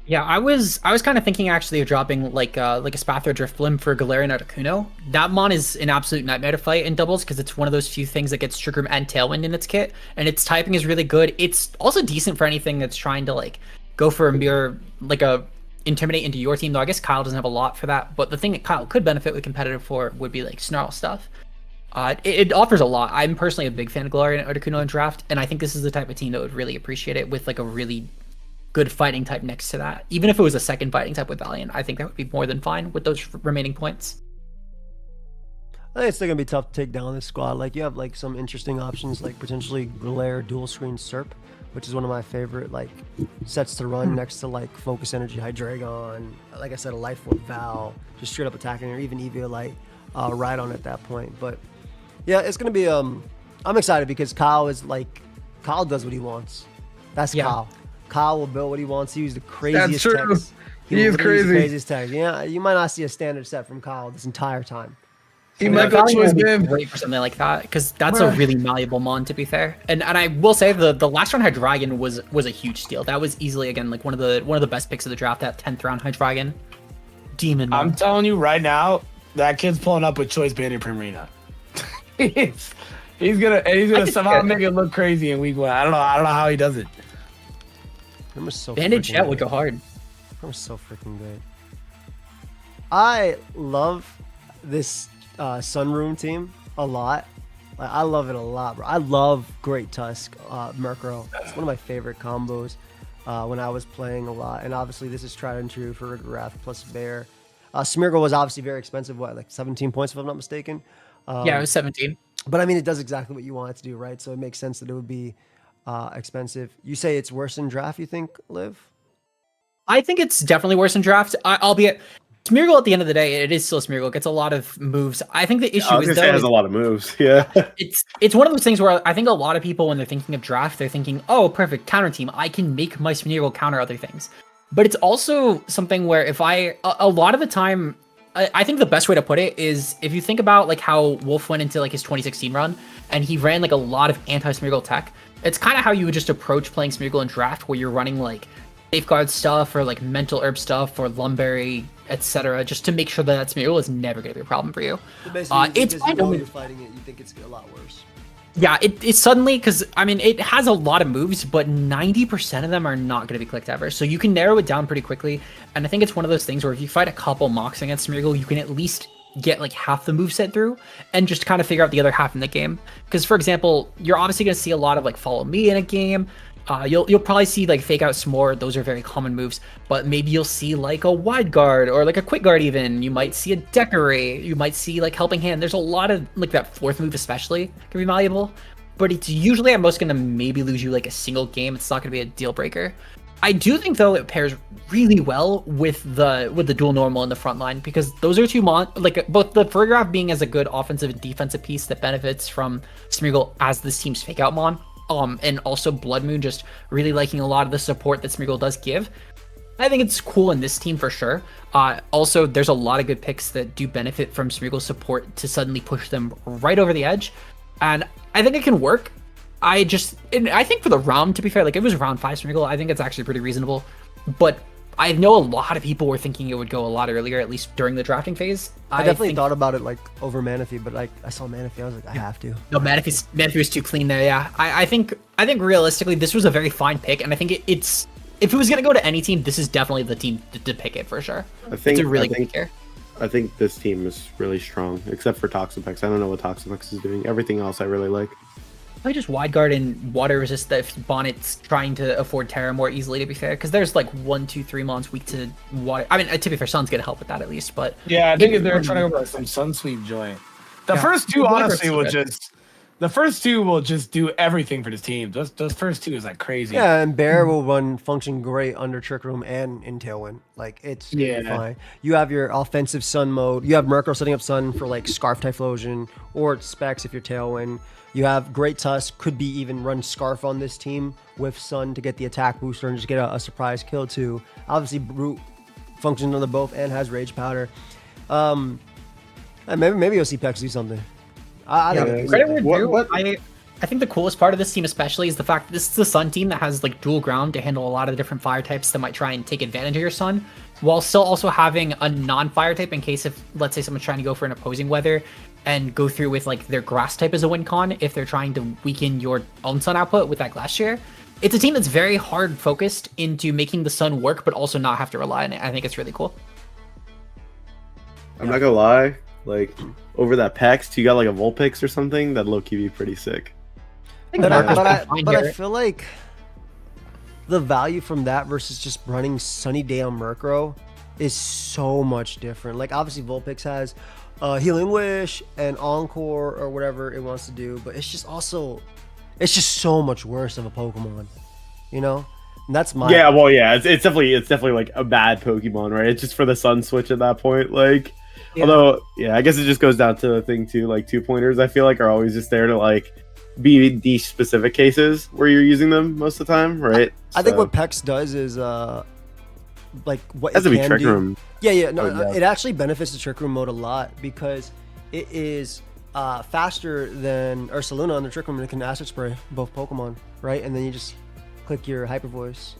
Yeah, I was kind of thinking actually of dropping like a Spathra Drifblim for Galarian Articuno. That mon is an absolute nightmare to fight in doubles because it's one of those few things that gets Trick Room and Tailwind in its kit, and its typing is really good. It's also decent for anything that's trying to like go for a mirror, like a Intimidate into your team, though I guess Kyle doesn't have a lot for that, but the thing that Kyle could benefit with competitive for would be like Snarl stuff. It offers a lot. I'm personally a big fan of Galarian Articuno in draft, and I think this is the type of team that would really appreciate it with like a really good fighting type next to that. Even if it was a second fighting type with Valiant, I think that would be more than fine with those remaining points. I think it's still gonna be tough to take down this squad. Like you have like some interesting options, like potentially Glare dual screen Serp, which is one of my favorite like sets to run next to like Focus Energy Hydreigon. Like I said, a Life Orb Val, just straight up attacking, or even Eviolite Rhydon at that point. But yeah, it's gonna be I'm excited because Kyle does what he wants. That's Kyle. Kyle will build what he wants. He used the craziest text. He is crazy. Craziest text. Yeah, you might not see a standard set from Kyle this entire time. He might go choice game. Great for something like that because that's a really malleable mon, to be fair. And I will say the last round Hydreigon was a huge steal. That was easily again like one of the best picks of the draft. That 10th round Hydreigon demon mon. I'm telling you right now, that kid's pulling up with choice band and Primarina. he's gonna somehow make it look crazy in week 1. I don't know how he does it. Banded Jet would go hard. I'm so freaking good. I love this Sunroom team a lot. Like, I love it a lot, bro. I love Great Tusk, Murkrow. It's one of my favorite combos when I was playing a lot. And obviously, this is tried and true for Wrath plus Bear. Smeargle was obviously very expensive. What, like 17 points if I'm not mistaken? Yeah, it was 17. But I mean, it does exactly what you want it to do, right? So it makes sense that it would be expensive. You say it's worse in draft, you think, Liv? I think it's definitely worse in draft. Albeit Smeargle at the end of the day, it is still Smeargle. It gets a lot of moves. I think the issue is that it has a lot of moves. Yeah. It's one of those things where I think a lot of people when they're thinking of draft, they're thinking, oh, perfect, counter team. I can make my Smeargle counter other things. But it's also something where if a lot of the time, I think the best way to put it is if you think about like how Wolf went into like his 2016 run and he ran like a lot of anti-Smeargle tech. It's kind of how you would just approach playing Smeargle in draft where you're running like Safeguard stuff or like Mental Herb stuff or Lumberry, etc. just to make sure that Smeargle is never going to be a problem for you. So it's fine. You're fighting it, you think it's a lot worse. Yeah, it's suddenly, because I mean, it has a lot of moves, but 90% of them are not going to be clicked ever. So you can narrow it down pretty quickly. And I think it's one of those things where if you fight a couple mocks against Smeargle, you can at least get like half the moveset through and just kind of figure out the other half in the game. Because for example, you're obviously going to see a lot of like Follow Me in a game. You'll probably see like Fake Out S'more. Those are very common moves, but maybe you'll see like a Wide Guard or like a Quick Guard even. You might see a Decorate. You might see like Helping Hand. There's a lot of like that fourth move especially can be malleable, but it's usually at most going to maybe lose you like a single game. It's not going to be a deal breaker. I do think though it pairs really well with the dual normal in the front line because those are two like both the Furgraf being as a good offensive and defensive piece that benefits from Smeargle as this team's Fake Out mon. And also Blood Moon just really liking a lot of the support that Smeargle does give. I think it's cool in this team for sure. Also, there's a lot of good picks that do benefit from Smeargle's support to suddenly push them right over the edge. And I think it can work. I think for the round, to be fair, like it was round 5 Sprinkle, I think it's actually pretty reasonable. But I know a lot of people were thinking it would go a lot earlier, at least during the drafting phase. I definitely thought about it like over Manaphy, but like I saw Manaphy, I was like, I have to. No, Manaphy was too clean there. Yeah, I think realistically this was a very fine pick, and I think it's if it was gonna go to any team, this is definitely the team to pick it for sure. It's a really good pick here. I think this team is really strong, except for Toxapex. I don't know what Toxapex is doing. Everything else I really like. Probably just wide guard and water resist if Bonnet's trying to afford Terra more easily, to be fair, because there's like 1, 2, 3 mons weak to water. I mean, to be fair, Sun's gonna help with that at least, but yeah, I think they're trying to go for some sun sweep joint. The first two honestly will just do everything for this team. Those first two is like crazy. Yeah, and Bear will function great under Trick Room and in Tailwind. Like it's fine. You have your offensive Sun mode. You have Murkrow setting up Sun for like Scarf Typhlosion or Specs if you're Tailwind. You have Great Tusk, could be even run Scarf on this team with Sun to get the attack booster and just get a surprise kill too. Obviously, Brute functions under both and has Rage Powder. And maybe you'll see Pex do something. I think I think the coolest part of this team especially is the fact that this is the Sun team that has like dual ground to handle a lot of the different fire types that might try and take advantage of your Sun, while still also having a non-fire type in case if, let's say, someone's trying to go for an opposing weather and go through with like their grass type as a win con if they're trying to weaken your own Sun output with that glass share. It's a team that's very hard focused into making the Sun work, but also not have to rely on it. I think it's really cool. I'm not gonna lie, like over that Pex, you got like a Vulpix or something, that low-key be pretty sick. But I feel like the value from that versus just running Sunny Day on Murkrow is so much different. Like obviously Vulpix has Healing Wish and Encore or whatever it wants to do, but it's just so much worse of a Pokemon, you know? And that's my it's definitely like a bad Pokemon, right? It's just for the Sun switch at that point, like. Yeah. Although, I guess it just goes down to the thing too. Like 2-pointers, I feel like are always just there to like be these specific cases where you're using them most of the time, right? I think what Pex does is like what it can do. Room. It actually benefits the Trick Room mode a lot because it is faster than Ursaluna on the Trick Room, and it can Acid Spray both Pokemon, right? And then you just click your Hyper Voice.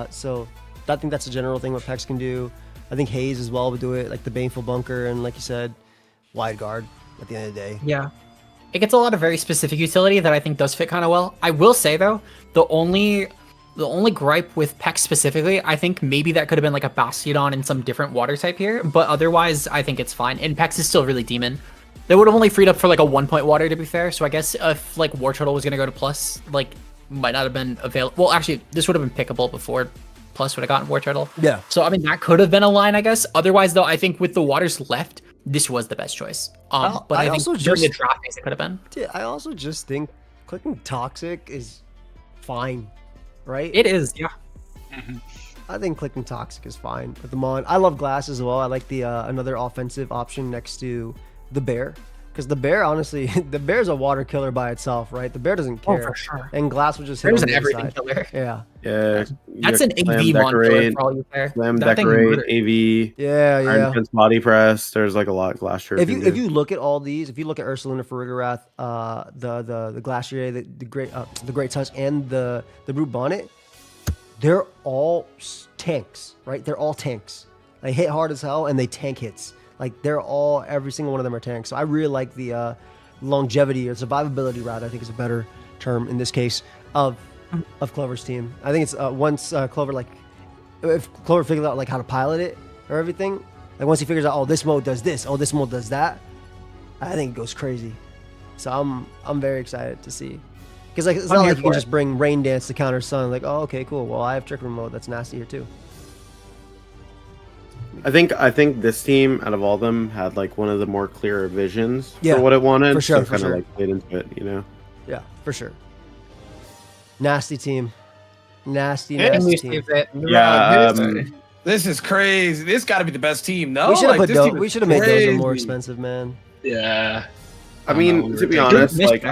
So I think that's a general thing what Pex can do. I think Haze as well would do it, like the Baneful Bunker, and like you said, Wide Guard at the end of the day. Yeah. It gets a lot of very specific utility that I think does fit kind of well. I will say, though, the only gripe with Pex specifically, I think maybe that could have been like a Bastiodon in some different water type here, but otherwise, I think it's fine. And Pex is still really demon. They would have only freed up for like a 1-point water, to be fair, so I guess if like War Turtle was going to go to plus, like, might not have been available. Well, actually, this would have been pickable before Plus would have gotten War Turtle. Yeah. So, I mean, that could have been a line, I guess. Otherwise, though, I think with the waters left, this was the best choice. But I think during the draft phase, it could have been. Yeah, I also just think clicking Toxic is fine, right? It is, yeah. I think clicking Toxic is fine with the Mon. I love Glass as well. I like the another offensive option next to the Bear. Because the Bear, honestly, the Bear's a water killer by itself, right? The Bear doesn't care. Oh, for sure. And Glass would just hit Bear's on an the everything side. killer. Yeah. That's an AV mon killer for all you care. Slam Decorate, AV. Iron Defense Body Press. There's like a lot of Glass Shirt. If you look at all these, if you look at Ursaluna, Farigarath, the Glacier, the Great Tusk, and the Brute Bonnet, they're all tanks, right? They're all tanks. They hit hard as hell and they tank hits. Like every single one of them are tanks. So I really like the longevity or survivability route. I think is a better term in this case of Clover's team. I think it's once Clover, like if Clover figures out like how to pilot it or everything, like once he figures out, oh, this mode does this, oh, this mode does that, I think it goes crazy. So I'm very excited to see. Because like it's not like you can just bring Rain Dance to counter Sun. Like, oh, okay, cool. Well, I have Trick Room mode. That's nasty here too. I think this team, out of all of them, had like one of the more clearer visions for what it wanted. For sure, so kind of like played into it, you know. Yeah, for sure. Nasty team. Nasty team. Yeah. This is crazy. This got to be the best team. No, we should have we should have made those more expensive, man. Yeah. I mean, to be honest, like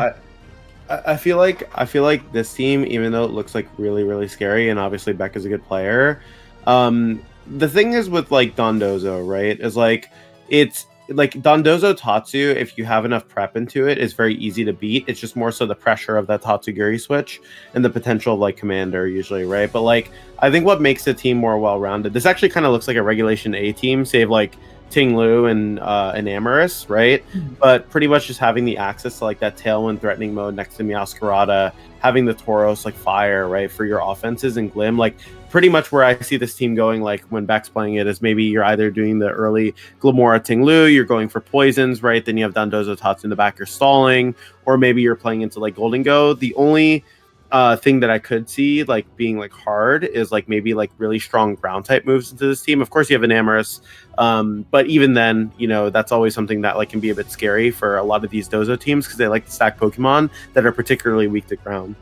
I feel like this team, even though it looks like really, really scary, and obviously Beck is a good player, the thing is with like Dondozo, right, is like it's like Dondozo Tatsu, if you have enough prep into it, is very easy to beat. It's just more so the pressure of that Tatsugiri switch and the potential of like Commander usually, right? But like I think what makes the team more well-rounded, this actually kind of looks like a Regulation A team, save like Ting Lu and Amorous, right? But pretty much just having the access to like that Tailwind threatening mode next to Meowscarada, having the Tauros like fire, right, for your offenses and Glim, like pretty much where I see this team going, like when Beck's playing it, is maybe you're either doing the early Glamora Ting Lu, you're going for poisons, right? Then you have Dondozo Tatsu in the back, you're stalling, or maybe you're playing into like Golden Go. The only thing that I could see like being like hard is like maybe like really strong ground type moves into this team. Of course you have an Amorous, but even then, you know, that's always something that like can be a bit scary for a lot of these Dozo teams because they like to stack Pokemon that are particularly weak to ground.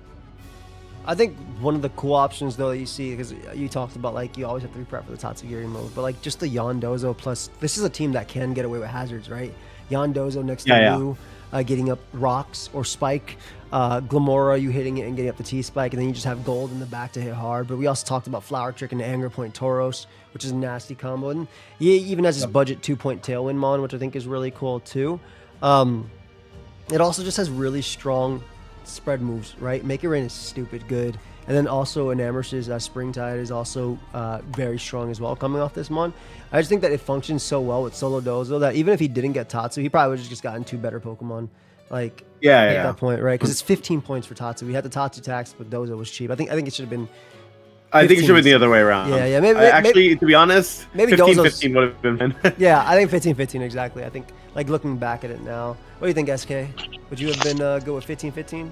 I think one of the cool options though that you see, because you talked about like you always have to be prepped for the Tatsugiri mode, but like just the Yondozo plus, this is a team that can get away with hazards, right? Yondozo next to Lu, getting up rocks or spike, Glamora, you hitting it and getting up the T-spike, and then you just have gold in the back to hit hard. But we also talked about Flower Trick and Anger Point Tauros, which is a nasty combo. And he even has his budget 2-point Tailwind Mon, which I think is really cool too. It also just has really strong spread moves, right? Make It Rain is stupid good. And then also Enamous's Springtide is also very strong as well coming off this Mon. I just think that it functions so well with Solo Dozo that even if he didn't get Tatsu, he probably would have just gotten 2 better Pokemon. Like at that point, right? Because it's 15 points for Tatsu. We had the Tatsu tax, but Dozo was cheap. I think it should have been. I think it should have been the other way around. Yeah. Maybe, actually, to be honest, maybe 15-15 would have been. Yeah, I think 15-15 exactly. I think like looking back at it now, what do you think, SK? Would you have been good with 15-15?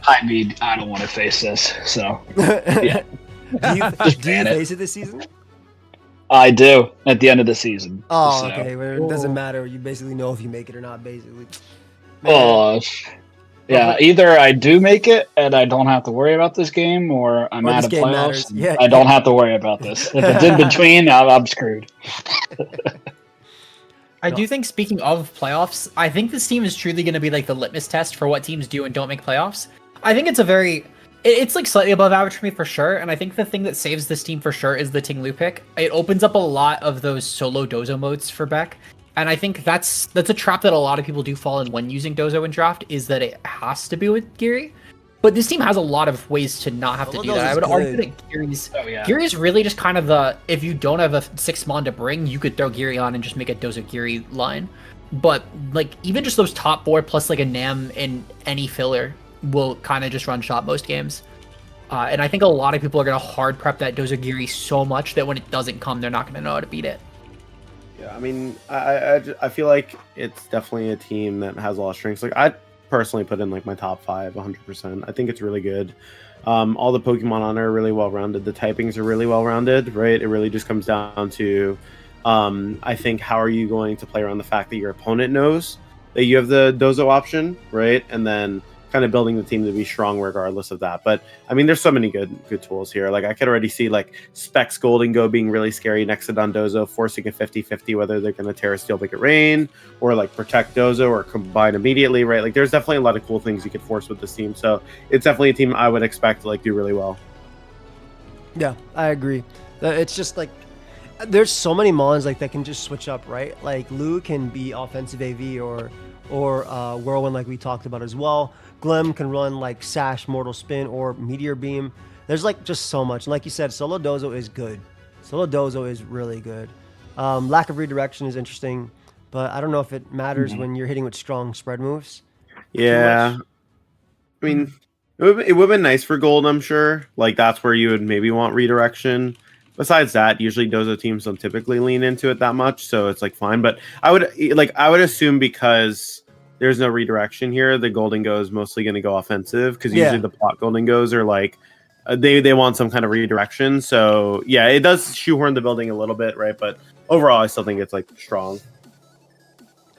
I mean, I don't want to face this, so yeah. do you face it this season? I do at the end of the season. Oh, so. okay. Well, it doesn't matter. You basically know if you make it or not, basically. Oh, yeah. Either I do make it and I don't have to worry about this game, or I'm out of playoffs. Yeah, I don't have to worry about this. If it's in between, I'm screwed. I do think, speaking of playoffs, I think this team is truly going to be like the litmus test for what teams do and don't make playoffs. I think it's like slightly above average for me for sure, and I think the thing that saves this team for sure is the Ting Lu pick. It opens up a lot of those solo Dozo modes for Beck, and I think that's a trap that a lot of people do fall in when using Dozo in draft, is that it has to be with Geary. But this team has a lot of ways to not have to do that. I would argue that Geary is really just kind of the, if you don't have a 6-mon to bring, you could throw Geary on and just make a Dozo Geary line. But like even just those top 4 plus like a Nam in any filler will kind of just run shot most games. And I think a lot of people are going to hard prep that Dozagiri so much that when it doesn't come, they're not going to know how to beat it. Yeah, I mean, I feel like it's definitely a team that has a lot of strengths. Like I personally put in like my top 5 100%. I think it's really good. All the Pokemon on are really well-rounded. The typings are really well-rounded, right? It really just comes down to, I think, how are you going to play around the fact that your opponent knows that you have the Dozo option, right? And then kind of building the team to be strong regardless of that. But I mean, there's so many good tools here. Like I could already see like Specs Golden Go being really scary next to Dondozo, forcing a 50-50 whether they're going to Terra Steel Make It Rain or like protect Dozo or combine immediately, right? Like there's definitely a lot of cool things you could force with this team. So it's definitely a team I would expect to like do really well. Yeah, I agree. It's just like there's so many mons like that can just switch up, right? Like Lu can be offensive AV or Whirlwind like we talked about as well. Glim can run like Sash, Mortal Spin, or Meteor Beam. There's like just so much. And like you said, Solo Dozo is good. Solo Dozo is really good. Lack of redirection is interesting, but I don't know if it matters when you're hitting with strong spread moves. Yeah. I mean, it would have been nice for gold, I'm sure. Like that's where you would maybe want redirection. Besides that, usually Dozo teams don't typically lean into it that much, so it's like fine. But I would assume because there's no redirection here, the Golden Go is mostly going to go offensive because usually the plot Golden Goes are like they want some kind of redirection. So yeah, it does shoehorn the building a little bit, right? But overall, I still think it's like strong.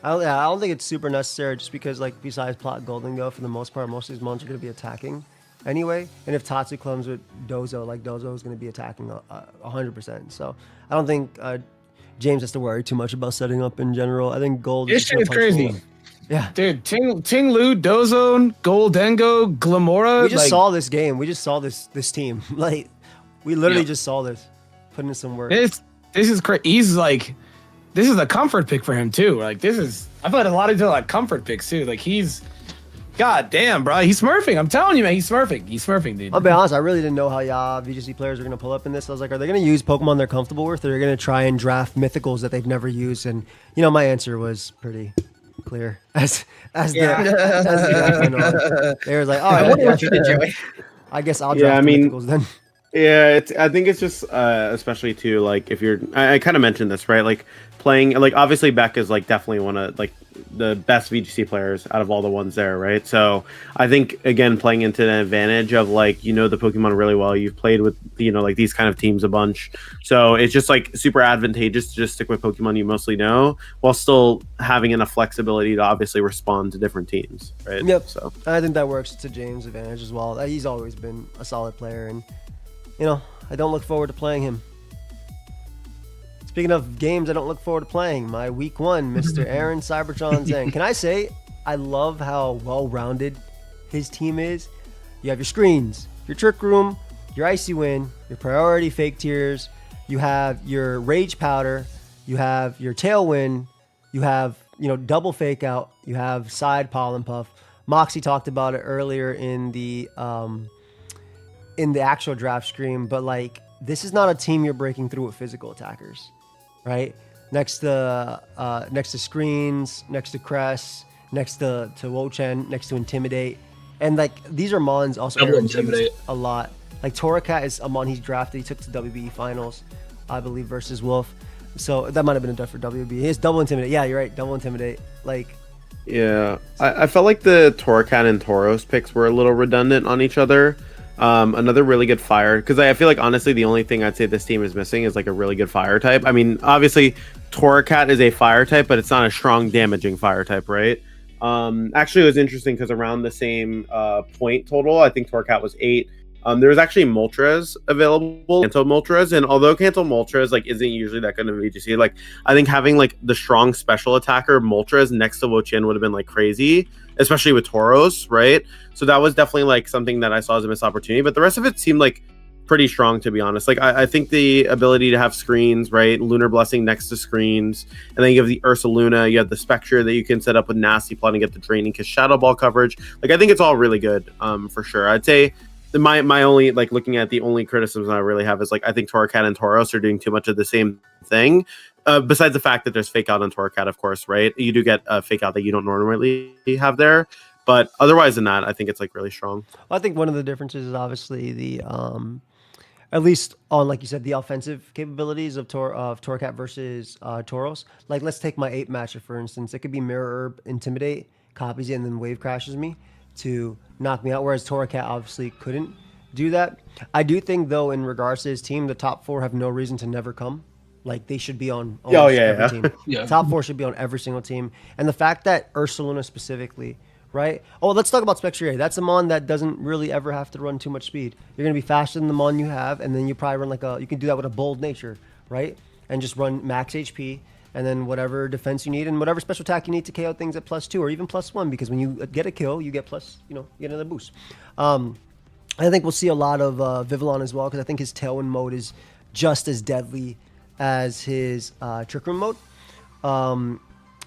I don't think it's super necessary just because like besides plot Golden Go, for the most part, most of these mons are going to be attacking anyway. And if Tatsu comes with Dozo, like Dozo is going to be attacking 100%. So I don't think James has to worry too much about setting up in general. I think gold. This shit is crazy. Yeah, dude, Ting Lu, Dozone, Goldengo, Glamora. We just saw this game. We just saw this team. Like, we literally just saw this. Put in some work. This is crazy. He's like, this is a comfort pick for him too. Like I feel like a lot of people like comfort picks too. Like God damn, bro, he's smurfing. I'm telling you, man, he's smurfing. He's smurfing, dude. I'll be honest, I really didn't know how VGC players were going to pull up in this. I was like, are they going to use Pokemon they're comfortable with, or are they going to try and draft mythicals that they've never used? And, my answer was pretty clear. As the draft went on. They were like, all right, I guess I'll draft mythicals then. Yeah, I think it's just, especially too, like, if you're, I kind of mentioned this, right? Like, playing, like, obviously Beck is, like, definitely one of, like, the best VGC players out of all the ones there, right? So I think, again, playing into an advantage of, like, the Pokemon really well. You've played with, like, these kind of teams a bunch. So it's just, like, super advantageous to just stick with Pokemon you mostly know, while still having enough flexibility to obviously respond to different teams, right? Yep. So I think that works to James' advantage as well. He's always been a solid player, and I don't look forward to playing him. Speaking of games I don't look forward to playing, my week 1, Mr. Aaron Cybertron Zen. Can I say I love how well-rounded his team is? You have your screens, your trick room, your icy wind, your priority fake tears, you have your rage powder, you have your tailwind, you have double fake out, you have side pollen puff. Moxy talked about it earlier in the actual draft stream, but like, this is not a team you're breaking through with physical attackers, right? Next to screens, next to Cress, next to Wo-Chen, next to Intimidate, and like, these are mons also Intimidate a lot. Like, Torracat is a mon he's drafted. He took to WBE finals, I believe, versus Wolf. So that might have been a duck for WBE. He has double Intimidate. Yeah, you're right, double Intimidate. Like, yeah, I felt like the Torracat and Tauros picks were a little redundant on each other. Another really good fire, because I feel like, honestly, the only thing I'd say this team is missing is like a really good fire type. I mean, obviously Torracat is a fire type, but it's not a strong damaging fire type, right? Actually, it was interesting because around the same point total, I think Torracat was 8. There was actually Moltres available, Kanto Moltres, and although Kanto Moltres like isn't usually that good of a VGC, like, I think having like the strong special attacker Moltres next to Wo-Chen would have been like crazy, especially with Tauros, right? So that was definitely like something that I saw as a missed opportunity, but the rest of it seemed like pretty strong, to be honest. Like, I think the ability to have screens, right? Lunar Blessing next to screens, and then you have the Ursaluna, you have the Spectre that you can set up with Nasty Plot and get the Draining Kiss Shadow Ball coverage. Like, I think it's all really good, for sure. I'd say my only, like, looking at the only criticism I really have is, like, I think Torracat and Tauros are doing too much of the same thing. Besides the fact that there's fake out on Torracat, of course, right? You do get a fake out that you don't normally have there. But otherwise than that, I think it's like really strong. I think one of the differences is obviously the, at least on, like you said, the offensive capabilities of Torracat versus Tauros. Like, let's take my 8 matchup, for instance. It could be Mirror Herb, Intimidate, copies it, and then Wave Crashes me to knock me out, whereas Torracat obviously couldn't do that. I do think, though, in regards to his team, the top 4 have no reason to never come. Like, they should be on every team. Yeah. Top 4 should be on every single team. And the fact that Ursaluna specifically, right? Oh, let's talk about Spectre. That's a mon that doesn't really ever have to run too much speed. You're going to be faster than the mon you have, and then you probably run you can do that with a bold nature, right? And just run max HP, and then whatever defense you need, and whatever special attack you need to KO things at +2 or even +1, because when you get a kill, you get you get another boost. I think we'll see a lot of Vivillon as well, because I think his Tailwind mode is just as deadly as his Trick Room mode.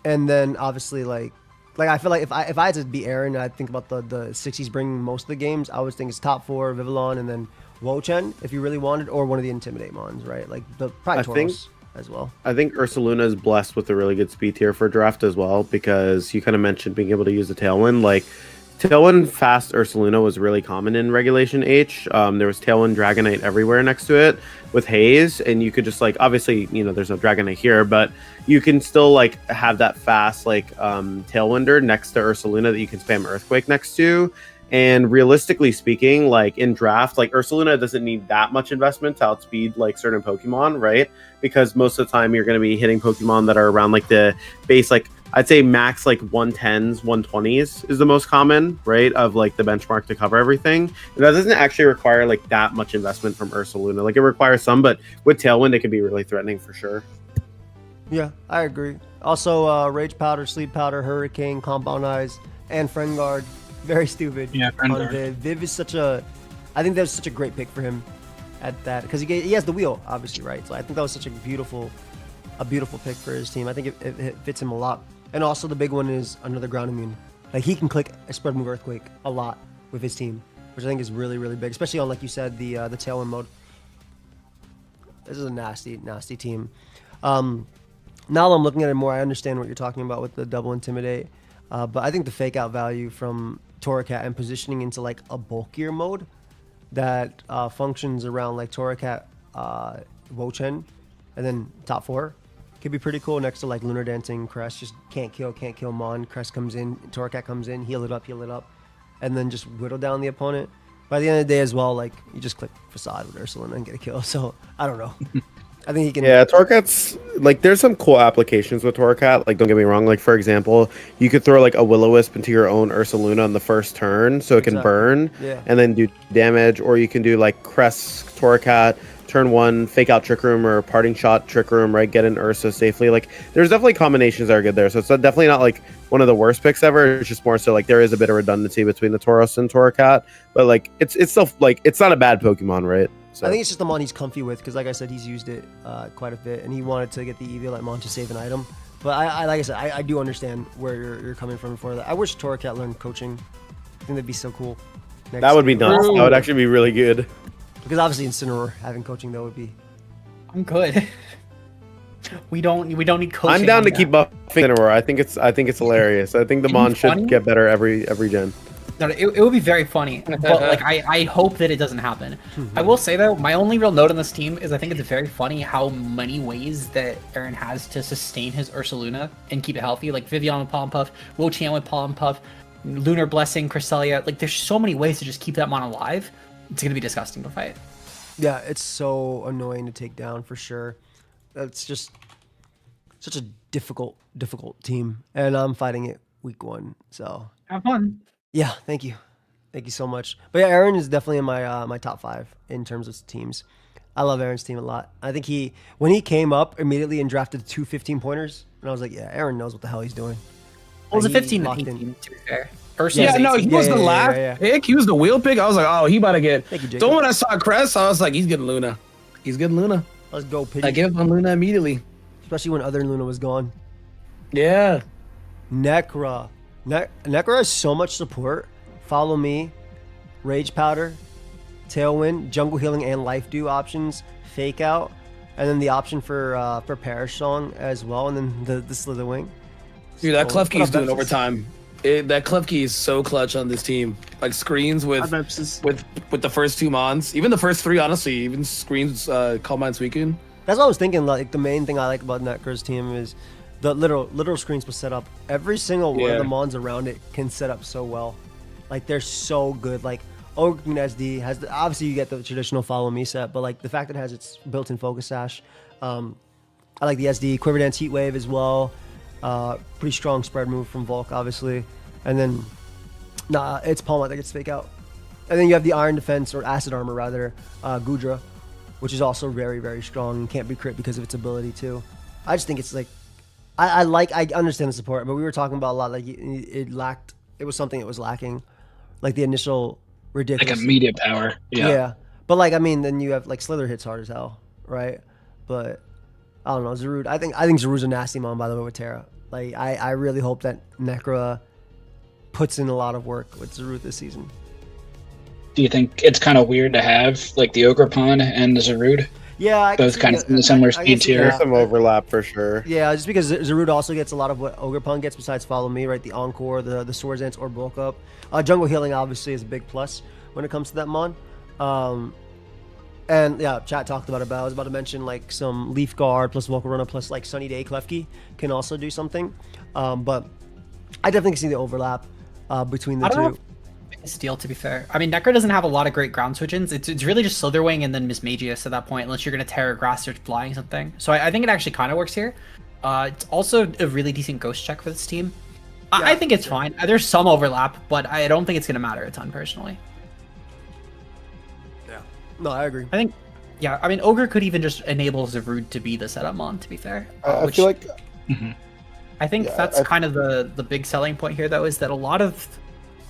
And then obviously, like I feel like if I had to be Aaron, I think about the 60s bringing most of the games. I would think it's top 4 Vivillon, and then Wo-Chen if you really wanted, or one of the Intimidate mons, right? Like the probably Tauros as well. I think Ursaluna is blessed with a really good speed tier for draft as well, because you kind of mentioned being able to use the Tailwind. Like, Tailwind fast Ursaluna was really common in Regulation H. There was Tailwind Dragonite everywhere next to it with Haze, and you could just, like, obviously, there's no Dragonite here, but you can still, like, have that fast, like, Tailwinder next to Ursaluna that you can spam Earthquake next to. And realistically speaking, like, in draft, like, Ursaluna doesn't need that much investment to outspeed, like, certain Pokemon, right? Because most of the time you're going to be hitting Pokemon that are around, like, the base, like, I'd say max like 110s, 120s is the most common, right, of like the benchmark to cover everything. And that doesn't actually require like that much investment from Ursaluna. Like, it requires some, but with Tailwind, it can be really threatening for sure. Yeah, I agree. Also, Rage Powder, Sleep Powder, Hurricane, Compound Eyes, and Friend Guard. Very stupid. Yeah, Friend on Guard. Viv. Viv is I think that was such a great pick for him at that, because he has the wheel, obviously, right? So I think that was such a beautiful a beautiful pick for his team. I think it fits him a lot. And also the big one is another ground immune. Like he can click a spread move earthquake a lot with his team, which I think is really, really big, especially on, like you said, the tailwind mode. This is a nasty, nasty team. Now I'm looking at it more, I understand what you're talking about with the double intimidate, but I think the fake out value from Torracat and positioning into like a bulkier mode that functions around like Torracat, Wochen, and then top 4 could be pretty cool next to like Lunar Dancing, Crest, just can't kill Mon, Crest comes in, Torracat comes in, heal it up, and then just whittle down the opponent. By the end of the day as well, like you just click Facade with Ursulina and get a kill, so I don't know. I think he can. Yeah, Torracat's like there's some cool applications with Torracat. Like, don't get me wrong. Like, for example, you could throw like a Will-O-Wisp into your own Ursaluna on the first turn, so it can burn, and then do damage. Or you can do like Crest Torracat, turn 1, fake out Trick Room or Parting Shot Trick Room, right? Get an Ursa safely. Like, there's definitely combinations that are good there. So it's definitely not like one of the worst picks ever. It's just more so like there is a bit of redundancy between the Tauros and Torracat, but like it's still like it's not a bad Pokemon, right? So. I think it's just the mon he's comfy with because, like I said, he's used it quite a bit, and he wanted to get the Eviolite mon to save an item. But I like I said, I do understand where you're coming from for that. I wish Torracat learned coaching. I think that'd be so cool. That would be nuts. That would actually be really good. Because obviously Incineroar having coaching though would be. I'm good. We don't need coaching. I'm down to keep buffing Incineroar. I think it's hilarious. I think the mon should get better every gen. No, it would be very funny, but like I hope that it doesn't happen. I will say though, my only real note on this team is I think it's very funny how many ways that Aaron has to sustain his Ursaluna and keep it healthy. Like Vivian with Pollen Puff, Wo-Chan with Pollen Puff, Lunar Blessing, Cresselia. Like there's so many ways to just keep that mon alive. It's gonna be disgusting to fight. Yeah, it's so annoying to take down for sure. That's just such a difficult team, and I'm fighting it week 1. So have fun. Yeah, thank you so much. But yeah, Aaron is definitely in my my top 5 in terms of teams. I love Aaron's team a lot. I think when he came up immediately and drafted 2 15-pointers, and I was like, yeah, Aaron knows what the hell he's doing. Well, it was a 15 team, to be fair. Yeah, no, he was the last pick. He was the wheel pick. I was like, oh, he about to get. So when I saw Crest, I was like, he's getting Luna. Let's go, Pidgey. I give up on Luna immediately. Especially when other Luna was gone. Yeah. Nekra. Nekra has so much support. Follow Me, Rage Powder, Tailwind, Jungle Healing, and Life Dew options, Fake Out, and then the option for Perish Song as well, and then the Slither Wing. Dude, that Klefki is doing overtime. That Klefki is so clutch on this team. Like screens with the first 2 mons, even the first 3, honestly, even screens Calm Minds Weekend. That's what I was thinking. Like the main thing I like about Nekra's team is the literal screens was set up. Every single one of the mons around it can set up so well. Like they're so good. Like Ogre Queen SD has obviously you get the traditional Follow Me set, but like the fact that it has its built-in Focus Sash. I like the SD Quiver Dance Heat Wave as well. Pretty strong spread move from Volk, obviously, and then it's Palma that gets Fake Out, and then you have the Iron Defense or Acid Armor rather, Gudra, which is also very, very strong and can't be crit because of its ability too. I just think it's like I understand the support, but we were talking about a lot like it lacked. It was something that was lacking, like the initial ridiculous like immediate power. Yeah. But like I mean, then you have like Slither hits hard as hell, right? But I don't know, Zarude. I think Zarude's a nasty mon, by the way, with Terra. Like I really hope that Nekra puts in a lot of work with Zarude this season. Do you think it's kind of weird to have like the Ogerpon and the Zarude? Yeah, both kind of in the similar speed tier. There's some overlap for sure. Yeah, just because Zarude also gets a lot of what Ogerpon gets besides Follow Me, right? The Encore, the Swords Dance, or Bulk Up. Jungle Healing obviously is a big plus when it comes to that mon. And yeah, chat talked about it, but I was about to mention like some Leaf Guard plus Volcarona plus like Sunny Day Klefki can also do something. But I definitely see the overlap between the two. Steel, to be fair. I mean, Nekra doesn't have a lot of great ground switch-ins. It's really just Slitherwing and then Mismagius at that point, unless you're going to Terra Grass Search Flying something. So I think it actually kind of works here. It's also a really decent Ghost check for this team. Yeah, I think it's fine. There's some overlap, but I don't think it's going to matter a ton, personally. Yeah. No, I agree. I think, yeah, I mean, Ogre could even just enable Zarude to be the setup mon, to be fair. I feel like... I think that's kind of the big selling point here, though, is that a lot of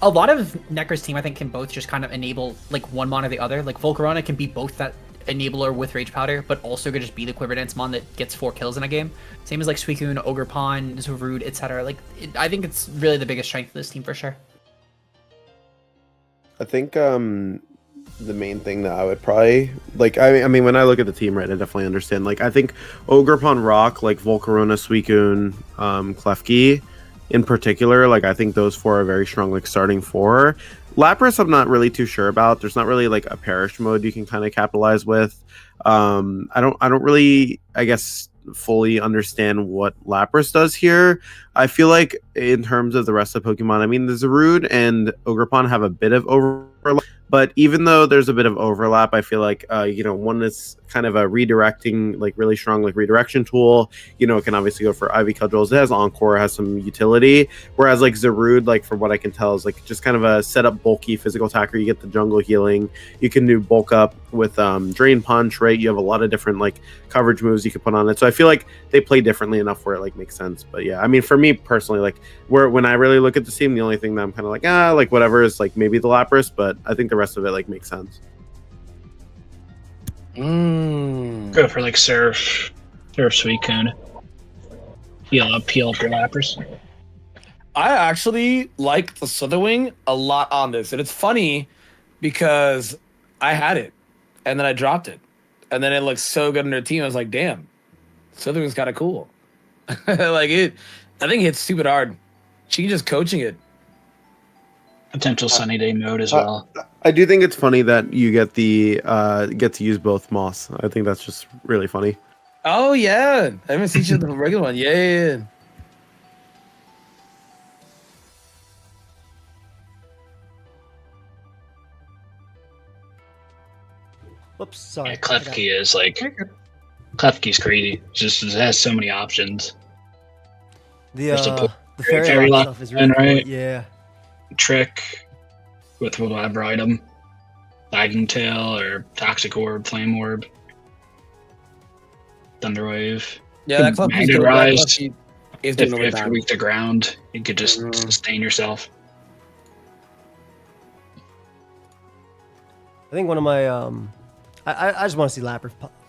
Nekra's team, I think, can both just kind of enable like one mon or the other. Like Volcarona can be both that enabler with Rage Powder, but also could just be the Quiver Dance mon that gets 4 kills in a game. Same as like Suicune, Ogre Pawn, Zarude, etc. Like, I think it's really the biggest strength of this team for sure. I think the main thing that I would probably like, I mean, when I look at the team, right, I definitely understand. Like, I think Ogre Pawn Rock, like Volcarona, Suicune, Klefki in particular, like I think those 4 are very strong, like starting 4. Lapras, I'm not really too sure about. There's not really like a perish mode you can kind of capitalize with. I don't really, I guess, fully understand what Lapras does here. I feel like in terms of the rest of Pokemon, I mean, the Zarude and Ogerpon have a bit of overlap, but even though there's a bit of overlap, I feel like one is kind of a redirecting, like really strong like redirection tool. It can obviously go for Ivy Cudgels. It has Encore, has some utility, whereas like Zarude, like from what I can tell, is like just kind of a set up bulky physical attacker. You get the jungle healing, you can do bulk up with Drain Punch, right? You have a lot of different like coverage moves you can put on it, so I feel like they play differently enough where it like makes sense. But yeah, I mean, for me personally, like when I really look at the team, the only thing that I'm kind of like whatever is like maybe the Lapras, but I think the rest of it like makes sense. Go for like Surf Suicune. Heal up your Lapras. I actually like the Slitherwing a lot on this, and it's funny because I had it, and then I dropped it, and then it looks so good in their team. I was like, damn, Slitherwing's kind of cool. Like it, I think it hits stupid hard. She just coaching it. Potential sunny day mode as well. I do think it's funny that you get to use both Moss. I think that's just really funny. Oh yeah, I haven't seen you the regular one. Yeah. Whoops, sorry. Yeah, Klefki is like Klefki's crazy. It has so many options. The fairy lock stuff is really cool. Right? Yeah. Trick with whatever item, Lagging Tail or Toxic Orb, Flame Orb, Thunderwave. Yeah, that Magnet Rise. If you're weak to ground, you could just sustain yourself. I think one of my I just want to see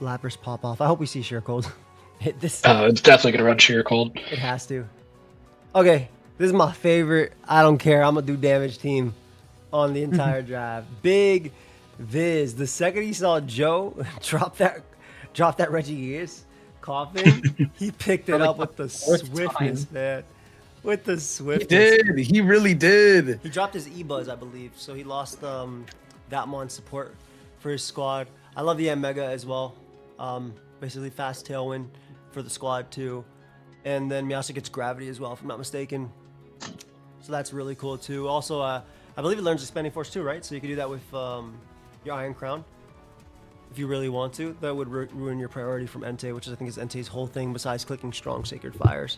Lapras pop off. I hope we see Sheercold hit this. Oh, it's definitely gonna run Sheercold. It has to. Okay, this is my favorite. I don't care. I'm gonna do damage team on the entire drive. Big Viz. The second he saw Joe drop that Regigigas coughing, he picked it up with the swiftness, man. With the swiftness. He did. He really did. He dropped his E-Buzz, I believe, so he lost that mon support for his squad. I love the Mega as well. Basically fast Tailwind for the squad too. And then Meowstic gets Gravity as well, if I'm not mistaken. So that's really cool too. Also, I believe it learns Expanding Force too, right? So you can do that with your Iron Crown if you really want to. That would ruin your priority from Entei, which I think is Entei's whole thing besides clicking strong Sacred Fires.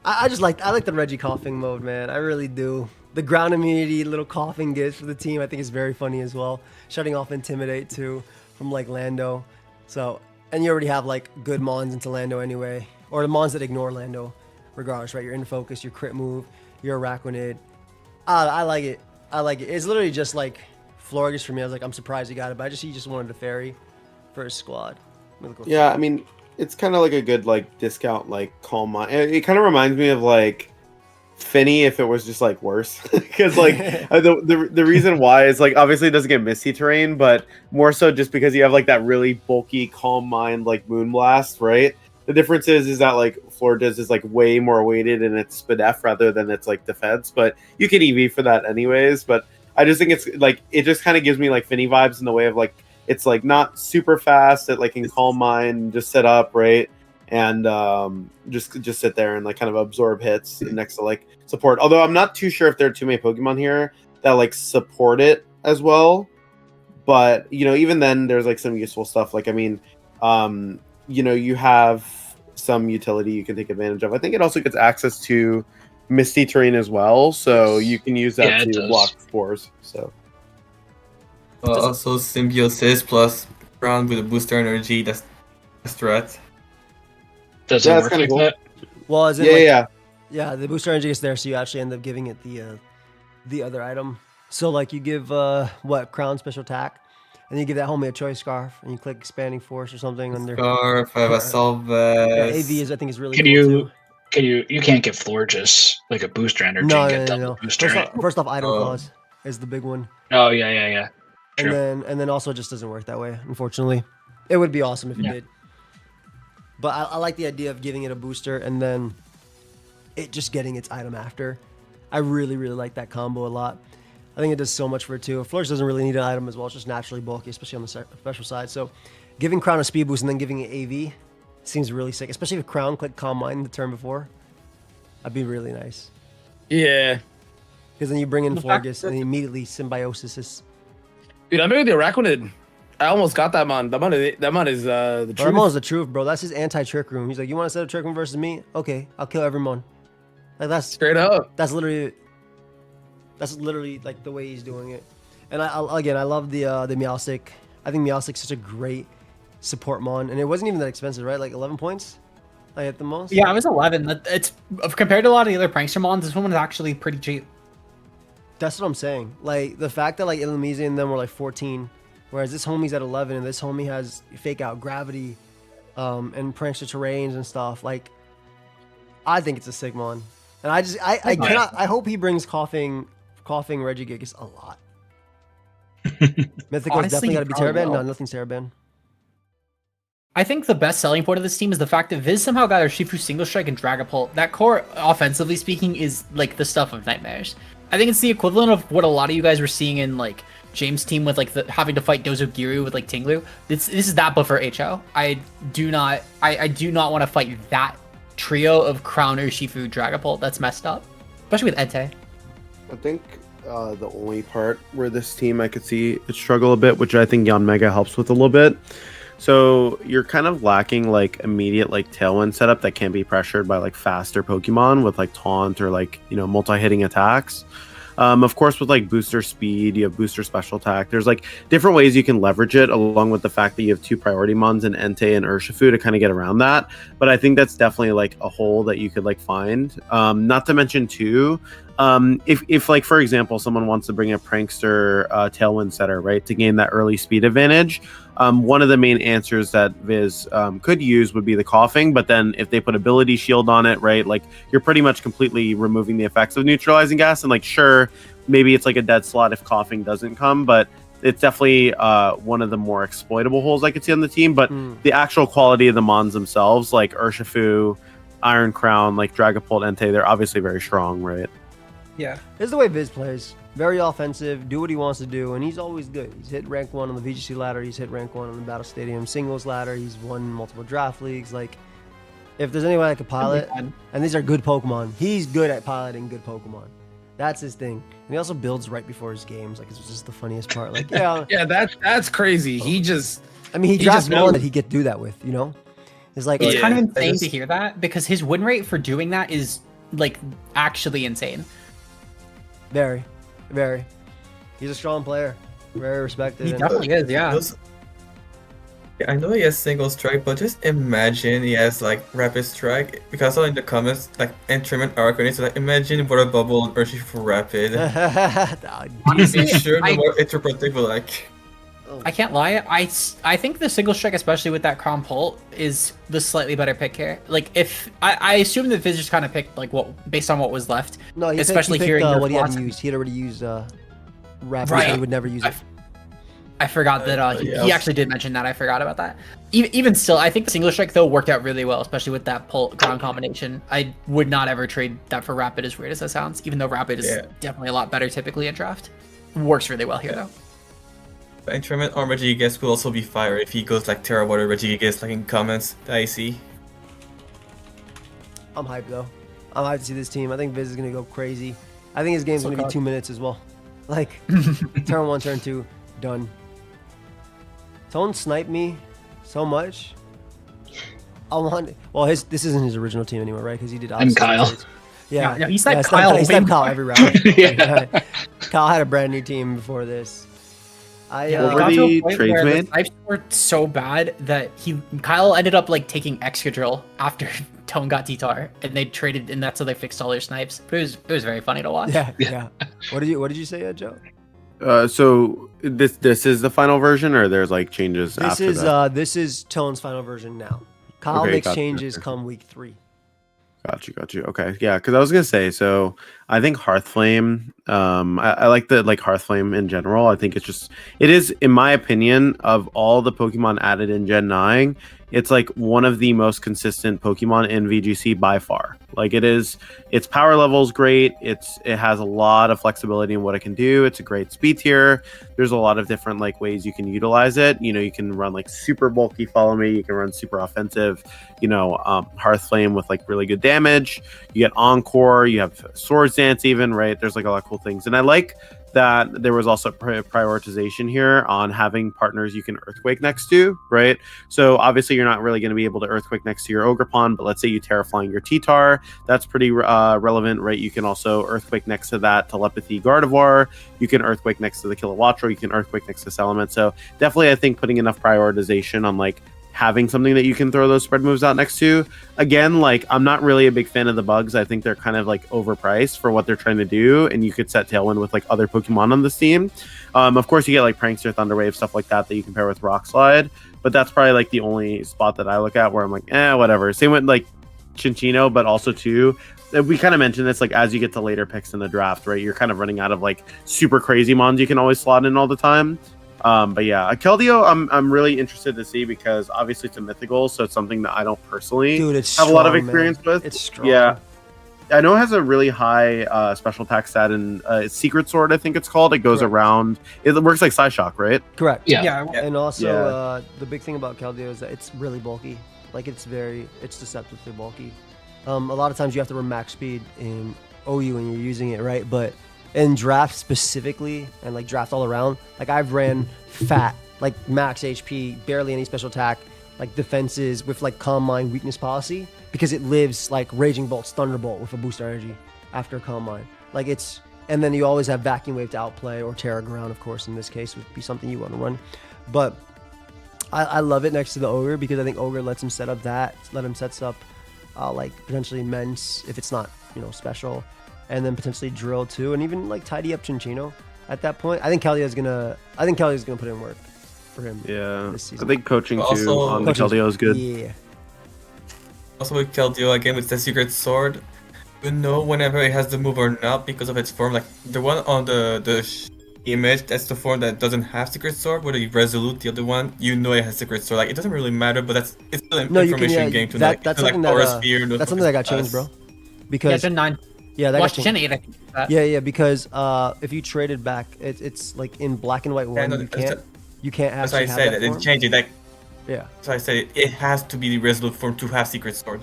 I like the Reggie coughing mode, man. I really do. The ground immunity little coughing gives for the team, I think is very funny as well. Shutting off Intimidate too from like Lando. So, and you already have like good mons into Lando anyway, or the mons that ignore Lando, regardless, right? Your In Focus, your crit move, your Araquanid. I like it. I like it. It's literally just like Florges for me. I was like, I'm surprised he got it, but he just wanted a fairy for his squad. Yeah, I mean, it's kind of like a good like discount like Calm Mind. It kind of reminds me of like Finny if it was just like worse, because like the reason why is like obviously it doesn't get Misty Terrain, but more so just because you have like that really bulky Calm Mind like Moonblast, right? The difference is that like Florida's is like way more weighted in its Spadef rather than its like defense, but you can EV for that anyways. But I just think it's like it just kind of gives me like Finny vibes in the way of like it's like not super fast that like can Calm Mind, just set up, right? And just sit there and like kind of absorb hits next to like support. Although I'm not too sure if there are too many Pokemon here that like support it as well. But even then there's like some useful stuff. Like I mean, you have some utility you can take advantage of. I think it also gets access to Misty Terrain as well, so you can use that to block spores. So also Symbiosis plus round with a booster energy. That's a threat. Does it work like that? Well, as in yeah, the booster energy is there, so you actually end up giving it the other item. So like you give Crown special attack, and you give that homie a choice scarf, and you click expanding force or something under. Scarf, I have a salve. Yeah, AV is I think is really Can cool you too. you can't get floor just like a booster energy No, and no, get no, double no. booster. First off, item Oh. clause is the big one, Oh yeah. True. and then also it just doesn't work that way. Unfortunately, it would be awesome if it Yeah. did. But I like the idea of giving it a booster and then it just getting its item after. I really like that combo a lot. I think it does so much for it too. Flourish doesn't really need an item as well. It's just naturally bulky, especially on the special side. So giving Crown a speed boost and then giving it AV seems really sick, especially if Crown clicked Calm Mind the turn before. That'd be really nice. Yeah. Because then you bring in The fact Florgus that- and immediately symbiosis is... Dude, I made the Araquanid. I almost got that mon. That mon is the truth. Ramon's the truth, bro. That's his anti-trick room. He's like, you want to set a trick room versus me? Okay, I'll kill every mon. Like that's Straight up. That's literally like the way he's doing it. And I love the Meowstic. I think Meowstic's such a great support mon, and it wasn't even that expensive, right? Like 11 points, like at the most. Yeah, I was 11. It's compared to a lot of the other prankster mons. This one was actually pretty cheap. That's what I'm saying. Like the fact that like Illumise and them were like 14, whereas this homie's at 11, and this homie has fake out gravity, and prankster terrains and stuff. Like, I think it's a sick mon, and I hope he brings coughing Regigigas a lot. Mythical's Honestly, definitely got to be probably Teraband. will. No, nothing's Teraband. I think the best selling point of this team is the fact that Viz somehow got her Shifu single strike and Dragapult. That core, offensively speaking, is like the stuff of nightmares. I think it's the equivalent of what a lot of you guys were seeing in like James' team with like having to fight Dozogiru with like Tinglu. This is that, but for HO. I do not want to fight that trio of Crown, Urshifu, Dragapult. That's messed up, especially with Entei. I think the only part where this team I could see it struggle a bit, which I think Yanmega helps with a little bit. So you're kind of lacking like immediate like tailwind setup that can be pressured by like faster Pokemon with like taunt or like, you know, multi-hitting attacks. Of course, with like booster speed, you have booster special attack. There's like different ways you can leverage it, along with the fact that you have two priority mons in Entei and Urshifu to kind of get around that. But I think that's definitely like a hole that you could like find. Not to mention too, if like for example someone wants to bring a prankster tailwind setter, right, to gain that early speed advantage, one of the main answers that Viz could use would be the coughing, but then if they put ability shield on it, right, like you're pretty much completely removing the effects of neutralizing gas. And like sure, maybe it's like a dead slot if coughing doesn't come, but it's definitely one of the more exploitable holes I could see on the team. But the actual quality of the mons themselves, like Urshifu, Iron Crown, like Dragapult, Entei, they're obviously very strong, right? Yeah. This is the way Viz plays. Very offensive, do what he wants to do, and he's always good. He's hit rank 1 on the VGC ladder, he's hit rank 1 on the Battle Stadium singles ladder, he's won multiple draft leagues. Like, if there's anyone that could pilot, and these are good Pokemon, he's good at piloting good Pokemon. That's his thing. And he also builds right before his games. Like, it's just the funniest part. Like, yeah. Yeah, that's crazy. He drafts just one that he could do that with, you know? It's like... It's kind of insane to hear that, because his win rate for doing that is, like, actually insane. Very. He's a strong player. Very respected. He definitely is, yeah. I know he has single strike, but just imagine he has like rapid strike. Because I saw in the comments like Entrainment Arcanine, so like imagine what a bubble Urshifu for rapid. Honestly, Sure, the more interpretive, but like. I can't lie. I think the single strike, especially with that Crown Pult, is the slightly better pick here. Like, if I assume that Viz just kind of picked like what based on what was left. No, he especially picked, hearing what he had used. He had already used rapid. Right. So he would never use it. I forgot that he actually did mention that. I forgot about that. Even still, I think the single strike though worked out really well, especially with that Pult Crown combination. I would not ever trade that for rapid, as weird as that sounds. Even though rapid is definitely a lot better typically in draft. Works really well here though. Entrainment on Regigigas will also be fire if he goes like Terra Water Regigigas like in comments that I see. I'm hyped though. I'm hyped to see this team. I think Viz is gonna go crazy. I think his game's gonna be 2 minutes as well. Like turn 1, turn 2, done. Don't snipe me so much. This isn't his original team anymore, right? Because he did. And Kyle. Yeah, he sniped Kyle. He sniped Kyle every round. Yeah. Kyle had a brand new team before this. It got to a point where the snipes were so bad that Kyle ended up like taking Excadrill after Tone got T-Tar, and they traded, and that's how they fixed all their snipes. But it was very funny to watch. Yeah. What did you say, Joe? So this is the final version, or there's like changes This after is that? this is Tone's final version now. Kyle Okay, makes gotcha. changes come week 3. Got you. Okay, yeah, because I was gonna say, so I think Hearthflame. I like the Hearthflame in general. I think it is, in my opinion, of all the Pokemon added in Gen 9, it's like one of the most consistent Pokemon in VGC by far. Like its power level is great. It has a lot of flexibility in what it can do. It's a great speed tier. There's a lot of different like ways you can utilize it. You know, you can run like super bulky follow me. You can run super offensive. You know, Hearthflame with like really good damage. You get Encore. You have Swords Dance even, right? There's like a lot of cool things, and I like that there was also prioritization here on having partners you can Earthquake next to, right? So obviously you're not really going to be able to Earthquake next to your Ogerpon, but let's say you Terraflying your T-Tar, that's pretty relevant, right? You can also Earthquake next to that Telepathy Gardevoir, you can Earthquake next to the Kilowattrel, you can Earthquake next to Salamence. So definitely I think putting enough prioritization on like having something that you can throw those spread moves out next to. Again, like I'm not really a big fan of the bugs. I think they're kind of like overpriced for what they're trying to do, and you could set Tailwind with like other Pokemon on this team. Of course, you get like Prankster, Thunderwave, stuff like that you can pair with Rock Slide, but that's probably like the only spot that I look at where I'm like, whatever. Same with like Chinchino, but also too, we kind of mentioned this, like as you get to later picks in the draft, right? You're kind of running out of like super crazy mons you can always slot in all the time. But yeah, Keldeo, I'm really interested to see because obviously it's a mythical, so it's something that I don't personally have a lot of experience with. It's strong. Yeah, I know it has a really high special attack stat, and Secret Sword, I think it's called. It goes around. It works like Psyshock, right? Correct. Yeah. And also, the big thing about Keldeo is that it's really bulky. Like it's deceptively bulky. A lot of times you have to run max speed in OU when you're using it, right? But in draft specifically, and like draft all around, like I've ran fat, like max HP, barely any special attack, like defenses with like Calm Mind weakness policy, because it lives like Raging Bolt's Thunderbolt with a booster energy after Calm Mind. Like it's, and then you always have Vacuum Wave to outplay, or Terra Ground, of course, in this case would be something you want to run. But I love it next to the Ogre because I think Ogre lets him set up sets up like potentially Immense if it's not, special. And then potentially Drill too, and even like tidy up Chinchino at that point. I think Keldeo's gonna put in work for him. Yeah, this season. I think coaching Also, too on the Keldeo is good. Yeah. Also with Keldeo again with the Secret Sword, you know whenever it has the move or not because of its form. Like the one on the image, that's the form that doesn't have Secret Sword. Whether you Resolute the other one, you know it has Secret Sword. Like it doesn't really matter, but it's still an information game to that's something that's something that got changed, bro. Because Gen 9. Yeah, that Watch got Gen changed. 8, I think. That. Yeah, because if you traded back, it's like in Black and White 1, you can't have. That's why I said it. It changed it. Like yeah. So I said it has to be the Resolute form to have Secret Sword.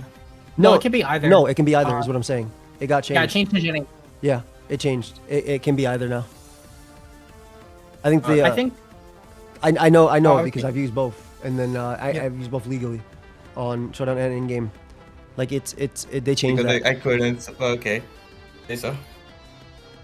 No, it can be either. No, it can be either. Is what I'm saying. It got changed. Yeah, it changed to Gen 8. Yeah, it changed. It can be either now. I think the. I think. I know because I've used both, and then I've used both legally, on Showdown and in game. Like they changed because that. I couldn't. Okay. So.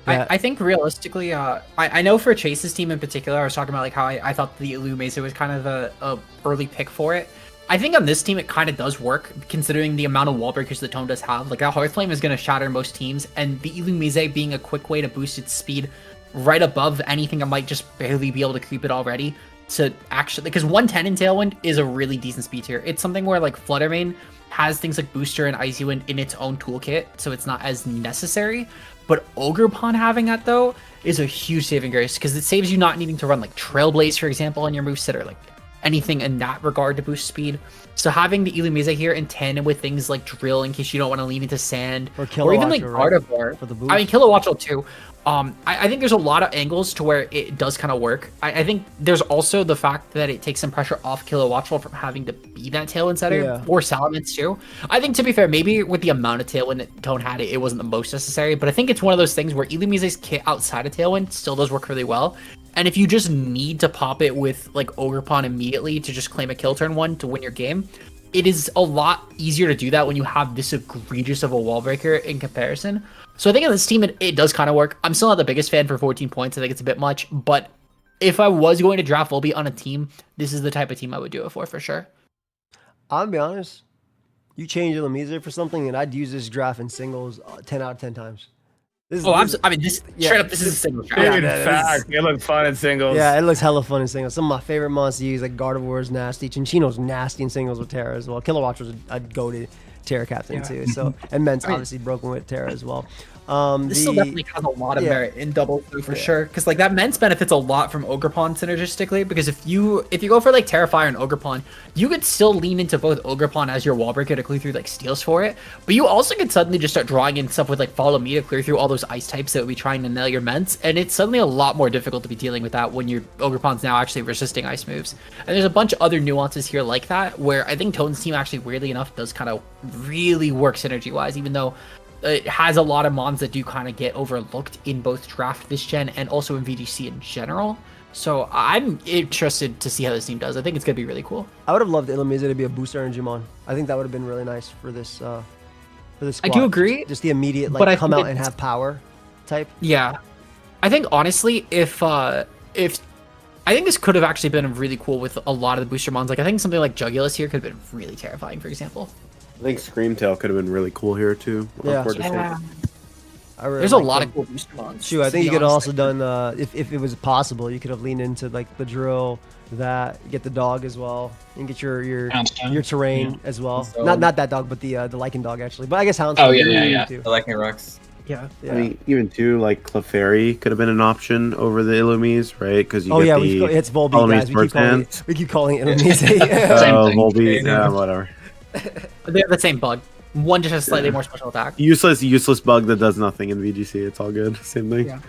Yeah. I think realistically, I know for Chase's team in particular, I was talking about like how I thought the Illumeza was kind of a early pick for it. I think on this team it kind of does work, considering the amount of wall breakers that Tone does have. Like that Hearthflame is going to shatter most teams, and the Illumeza being a quick way to boost its speed right above anything that might just barely be able to creep it already. To actually, because 110 in Tailwind is a really decent speed tier. It's something where like Fluttermane has things like Booster and Icy Wind in its own toolkit, so it's not as necessary. But Ogerpon having that though is a huge saving grace, because it saves you not needing to run like Trailblaze, for example, on your moveset, or like anything in that regard to boost speed. So having the Illumeza here in tandem with things like Drill, in case you don't want to lean into Sand, or even like Gardevoir. For the boost. I mean, Kilowattrel too. I think there's a lot of angles to where it does kind of work. I think there's also the fact that it takes some pressure off Kilowattrel from having to be that Tailwind setter, or Salamence too. I think, to be fair, maybe with the amount of Tailwind that Tone had, it wasn't the most necessary, but I think it's one of those things where Illumize's kit outside of Tailwind still does work really well. And if you just need to pop it with like Ogerpon immediately to just claim a kill turn 1 to win your game, it is a lot easier to do that when you have this egregious of a wall breaker in comparison. So I think on this team, it does kind of work. I'm still not the biggest fan for 14 points. I think it's a bit much. But if I was going to draft Volbeat on a team, this is the type of team I would do it for sure. I'll be honest. You change Illumiza for something, and I'd use this draft in singles 10 out of 10 times. This, Oh, this, I mean, this yeah. straight up, this is a single Dude, shot. Yeah, fact, it looked fun in singles. yeah, it looks hella fun in singles. Some of my favorite monsters use, like Gardevoir's nasty, Chinchino's nasty in singles with Terra as well. Kilowatch was a goated Terra captain too. So and Ment's obviously broken with Terra as well. This still definitely has a lot of merit in double blue for sure, because like that Mence benefits a lot from Ogerpon synergistically. Because if you go for like Terrifier and Ogerpon, you could still lean into both Ogerpon as your wall breaker to clear through like steals for it, but you also could suddenly just start drawing in stuff with like Follow Me to clear through all those ice types that would be trying to nail your Mence, and it's suddenly a lot more difficult to be dealing with that when your Ogerpon's now actually resisting ice moves. And there's a bunch of other nuances here like that, where I think Tone's team actually weirdly enough does kind of really work synergy wise, even though it has a lot of mons that do kind of get overlooked in both draft this gen and also in VGC in general. So I'm interested to see how this team does. I think it's gonna be really cool. I would have loved Illumise to be a booster energy mon. I think that would have been really nice for this squad. I do agree. Just the immediate but like come out and have power type. Yeah, I think honestly, if I think this could have actually been really cool with a lot of the booster mons. Like I think something like Jugulus here could have been really terrifying, for example. I think Screamtail could have been really cool here too. Yeah. Really There's a lot of cool booster mons. Shoot, I think you could have also done if it was possible, you could have leaned into like the drill, that get the dog as well, and get your terrain as well. So, not that dog, but the Lycan dog actually. But I guess Houndstone. Oh yeah. The Lycan Rocks. Yeah. I mean, even too, like Clefairy could have been an option over the Illumise, right? Because you get it's Volbeat, guys. We keep calling it Illumise. Volbeat, yeah, whatever. They have the same bug. One just has slightly more special attack. Useless bug that does nothing in VGC. It's all good. Same thing. Yeah.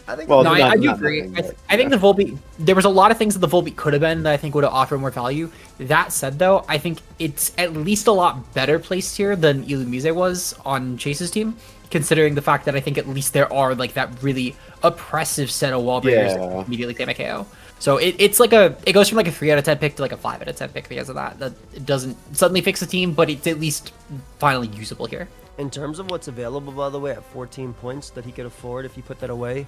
I think. Well, I do agree. I think the Volbeat. There was a lot of things that the Volbeat could have been that I think would have offered more value. That said, though, I think it's at least a lot better placed here than Illumise was on Chase's team, considering the fact that I think at least there are like that really oppressive set of wall breakers that immediately claim a KO. So it's like it goes from like a 3 out of 10 pick to like a 5 out of 10 pick because of that. That it doesn't suddenly fix the team, but it's at least finally usable here. In terms of what's available, by the way, at 14 points that he could afford if he put that away,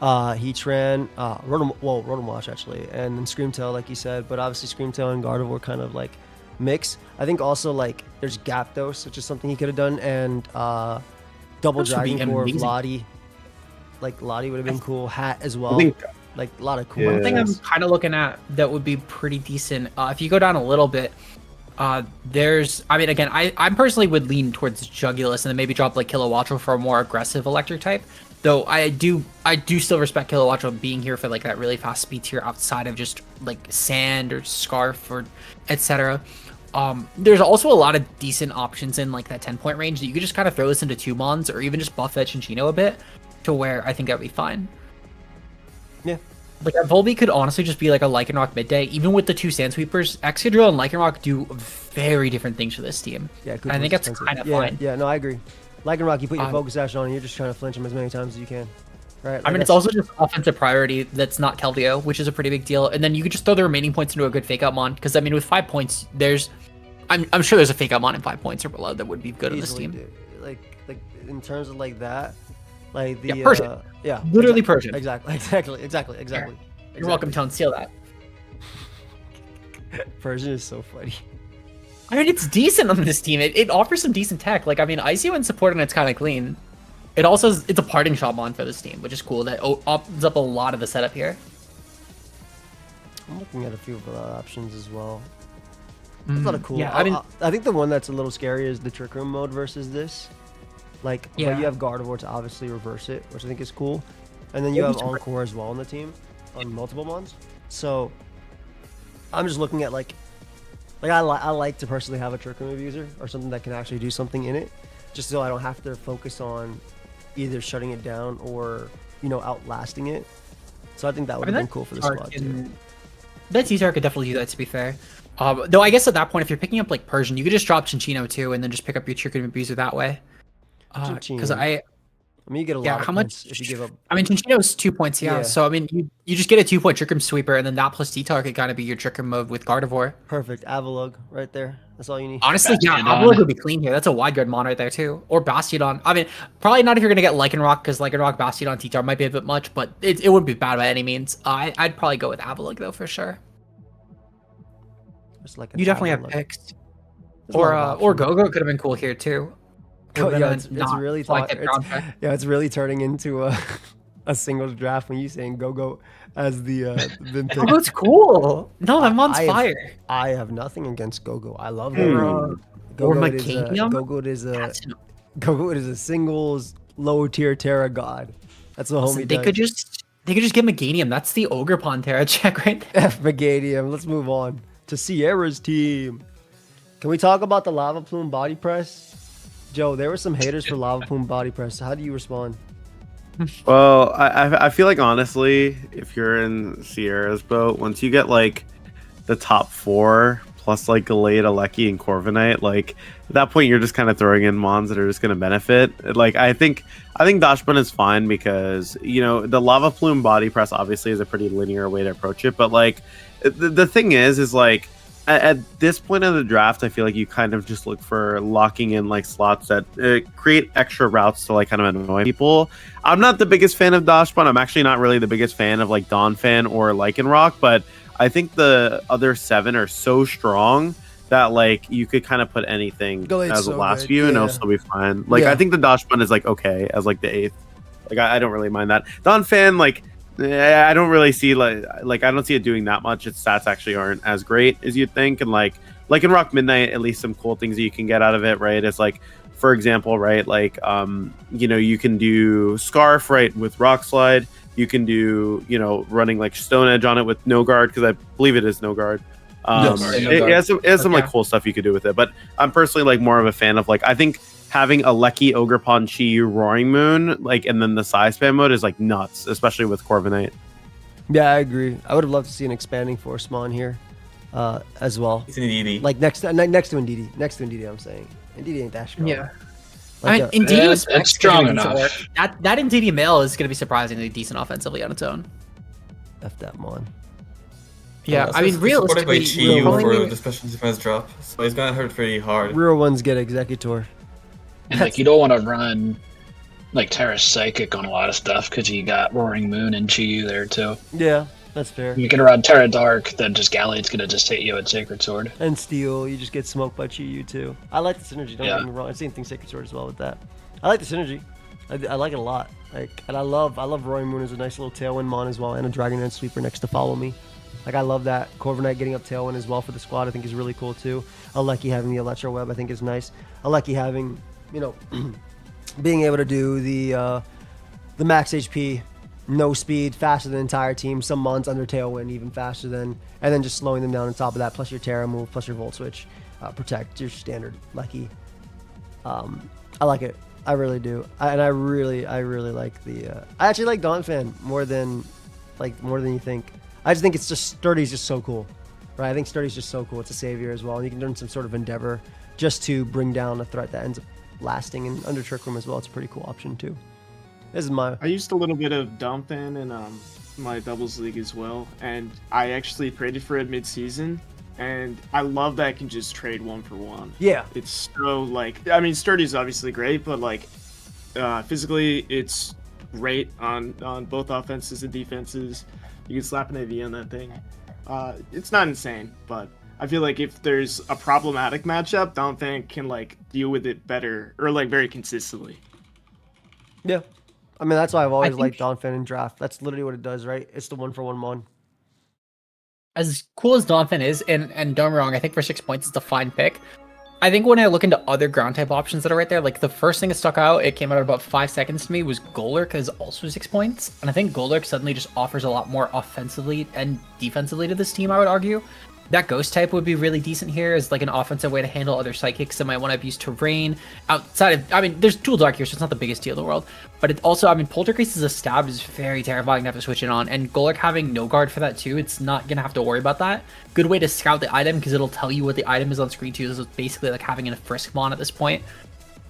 Heatran, Rotom Wash actually, and then Screamtail, like you said. But obviously Screamtail and Gardevoir kind of like mix. I think also like there's Gyarados, which is something he could have done, and Double Dragon Core of Lottie. Like Lottie would have been cool. Hat as well. Like a lot of cool. One thing I'm kind of looking at that would be pretty decent. If you go down a little bit, there's. I mean, again, I personally would lean towards Jugulus and then maybe drop like Kilowattrel for a more aggressive electric type. Though I do still respect Kilowattrel being here for like that really fast speed tier outside of just like Sand or Scarf or etc. There's also a lot of decent options in like that 10-point range that you could just kind of throw this into 2 mons or even just buff that Chinchino a bit to where I think that would be fine. Yeah. Like that Volbeat could honestly just be like a Lycanroc midday. Even with the 2 Sand Sweepers, Excadrill and Lycanroc do very different things for this team. Yeah, and I think that's kind of fine. Yeah, no, I agree. Lycanroc, you put your Focus Sash on and you're just trying to flinch him as many times as you can. Right? Like I mean, it's also just offensive priority that's not Keldeo, which is a pretty big deal. And then you could just throw the remaining points into a good Fake Out Mon. Because, I mean, with 5 points, I'm sure there's a Fake Out Mon in 5 points or below that would be good on this team. Like in terms of like that, like the Persian. Literally Persian. Exactly. You're welcome, Tone. Steal that. Persian is so funny. I mean, it's decent on this team. It offers some decent tech. Like, I mean, ICU and support and it's kind of clean. It also it's a parting shot mon for this team, which is cool. That opens up a lot of the setup here. I'm looking at a few of the options as well. That's a lot of cool. Yeah, I think the one that's a little scary is the Trick Room mode versus this. Like, but you have Gardevoir to obviously reverse it, which I think is cool. And then you have Encore as well on the team on multiple mons. So I'm just looking at like I like to personally have a Trick Room abuser or something that can actually do something in it, just so I don't have to focus on either shutting it down or outlasting it. So I think that would have been cool for the squad too. That T-Star could definitely do that, to be fair. Though I guess at that point, if you're picking up like Persian, you could just drop Chinchino too, and then just pick up your Trick Room abuser that way. Because I mean, you get a lot of points if you give up. I mean, Chinchino's 2 points, yeah. So, I mean, you just get a 2-point Trick Room Sweeper, and then that plus T-Tar could kind of be your Trick Room mode with Gardevoir. Perfect. Avalugg right there. That's all you need. Honestly, yeah, Avalugg would be clean here. That's a wide guard mon right there, too. Or Bastiodon. I mean, probably not if you're going to get Lycanroc, because Lycanroc, Bastiodon, T-Tar might be a bit much, but it wouldn't be bad by any means. I'd probably go with Avalugg, though, for sure. Like you definitely have picks. Or Go-Go could have been cool here, too. Yeah, it's really it's really turning into a singles draft when you saying Go-Go as the pick. Go-Go's cool. No, that mon's fire. I have nothing against Go-Go. I love Go-Go. Or Meganium. Go-Go is a singles low tier Terra god. That's the homie. They could just get Meganium. That's the Ogre Pond Terra check right there. F Meganium. Let's move on to Sierra's team. Can we talk about the Lava Plume body press? Joe, there were some haters for Lava Plume body press. How do you respond? Well, I feel like honestly, if you're in Sierra's boat, once you get like the top 4 plus like Gallade, Alecki, and Corviknight, like at that point you're just kind of throwing in mons that are just going to benefit. Like I think Dashbun is fine because you know the Lava Plume body press obviously is a pretty linear way to approach it, but like the thing is like at this point of the draft, I feel like you kind of just look for locking in like slots that create extra routes to like kind of annoy people. I'm not the biggest fan of Dashbun. I'm actually not really the biggest fan of like Donphan or Lycanroc, but I think the other 7 are so strong that like you could kind of put anything as a last view and it'll still be fine. Like I think the Dashbun is like okay as like the 8th. Like I don't really mind that. Donphan like I don't really see like I don't see it doing that much. Its stats actually aren't as great as you'd think, and like in Rock Midnight, at least some cool things that you can get out of it, right? It's like, for example, right, like you know, you can do Scarf right with Rock Slide. You can do, you know, running like Stone Edge on it with no guard because I believe it is no guard. It has some like cool stuff you could do with it, but I'm personally like more of a fan of like I think having Alecki, Ogerpon, Chi-Yu, Roaring Moon, like, and then the size spam mode is like nuts, especially with Corviknight. Yeah, I agree. I would have loved to see an expanding force mon here, as well. It's an Indeedee. Like next to Indeedee. Next to Indeedee, I'm saying. Indeedee ain't that strong. Yeah. Like Indeedee was it's strong enough. That Indeedee male is going to be surprisingly decent offensively on its own. F that mon. Yeah, I mean, realistically, for the special defense drop, so he's gonna hurt pretty hard. Real ones get Executor. And like you don't want to run like Terra Psychic on a lot of stuff because you got Roaring Moon and Chi-Yu there too. Yeah, that's fair. You can run Terra Dark, then just Gallade's gonna just hit you at Sacred Sword. And Steel, you just get smoked by Chi-Yu too. I like the synergy. Don't Yeah. get me wrong. I've seen things Sacred Sword as well with that. I like the synergy. I like it a lot. Like, and I love Roaring Moon as a nice little Tailwind mon as well, and a Dragon Dance Sweeper next to follow me. Like I love that. Corviknight getting up Tailwind as well for the squad I think is really cool too. Alecki having the Electro Web I think is nice. Alecki having, you know, being able to do the max HP, no speed, faster than the entire team. Some mons under Tailwind even faster than, and then just slowing them down on top of that. Plus your Terra move, plus your Volt Switch, protect your standard Lucky. I like it. I really do. I really like the. I actually like Donphan more than you think. I just think it's just Sturdy's just so cool, right? I think Sturdy's just so cool. It's a savior as well, and you can learn some sort of endeavor just to bring down a threat that ends up lasting, and under Trick Room as well. It's a pretty cool option too. This is my. I used a little bit of Donphan in my doubles league as well, and I actually traded for it mid-season, and I love that I can just trade 1-for-1. Yeah, it's so like I mean, Sturdy's obviously great, but like physically, it's great on both offenses and defenses. You can slap an AV on that thing. It's not insane, but I feel like if there's a problematic matchup, Donphan can like deal with it better or like very consistently. Yeah, I mean that's why I've always liked Donphan in draft. That's literally what it does, right? It's the 1-for-1 mon. As cool as Donphan is, and don't get me wrong, I think for 6 points it's a fine pick. I think when I look into other ground type options that are right there, like the first thing that stuck out, it came out at about 5 seconds to me, was Golurk is also 6 points. And I think Golurk suddenly just offers a lot more offensively and defensively to this team, I would argue. That Ghost type would be really decent here as like an offensive way to handle other psychics that might want to abuse terrain. Outside of, I mean, there's Dual Dark here, so it's not the biggest deal in the world. But it also, I mean, Poltergeist as a stab is very terrifying to have to switch it on. And Golurk having no guard for that too, it's not going to have to worry about that. Good way to scout the item because it'll tell you what the item is on screen too. This is basically like having a Frisk mon at this point.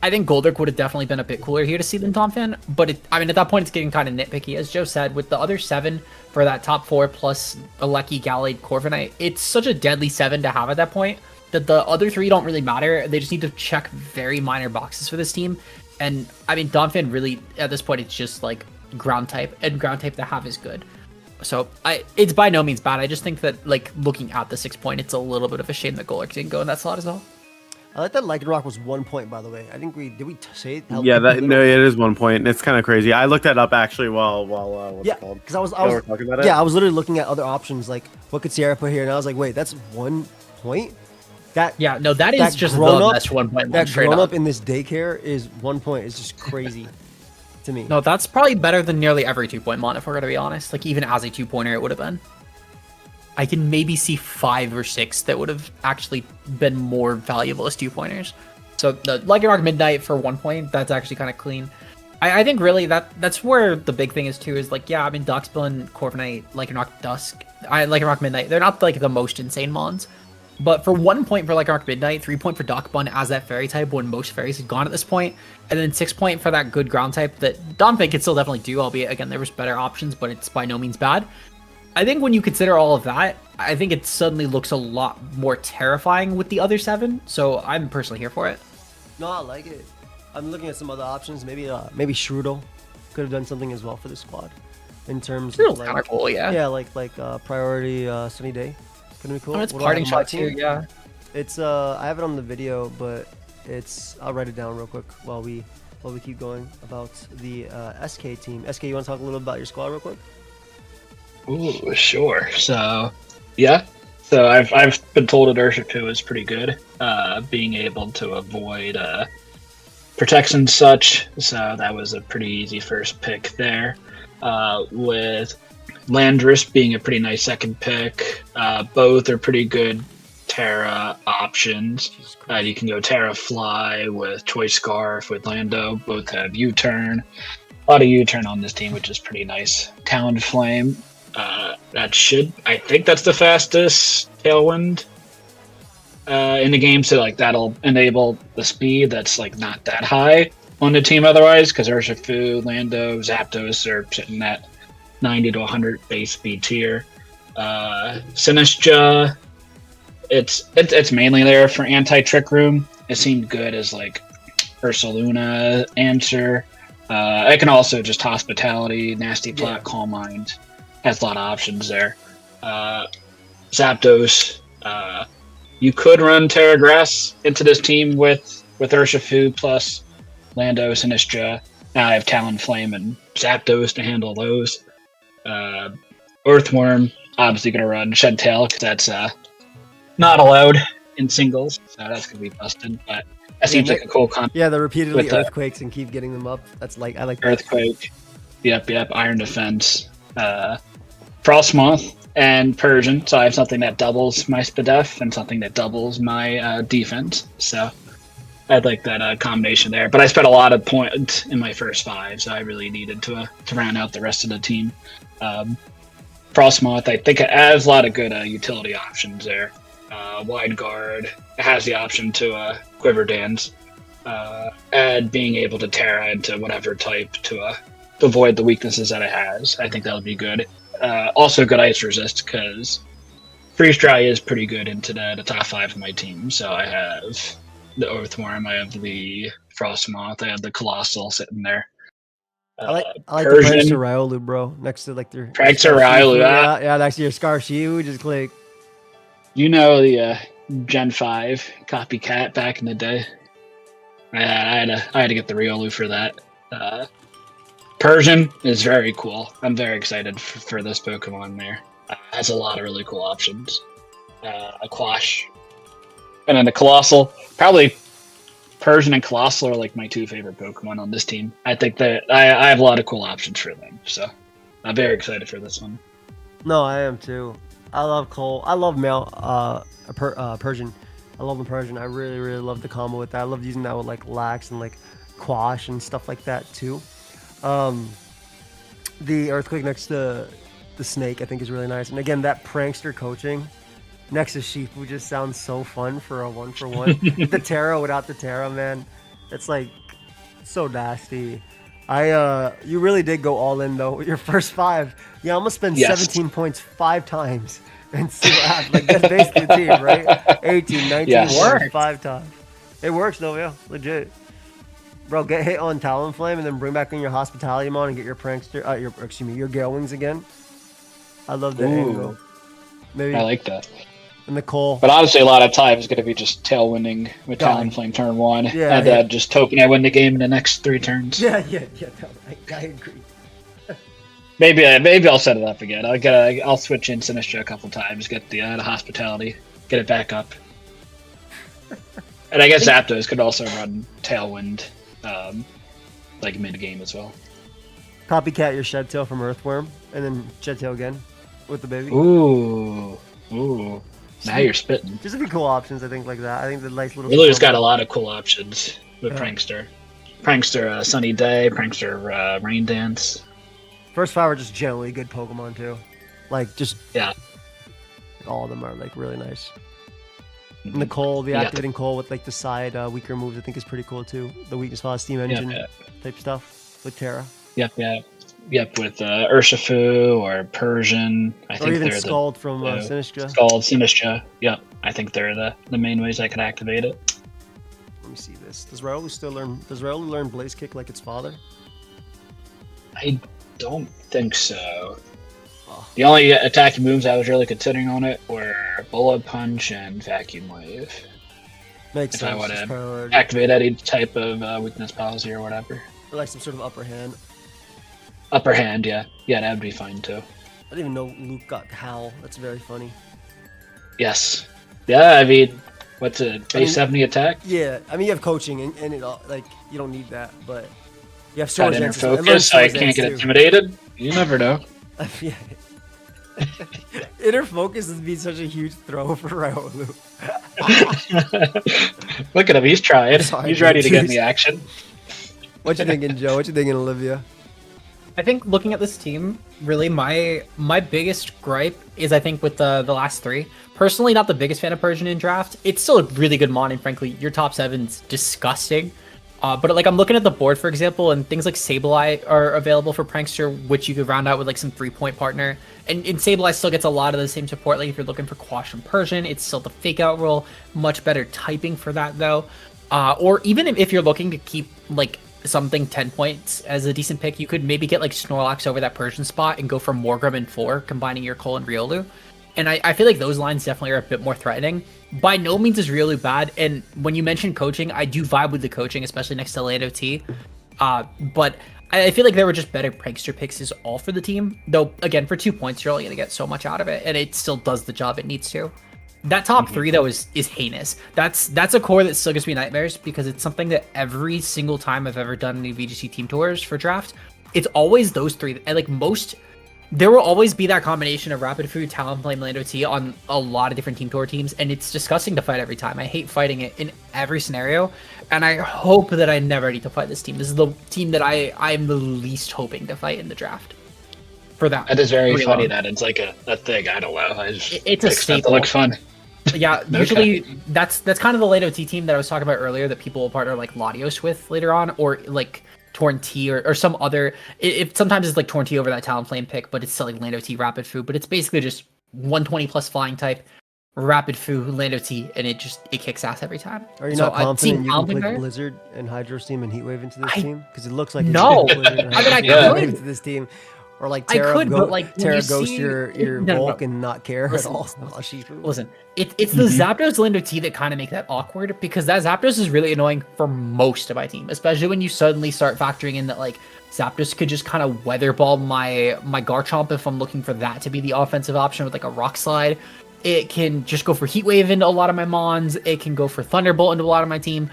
I think Golurk would have definitely been a bit cooler here to see than Donphan, but I mean, at that point, it's getting kind of nitpicky. As Joe said, with the other 7 for that top 4 plus Alecki, Gallade, Corviknight, it's such a deadly 7 to have at that point that the other 3 don't really matter. They just need to check very minor boxes for this team. And I mean, Donphan really, at this point, it's just like ground type, and ground type to have is good. So it's by no means bad. I just think that like looking at the 6 point, it's a little bit of a shame that Golurk didn't go in that slot as well. I like that Lycanroc was 1 point, by the way. I think did we say it? Yeah, no, it is 1 point. It's kind of crazy. I looked that up actually while what's it called? Because I was talking about it. I was literally looking at other options like what could Sierra put here, and I was like, wait, that's 1 point. That is just the best 1 point. That grown up in this daycare is 1 point. It's just crazy to me. No, that's probably better than nearly every 2 point mon. If we're gonna be honest, like even as a 2-pointer, it would have been. I can maybe see 5 or 6 that would have actually been more valuable as 2-pointers. So the Lycanroc Midnight for 1 point, that's actually kind of clean. I think really that's where the big thing is too, is like, yeah, I mean, Duxbun, Corviknight, Lycanroc Dusk, Lycanroc Midnight, they're not like the most insane mons. But for 1 point for Lycanroc Midnight, 3 point for Duckbun as that fairy type when most fairies had gone at this point, and then 6 point for that good ground type that Donphin could still definitely do, albeit again there was better options, but it's by no means bad. I think when you consider all of that, I think it suddenly looks a lot more terrifying with the other 7. So I'm personally here for it. No, I like it. I'm looking at some other options. Maybe Shroodle could have done something as well for the squad in terms of like, kind of cool, yeah. Yeah, like priority Sunny Day. Could be cool. Oh, it's parting shot too, yeah. It's I have it on the video, but I'll write it down real quick while we keep going about the SK team. SK, you want to talk a little about your squad real quick? Ooh, sure. So, yeah. So I've been told that Urshifu is pretty good, being able to avoid protection and such. So that was a pretty easy first pick there. With Landorus being a pretty nice second pick. Both are pretty good Terra options. You can go Terra Fly with Choice Scarf with Lando. Both have U-turn. A lot of U-turn on this team, which is pretty nice. Talonflame. I think that's the fastest Tailwind in the game, so like that'll enable the speed that's like not that high on the team otherwise, because Urshifu, Lando, Zapdos are sitting at 90 to 100 base speed tier. Sinistcha, it's mainly there for anti-trick room. It seemed good as like Ursaluna answer. It can also just hospitality, nasty plot, calm mind. Has a lot of options there. Zapdos, you could run Terra Grass into this team with Urshifu plus Lando, Sinistcha. Now I have Talonflame and Zapdos to handle those. Earthworm, obviously going to run Shed-Tail because that's not allowed in singles, so that's going to be busted. But that seems like a cool concept. Yeah, the repeatedly earthquakes and keep getting them up. That's like I like that. Earthquake. Yep. Iron Defense. Frostmoth and Persian, so I have something that doubles my SPDF and something that doubles my defense. So I'd like that combination there. But I spent a lot of points in my first 5, so I really needed to round out the rest of the team. Frostmoth, I think it has a lot of good utility options there. Wide Guard, it has the option to Quiver Dance, and being able to Terra into whatever type to avoid the weaknesses that it has. I think that would be good. Also good ice resist, because Freeze Dry is pretty good into the top 5 of my team. So I have the Earthworm, I have the Frostmoth, I have the Colossal sitting there. I like the Prankster Riolu, bro. Next to like their Prankster Riolu, yeah, next to your Scarshiu, just click. You know the Gen 5 copycat back in the day. I had to get the Riolu for that. Persian is very cool. I'm very excited for this Pokemon there. Has a lot of really cool options. A Quash. And then the Colossal. Probably Persian and Colossal are like my 2 favorite Pokemon on this team. I think that I have a lot of cool options for them. So I'm very excited for this one. No, I am too. I love Cole. I love Persian. I love the Persian. I really, really love the combo with that. I love using that with like Lax and like Quash and stuff like that too. The Earthquake next to the Snake, I think, is really nice. And again, that Prankster coaching Nexus Shifu just sounds so fun for a 1-for-1. With the Terra, without the Terra, man, it's like so nasty. You really did go all in though with your first 5. Yeah, I'm gonna spend 17 points 5 times and see what happens. Like that's basically the team, right? 18, 19 points 5 times. It works though, yeah, legit. Bro, get hit on Talonflame and then bring back in your Hospitality Mon and get your Prankster, your Gale Wings again. I love the angle. Maybe I like that. And the Cole. But honestly, a lot of times it's going to be just tailwinding with Dying. Talonflame turn 1, Yeah, and yeah. then just hoping I win the game in the next 3 turns. Yeah. No, I agree. Maybe I'll set it up again. I'll switch in Sinistra a couple times, get the hospitality, get it back up. And I guess Zapdos could also run Tailwind, like mid game as well. Copycat your Shed Tail from Earthworm, and then Shed Tail again with the baby. Ooh. Now you're spitting. Just a few cool options, I think, like that. I think the nice little. Lily's got a lot of cool options with Prankster. Prankster Sunny Day, Prankster Rain Dance. First 5 are just generally good Pokemon too. Like just Yeah. all of them are like really nice. And the Cole, the activating Cole with like the side weaker moves, I think is pretty cool too. The weakness follow steam engine type stuff with Terra. Yep, with Urshifu or Persian. I think Or even they're Scald from Sinistra. Scald, Sinistra. Yep, I think they're the main ways I could activate it. Let me see this. Does Raoul learn Blaze Kick like its father? I don't think so. Oh. The only attacking moves I was really considering on it were Bullet Punch and Vacuum Wave. Makes if sense. I want just to priority. activate any type of weakness policy or whatever. Or like some sort of upper hand. Upper hand, yeah, that would be fine too. I didn't even know Luke got Howl. That's very funny. Yes. Yeah, I mean, what's a base 70 attack? Yeah, I mean you have coaching and it all, like you don't need that, but you have Got Swords inner Dance. It learns focus, I Swords can't Dance, get too. intimidated. You never know. Yeah. Inner focus has been such a huge throw for Raoulu. Look at him, he's trying. Sorry, He's ready to get in Jeez. the action. What you thinking, Joe? What you thinking, Olivia? I think looking at this team, really my biggest gripe is I think with the last 3. Personally, not the biggest fan of Persian in draft. It's still a really good mon, and frankly, your top 7's disgusting. But like I'm looking at the board, for example, and things like Sableye are available for Prankster, which you could round out with like some 3-point partner. And Sableye still gets a lot of the same support. Like if you're looking for Quash from Persian, it's still the fake out roll. Much better typing for that though. Or even if you're looking to keep like something 10 points as a decent pick, you could maybe get like Snorlax over that Persian spot and go for Morgrem and 4, combining your Cole and Riolu. And I feel like those lines definitely are a bit more threatening. By no means is Riolu bad, and when you mention coaching, I do vibe with the coaching, especially next to Lando T. But I feel like there were just better Prankster picks is all for the team. Though, again, for 2 points, you're only going to get so much out of it, and it still does the job it needs to. That top 3, though, is heinous. That's a core that still gives me nightmares, because it's something that every single time I've ever done any VGC team tours for draft, it's always those 3. And like there will always be that combination of Rapid Food, Talonflame, Lando T on a lot of different Team Tour teams, and it's disgusting to fight every time. I hate fighting it in every scenario, and I hope that I never need to fight this team. This is the team that I'm the least hoping to fight in the draft. For that. That is very funny that it's like a thing. I don't know. It's a staple. It looks fun. Yeah, usually that's kind of the Lando T team that I was talking about earlier that people will partner like Latios with later on, or like Torn T or some other. It sometimes it's like Torn T over that Talonflame pick, but it's still like Lando T Rapid Foo. But it's basically just 120 plus flying type, Rapid Foo, Lando T, and it kicks ass every time. Are you So, not confident you can Talonflame click Blizzard and Hydro Steam and Heatwave into this team? Because it looks like No. you can click Blizzard and I mean, I Hydro could. Steam into this team. Or like I Terra, could, but, like, when Terra you Ghost see- your No, Volk and not care Listen, at all. Listen, it's the Zapdos Lando T that kind of make that awkward, because that Zapdos is really annoying for most of my team, especially when you suddenly start factoring in that like Zapdos could just kind of weather ball my Garchomp if I'm looking for that to be the offensive option with like a Rock Slide. It can just go for Heat Wave into a lot of my Mons. It can go for Thunderbolt into a lot of my team.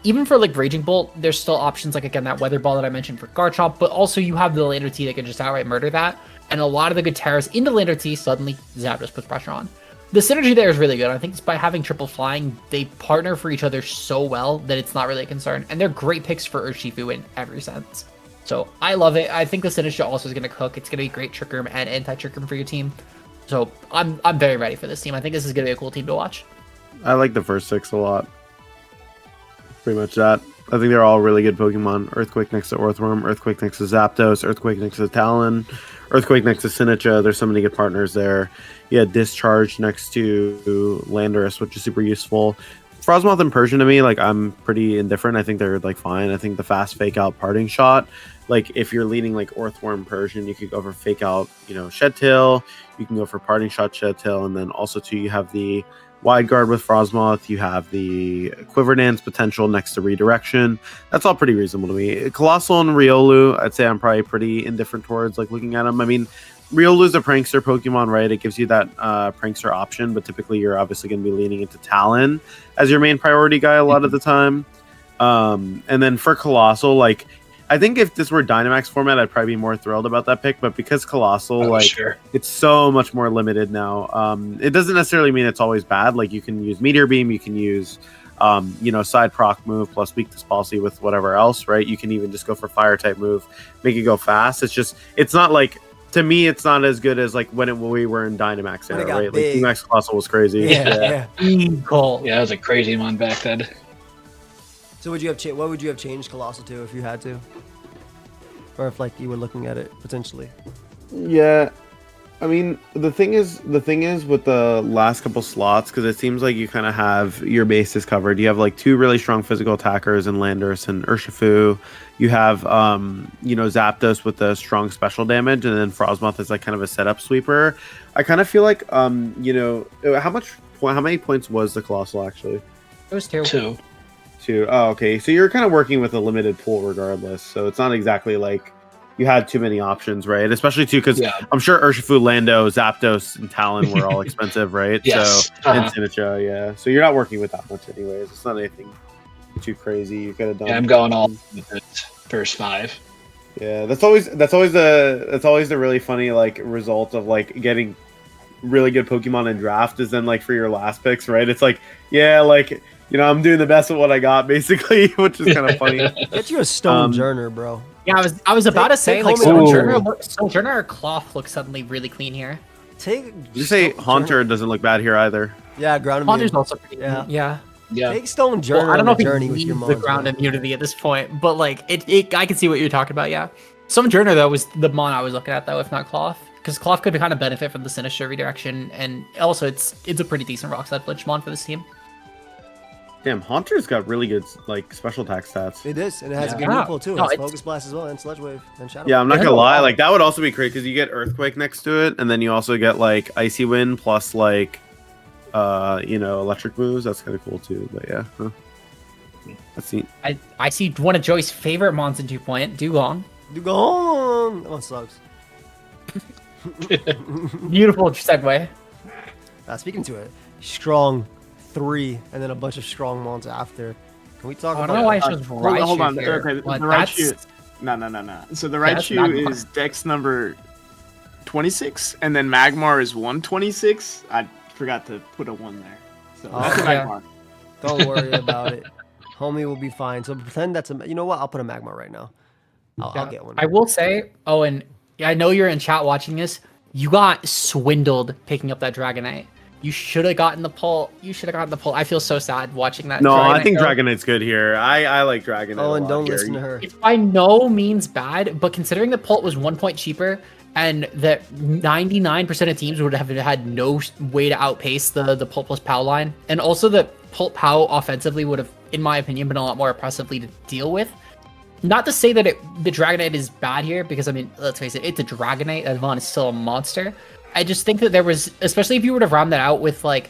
Even for like Raging Bolt, there's still options like, again, that Weather Ball that I mentioned for Garchomp, but also you have the Lando T that can just outright murder that. And a lot of the good Terras into Lando T, suddenly Zapdos puts pressure on. The synergy there is really good. I think it's by having triple flying, they partner for each other so well that it's not really a concern. And they're great picks for Urshifu in every sense. So I love it. I think the synergy also is going to cook. It's going to be great Trick Room and anti-Trick Room for your team. So I'm very ready for this team. I think this is going to be a cool team to watch. I like the first 6 a lot. Pretty much that. I think they're all really good Pokemon. Earthquake next to Earthworm, Earthquake next to Zapdos, Earthquake next to Talon, Earthquake next to Sinistcha. There's so many good partners there. Yeah, Discharge next to Landorus, which is super useful. Frostmoth and Persian to me, like I'm pretty indifferent. I think they're like fine. I think the fast fake out parting shot, like if you're leading like Orthworm Persian, you could go for fake out, Shed Tail. You can go for parting shot Shed Tail, and then also too you have the wide guard with Frostmoth. You have the Quiver Dance potential next to redirection. That's all pretty reasonable to me. Colossal and Riolu, I'd say I'm probably pretty indifferent towards like looking at them. I mean, Riolu's a prankster Pokemon, right? It gives you that prankster option, but typically you're obviously going to be leaning into Talon as your main priority guy a lot of the time. And then for Colossal, like I think if this were Dynamax format, I'd probably be more thrilled about that pick. But because Colossal, it's so much more limited now. It doesn't necessarily mean it's always bad. Like you can use Meteor Beam, you can use, side proc move plus weakness policy with whatever else, right? You can even just go for fire type move, make it go fast. It's not like, to me, it's not as good as like when we were in Dynamax era, right? Big. Like Dynamax Colossal was crazy. Yeah, it was a crazy one back then. So what would you have changed Colossal to if you had to? Or if like you were looking at it potentially? Yeah. I mean, the thing is with the last couple slots, because it seems like you kind of have your bases covered. You have like 2 really strong physical attackers in Landorus and Urshifu. You have, Zapdos with the strong special damage, and then Frostmoth is like kind of a setup sweeper. I kind of feel like, how many points was the Colossal actually? It was 2. 2. Oh, okay. So you're kind of working with a limited pool regardless. So it's not exactly like you had too many options, right? Especially too, because I'm sure Urshifu, Lando, Zapdos, and Talon were all expensive, right? Yes. So and Sinistcha, yeah. So you're not working with that much, anyways. It's not anything too crazy. You could have done. Yeah, I'm going all with the first 5. Yeah, that's always the really funny like result of like getting really good Pokemon in draft is then like for your last picks, right? It's like, yeah, like I'm doing the best with what I got, basically, which is kind of funny. Get you a Stone Journer, bro. Yeah, I was about to say like Sojourner or Cloth looks suddenly really clean here. You say Haunter doesn't look bad here either. Yeah, ground Haunter's immunity. also pretty good. Yeah. Take Stone Journer. I don't know if journey he with your needs the ground immunity at this point, but like it I can see what you're talking about. Yeah, Sojourner though was the mon I was looking at though, if not Cloth, because Cloth could kind of benefit from the Sinistcha redirection, and also it's a pretty decent Rock Slide Flinch mon for this team. Damn, Haunter's got really good like special attack stats. It is, and it has a good move pool too. It's Focus Blast as well, and Sludge Wave, and Shadow. Yeah, I'm not gonna lie, like that would also be great because you get Earthquake next to it, and then you also get like Icy Wind plus like, electric moves. That's kind of cool too. But yeah, let's see. I see one of Joy's favorite mons in 2 Point, Dugong. That one sucks. Beautiful segue. Speaking to it, strong 3, and then a bunch of strong mons after. Can we talk about? I don't know why it's just Raichu. Hold on. Here, okay, the Raichu. No. So the Raichu is Dex number 26, and then Magmar is 126. I forgot to put a 1 there. So that's Magmar. Don't worry about it. Homie will be fine. So pretend that's a. You know what? I'll put a Magmar right now. I'll get one. I will say, and I know you're in chat watching this. You got swindled picking up that Dragonite. You should have gotten the pull. I feel so sad watching that. No, Dragonite I think Dragonite's good here. I like Dragonite. Oh, and don't listen to her. It's by no means bad, but considering the Pult was 1 point cheaper and that 99% of teams would have had no way to outpace the Pult plus POW line, and also the Pult POW offensively would have, in my opinion, been a lot more oppressively to deal with. Not to say that the Dragonite is bad here, because I mean, let's face it, it's a Dragonite. Advon is still a monster. I just think that there was, especially if you would have rounded that out with like,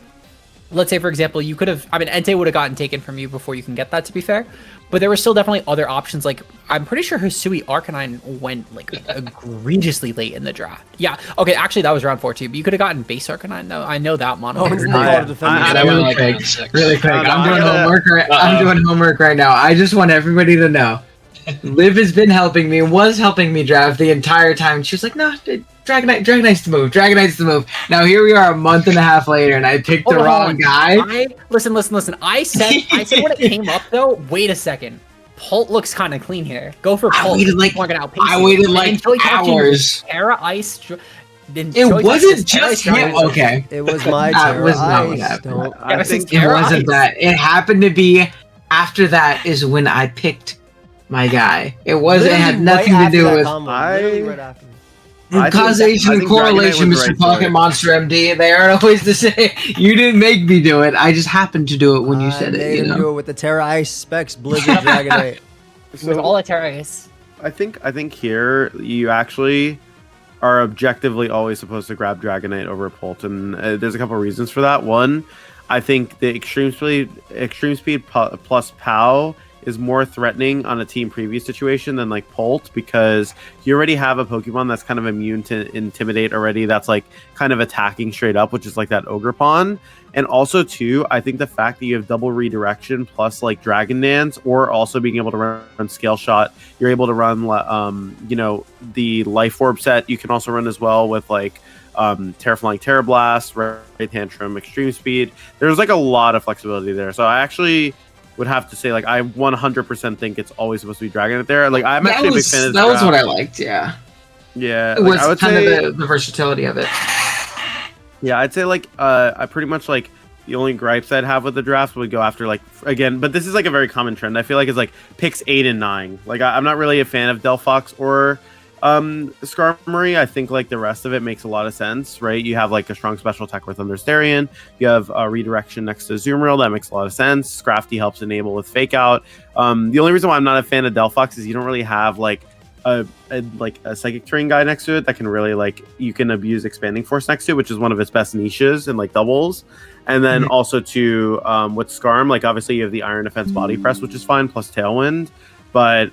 let's say for example, you could have, Entei would have gotten taken from you before you can get that, to be fair, but there were still definitely other options. Like I'm pretty sure Hisui Arcanine went like egregiously late in the draft. Yeah, okay, actually that was round 4 too, but you could have gotten base Arcanine though. I know that mono. Really quick. I'm doing homework right now. I just want everybody to know. Liv has been helping me, was helping me draft the entire time. She was like, no, Dragonite's the move. Dragonite's the move. Now here we are a month and a half later, and I picked the wrong guy. Listen. I said when it came up though, wait a second. Pult looks kind of clean here. Go for Pult. I waited like hours. Terra Ice. It wasn't just him. Okay. It was my Terra Ice. I think it wasn't that. It happened to be after that is when I picked my guy. It wasn't. It had nothing to do with. Right after. Causation and correlation, Mr. Pocket Monster MD. They aren't always the same. You didn't make me do it. I just happened to do it when you said it. You know? Do it with the Terra Ice Specs Blizzard Dragonite. With all the Terra Ice. I think here you actually are objectively always supposed to grab Dragonite over Pult, and there's a couple reasons for that. One, I think the extreme speed plus POW is more threatening on a team preview situation than like Pult, because you already have a Pokemon that's kind of immune to Intimidate already, that's like kind of attacking straight up, which is like that Ogerpon. And also too, I think the fact that you have double redirection plus like Dragon Dance, or also being able to run Scale Shot, you're able to run the Life Orb set you can also run as well with like Terraflying Terra Blast, Ray Tantrum, Extreme Speed. There's like a lot of flexibility there. So I actually would have to say, like, I 100% think it's always supposed to be Dragonite there. Like, I'm actually a big fan of that. Was what I liked, yeah. Yeah. It was I would kind say, of the versatility of it. Yeah, I'd say, like, I pretty much, like, the only gripes I'd have with the draft would go after, like, again, but this is, like, a very common trend. I feel like it's, like, picks 8 and 9. Like, I'm not really a fan of Delphox or Skarmory. I think like the rest of it makes a lot of sense, right? You have like a strong special attack with Thunderstarian. You have redirection next to Azumarill. That makes a lot of sense. Scrafty helps enable with Fake Out. The only reason why I'm not a fan of Delphox is you don't really have like a Psychic Terrain guy next to it that can really like, you can abuse Expanding Force next to it, which is one of its best niches and like doubles. And then also to with Skarm, like obviously you have the Iron Defense Body Press, which is fine, plus Tailwind, but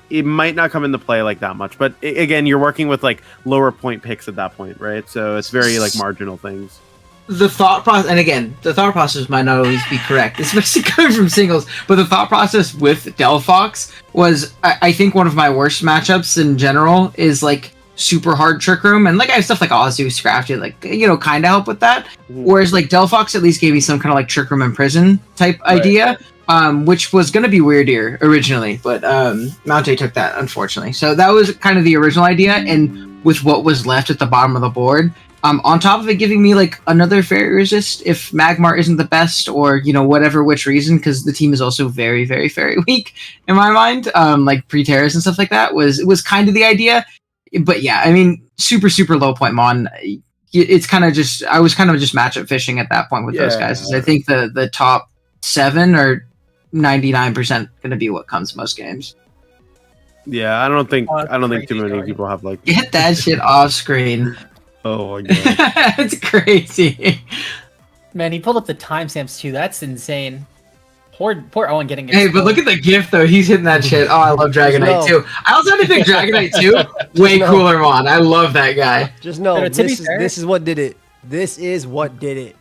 it might not come into play like that much. But again, you're working with like lower point picks at that point, right? So it's very like marginal things. The thought process, and again, the thought process might not always be correct, especially coming from singles, but the thought process with Delphox was, I think, one of my worst matchups in general is like super hard Trick Room, and like I have stuff like Azu, Scrafty, like, you know, kind of help with that. Whereas like Delphox at least gave me some kind of like Trick Room and Prison type idea. Which was going to be weirder originally, but Mount took that, unfortunately. So that was kind of the original idea, and with what was left at the bottom of the board, on top of it giving me like another Fairy Resist if Magmar isn't the best, or, you know, whatever which reason, because the team is also very, very, very weak in my mind, like pre-Terrace and stuff like that, was kind of the idea. But yeah, I mean, super, super low point Mon. It's kind of just, I was kind of just matchup fishing at that point with those guys. I think the top 7 or 99% gonna be what comes most games. Yeah, I don't think too many people have like get that shit off screen. Oh my god, it's crazy. Man, he pulled up the timestamps too. That's insane. Poor Owen getting. Hey, but look at the gift though. He's hitting that shit. Oh, I love Dragonite too. I also had to think Dragonite too. Way cooler Mon. I love that guy. Just know this is what did it. This is what did it.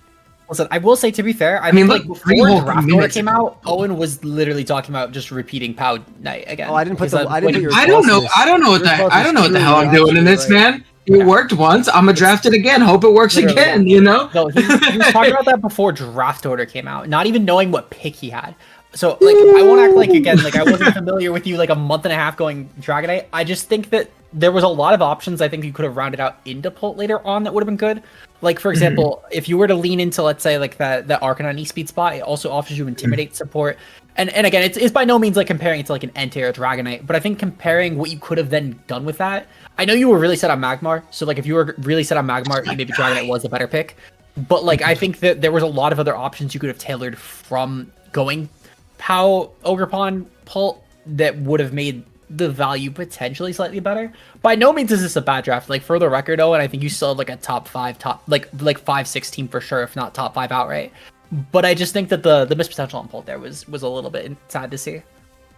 Listen, I will say, to be fair, I mean, like before Draft Order came out, Owen was literally talking about just repeating POW Night again. Oh, I didn't put the. I don't know what the hell I'm doing in this, man. It worked once. I'm gonna draft it again. Hope it works again. You know. No, he was talking about that before Draft Order came out, not even knowing what pick he had. So, like, I won't act like, again, like I wasn't familiar with you like a month and a half going Dragonite. I just think that there was a lot of options I think you could have rounded out into Pult later on that would have been good. Like, for example, if you were to lean into, let's say, like that Arcanine E-Speed spot, it also offers you Intimidate support. And again, it's by no means like comparing it to like an Entei or Dragonite, but I think comparing what you could have then done with that. I know you were really set on Magmar, so like if you were really set on Magmar, maybe Dragonite was a better pick. But like I think that there was a lot of other options you could have tailored from going POW Ogerpon Pult that would have made the value potentially slightly better. By no means is this a bad draft. Like, for the record, Owen, I think you still had like a top 5-6 team for sure, if not top 5 outright. But I just think that the missed potential on Pult there was a little bit sad to see.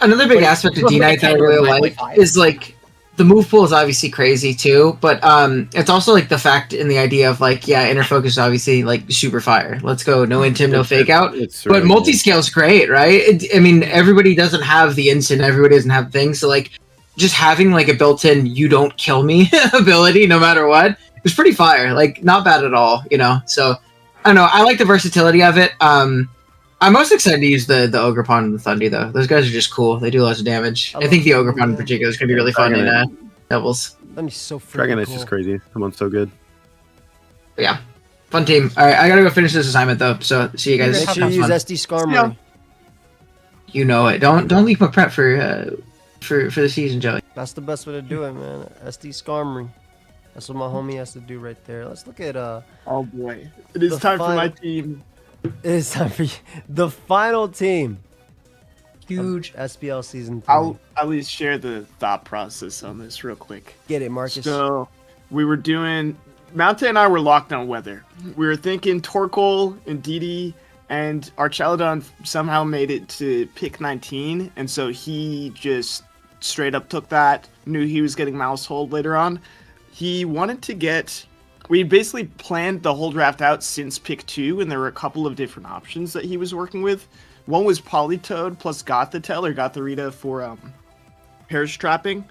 Another big aspect of D-Night that I really like is like the move pool is obviously crazy too, but it's also like the fact in the idea of like, yeah, inner focus is obviously like super fire. Let's go, no intim, no fake out. But multi-scale's great, right? I mean, everybody doesn't have the instant, everybody doesn't have things, so like just having like a built-in "you don't kill me" ability no matter what is pretty fire. Like, not bad at all, you know. So I don't know. I like the versatility of it. I'm most excited to use the Ogerpon and the Thundy though. Those guys are just cool. They do lots of damage. I think the Ogerpon in particular is gonna be really fun in doubles. Thundy's so freaking Dragonite's cool. just crazy. Come on, so good. But yeah, fun team. All right, I gotta go finish this assignment though. So see you guys. Make sure you use SD Skarmory. You know it. Don't leave my prep for the season, Joey. That's the best way to do it, man. SD Skarmory. That's what my homie has to do right there. Let's look at Oh boy, it is The time for my final- team. it is time for the final team. Huge. SPL season 3. I'll at least share the thought process on this real quick. Get it, Marcus. So we were doing. Mountain and I were locked on weather. We were thinking Torkoal and Didi, and our Chaladon somehow made it to pick 19, and so he just straight up took that. Knew he was getting mouse hold later on. He wanted to get. We basically planned the whole draft out since pick 2, and there were a couple of different options that he was working with. One was Polytoad plus Gothitelle or Gothorita for Perish Trapping.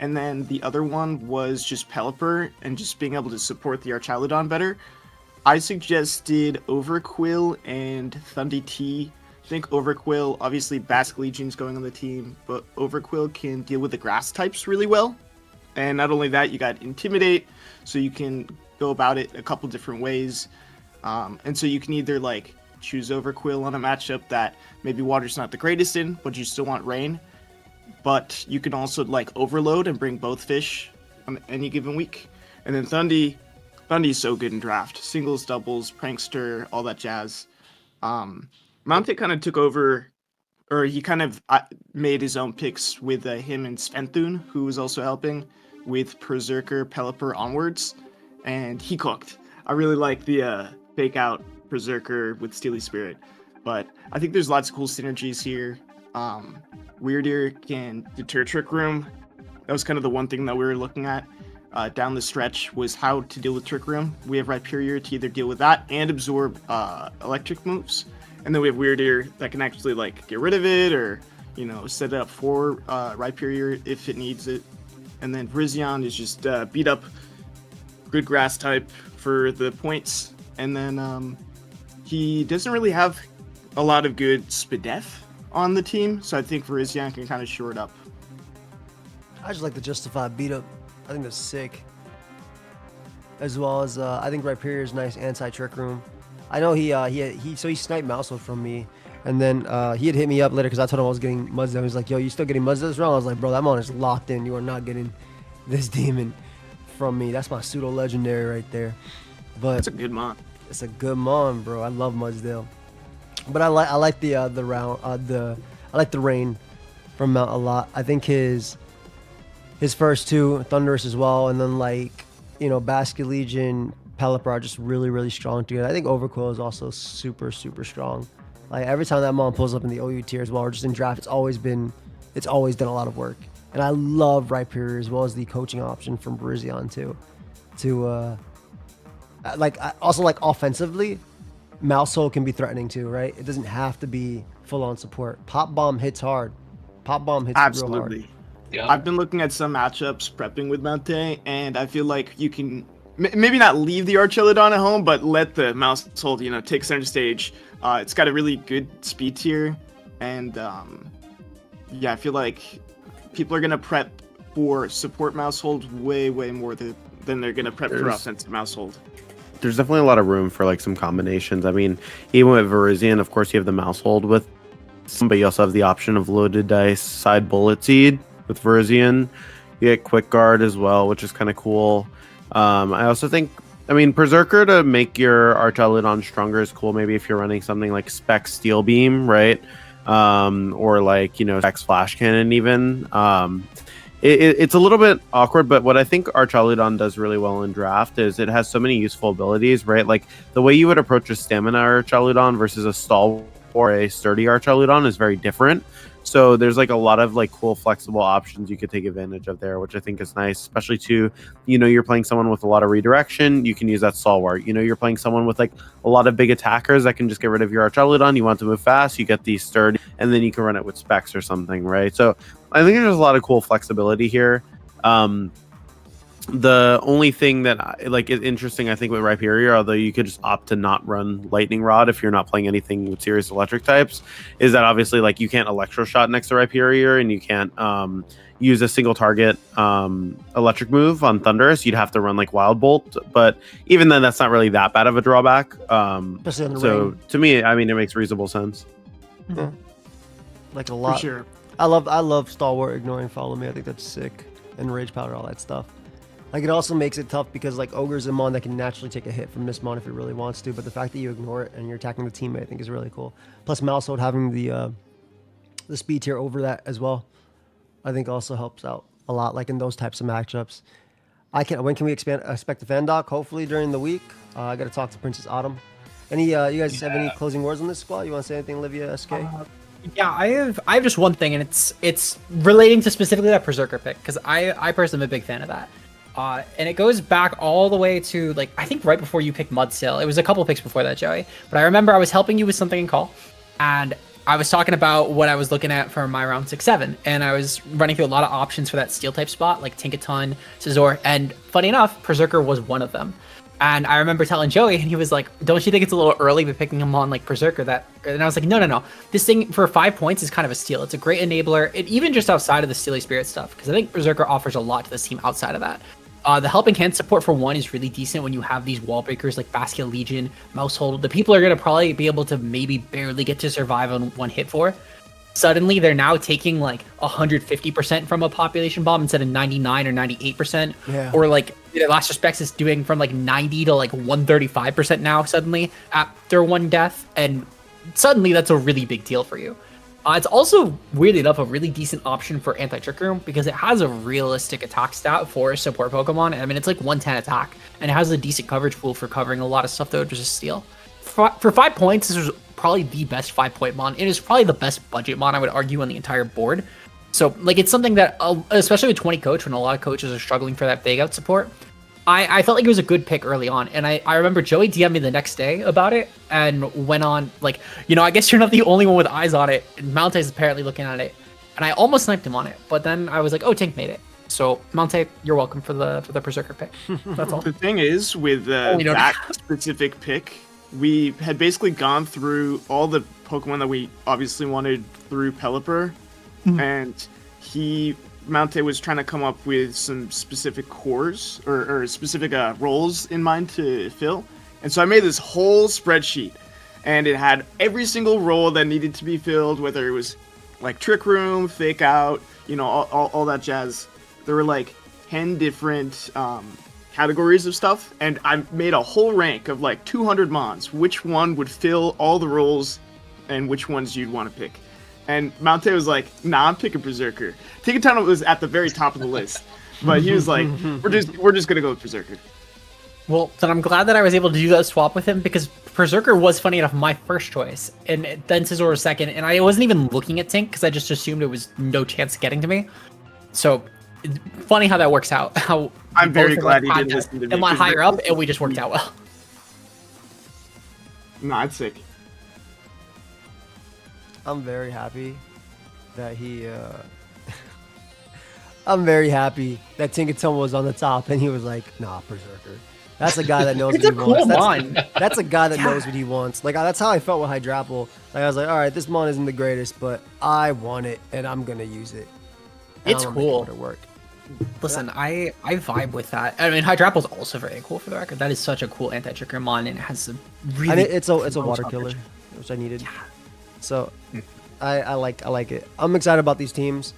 And then the other one was just Pelipper and just being able to support the Archaludon better. I suggested Overquill and Thundy T. I think Overquill, obviously Basque Legion's going on the team, but Overquill can deal with the grass types really well. And not only that, you got Intimidate, so you can go about it a couple different ways. And so you can either like choose Overquill on a matchup that maybe water's not the greatest in, but you still want rain. But you can also like overload and bring both fish on any given week. And then Thundy's so good in draft. Singles, doubles, prankster, all that jazz. Monte kind of took over, or he kind of made his own picks with him and Sventhun, who was also helping with Berserker, Pelipper onwards. And he cooked. I really like the fake out Berserker with Steely Spirit. But I think there's lots of cool synergies here. Weird Ear can deter Trick Room. That was kind of the one thing that we were looking at down the stretch was how to deal with Trick Room. We have Rhyperior to either deal with that and absorb electric moves. And then we have Weird Ear that can actually like get rid of it or, you know, set it up for Rhyperior if it needs it. And then Virizion is just beat up good grass type for the points. And then he doesn't really have a lot of good Spadef on the team, so I think Virizion can kind of shore it up. I just like the justified beat up. I think that's sick. As well as I think Rhyperior is nice anti-trick room. I know he sniped Mousehold from me, and then he had hit me up later because I told him I was getting Mudsdale. He was like, "Yo, you still getting Mudsdale this round?" I was like, "Bro, that mon is locked in. You are not getting this demon from me." That's my pseudo legendary right there. But That's a good mon. it's a good mon, bro. I love Mudsdale. But I like the round I like the rain from Mount a lot. I think his first two Thunderous as well, and then like Basque Legion, Pelipper are just really strong together. I think Overquill is also super strong. Like every time that mon pulls up in the OU tier as well, or just in draft, it's always done a lot of work. And I love Rhyperior as well as the coaching option from Virizion too. Also offensively, Mousehold can be threatening too, right? It doesn't have to be full-on support. Pop Bomb hits hard. Pop Bomb hits real hard. Absolutely. I've been looking at some matchups prepping with Mante, and I feel like you can maybe not leave the Archelodon at home, but let the Mousehold, take center stage. It's got a really good speed tier, and I feel like people are gonna prep for support Mousehold way more than they're gonna prep for offensive Mousehold. There's definitely a lot of room for like some combinations. I mean, even with Virizion, of course, you have the Mousehold with some, but you also have the option of loaded dice side bullet seed with Virizion. You get quick guard as well, which is kind of cool. I also think, Berserker to make your Archelodon stronger is cool. Maybe if you're running something like Spec Steel Beam, right? Or like, Spec Flash Cannon even. It's a little bit awkward, but what I think Archelodon does really well in draft is it has so many useful abilities, right? Like the way you would approach a stamina Archelodon versus a stall or a sturdy Archelodon is very different. So there's like a lot of like cool flexible options you could take advantage of there, which I think is nice, especially to, you're playing someone with a lot of redirection, you can use that stalwart. You're playing someone with like a lot of big attackers that can just get rid of your Archelodon. You want to move fast, you get the sturdy, and then you can run it with specs or something, right? So I think there's a lot of cool flexibility here. The only thing that is interesting, I think, with Rhyperior, although you could just opt to not run Lightning Rod if you're not playing anything with serious electric types, is that obviously you can't Electro Shot next to Rhyperior, and you can't use a single target electric move on Thunderous. You'd have to run Wild Bolt, but even then, that's not really that bad of a drawback. Especially on the rain. To me, it makes reasonable sense. Yeah. Like a lot. For sure. I love Stalwart ignoring follow me. I think that's sick. And Rage Powder, all that stuff. Like, it also makes it tough because, like, Ogre's a mon that can naturally take a hit from this mon if it really wants to, but the fact that you ignore it and you're attacking the teammate, I think, is really cool. Plus, Mousehold having the speed tier over that as well, I think also helps out a lot, like, in those types of matchups. When can we expect the fan doc? Hopefully during the week. I got to talk to Princess Autumn. You guys have any closing words on this squad? You want to say anything, Olivia, SK? Yeah, I have just one thing, and it's relating to specifically that Berserker pick, because I personally am a big fan of that. And it goes back all the way to, like, I think right before you picked Mudsail. It was a couple picks before that, Joey. But I remember I was helping you with something in call, and I was talking about what I was looking at for my round 6-7, and I was running through a lot of options for that steel type spot, like Tinkaton, Scizor, and funny enough, Berserker was one of them. And I remember telling Joey, and he was like, don't you think it's a little early to picking him on, like, Berserker? And I was like, no. This thing, for 5 points, is kind of a steal. It's a great enabler, even just outside of the Steely Spirit stuff, because I think Berserker offers a lot to this team outside of that. The helping hand support for 1 is really decent when you have these wall breakers like Basket Legion, Mousehold. The people are going to probably be able to maybe barely get to survive on 1 hit for. Suddenly, they're now taking like 150% from a population bomb instead of 99 or 98%. Yeah. Or like Last Respects is doing from like 90 to like 135% now suddenly after 1 death. And suddenly that's a really big deal for you. It's also, weirdly enough, a really decent option for Anti-Trick Room because it has a realistic attack stat for a support Pokemon. I mean, it's like 110 attack, and it has a decent coverage pool for covering a lot of stuff that would just steal. For 5 points, this was probably the best 5-point mon. It is probably the best budget mon, I would argue, on the entire board. So, like, it's something that, especially with 20 coach, when a lot of coaches are struggling for that big out support, I felt like it was a good pick early on, and I remember Joey DM'd me the next day about it, and went on, like, I guess you're not the only one with eyes on it, and Mountai's is apparently looking at it, and I almost sniped him on it, but then I was like, oh, Tank made it. So, Montay, you're welcome for the Berserker pick. That's all. The thing is, with that specific pick, we had basically gone through all the Pokemon that we obviously wanted through Pelipper, and Mountay was trying to come up with some specific cores or specific roles in mind to fill. And so I made this whole spreadsheet, and it had every single role that needed to be filled, whether it was like Trick Room, Fake Out, all that jazz. There were like 10 different categories of stuff, and I made a whole rank of like 200 mons, which one would fill all the roles and which ones you'd want to pick. And Mountay was like, nah, I'm picking Berserker. Tinkaton was at the very top of the list, but he was like, we're just gonna go with Berserker. Well, then I'm glad that I was able to do that swap with him, because Berserker was, funny enough, my first choice, and then Scizor was second, and I wasn't even looking at Tink, because I just assumed it was no chance of getting to me. So, funny how that works out. How I'm very glad he didn't listen to me. And one higher up, and we just worked out well. Nah, it's sick. I'm very happy that I'm very happy that Tinkaton was on the top and he was like, nah, Berserker. That's a guy that knows what he wants. That's a guy that knows what he wants. Like, that's how I felt with Hydrapple. Like, I was like, all right, this mon isn't the greatest, but I want it and I'm going to use it. It's cool. To work. Listen, I vibe with that. I mean, Hydrapple is also very cool, for the record. That is such a cool anti-tricker mon, and it has a really... And it's a water killer, which I needed. Yeah. So, I like it. I'm excited about these teams.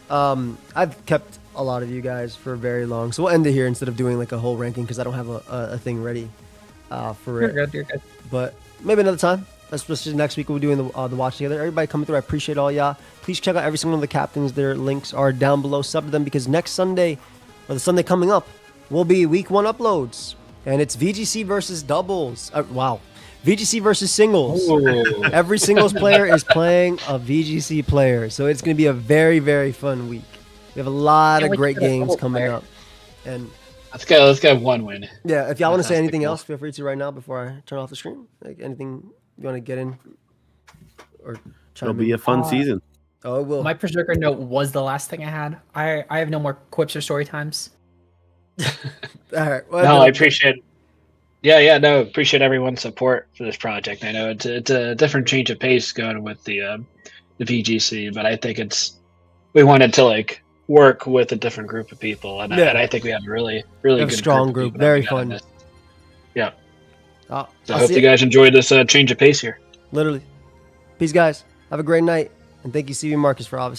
I've kept a lot of you guys for very long, so we'll end it here instead of doing like a whole ranking because I don't have a thing ready for it. You're good. But maybe another time. Especially next week we'll be doing the watch together. Everybody coming through, I appreciate all y'all. Please check out every single one of the captains. Their links are down below. Sub to them because next Sunday, or the Sunday coming up, will be week 1 uploads, and it's VGC versus doubles. Wow. VGC versus singles. Ooh. Every singles player is playing a VGC player. So it's going to be a very, very fun week. We have a lot of great games coming up. And let's go 1 win. Yeah, if y'all want to say anything else, feel free to right now before I turn off the stream. Like anything you want to get in? Or it'll be a fun season. Oh, it will. My Berserker note was the last thing I had. I have no more quips or story times. All right. Well, no, I appreciate it. Yeah, appreciate everyone's support for this project. I know it's a different change of pace going with the VGC, but I think we wanted to like work with a different group of people, and I think we have a really good strong group, very fun. Yeah. So I hope you guys enjoyed this change of pace here. Literally. Peace, guys. Have a great night, and thank you, CV Marcus, for obviously.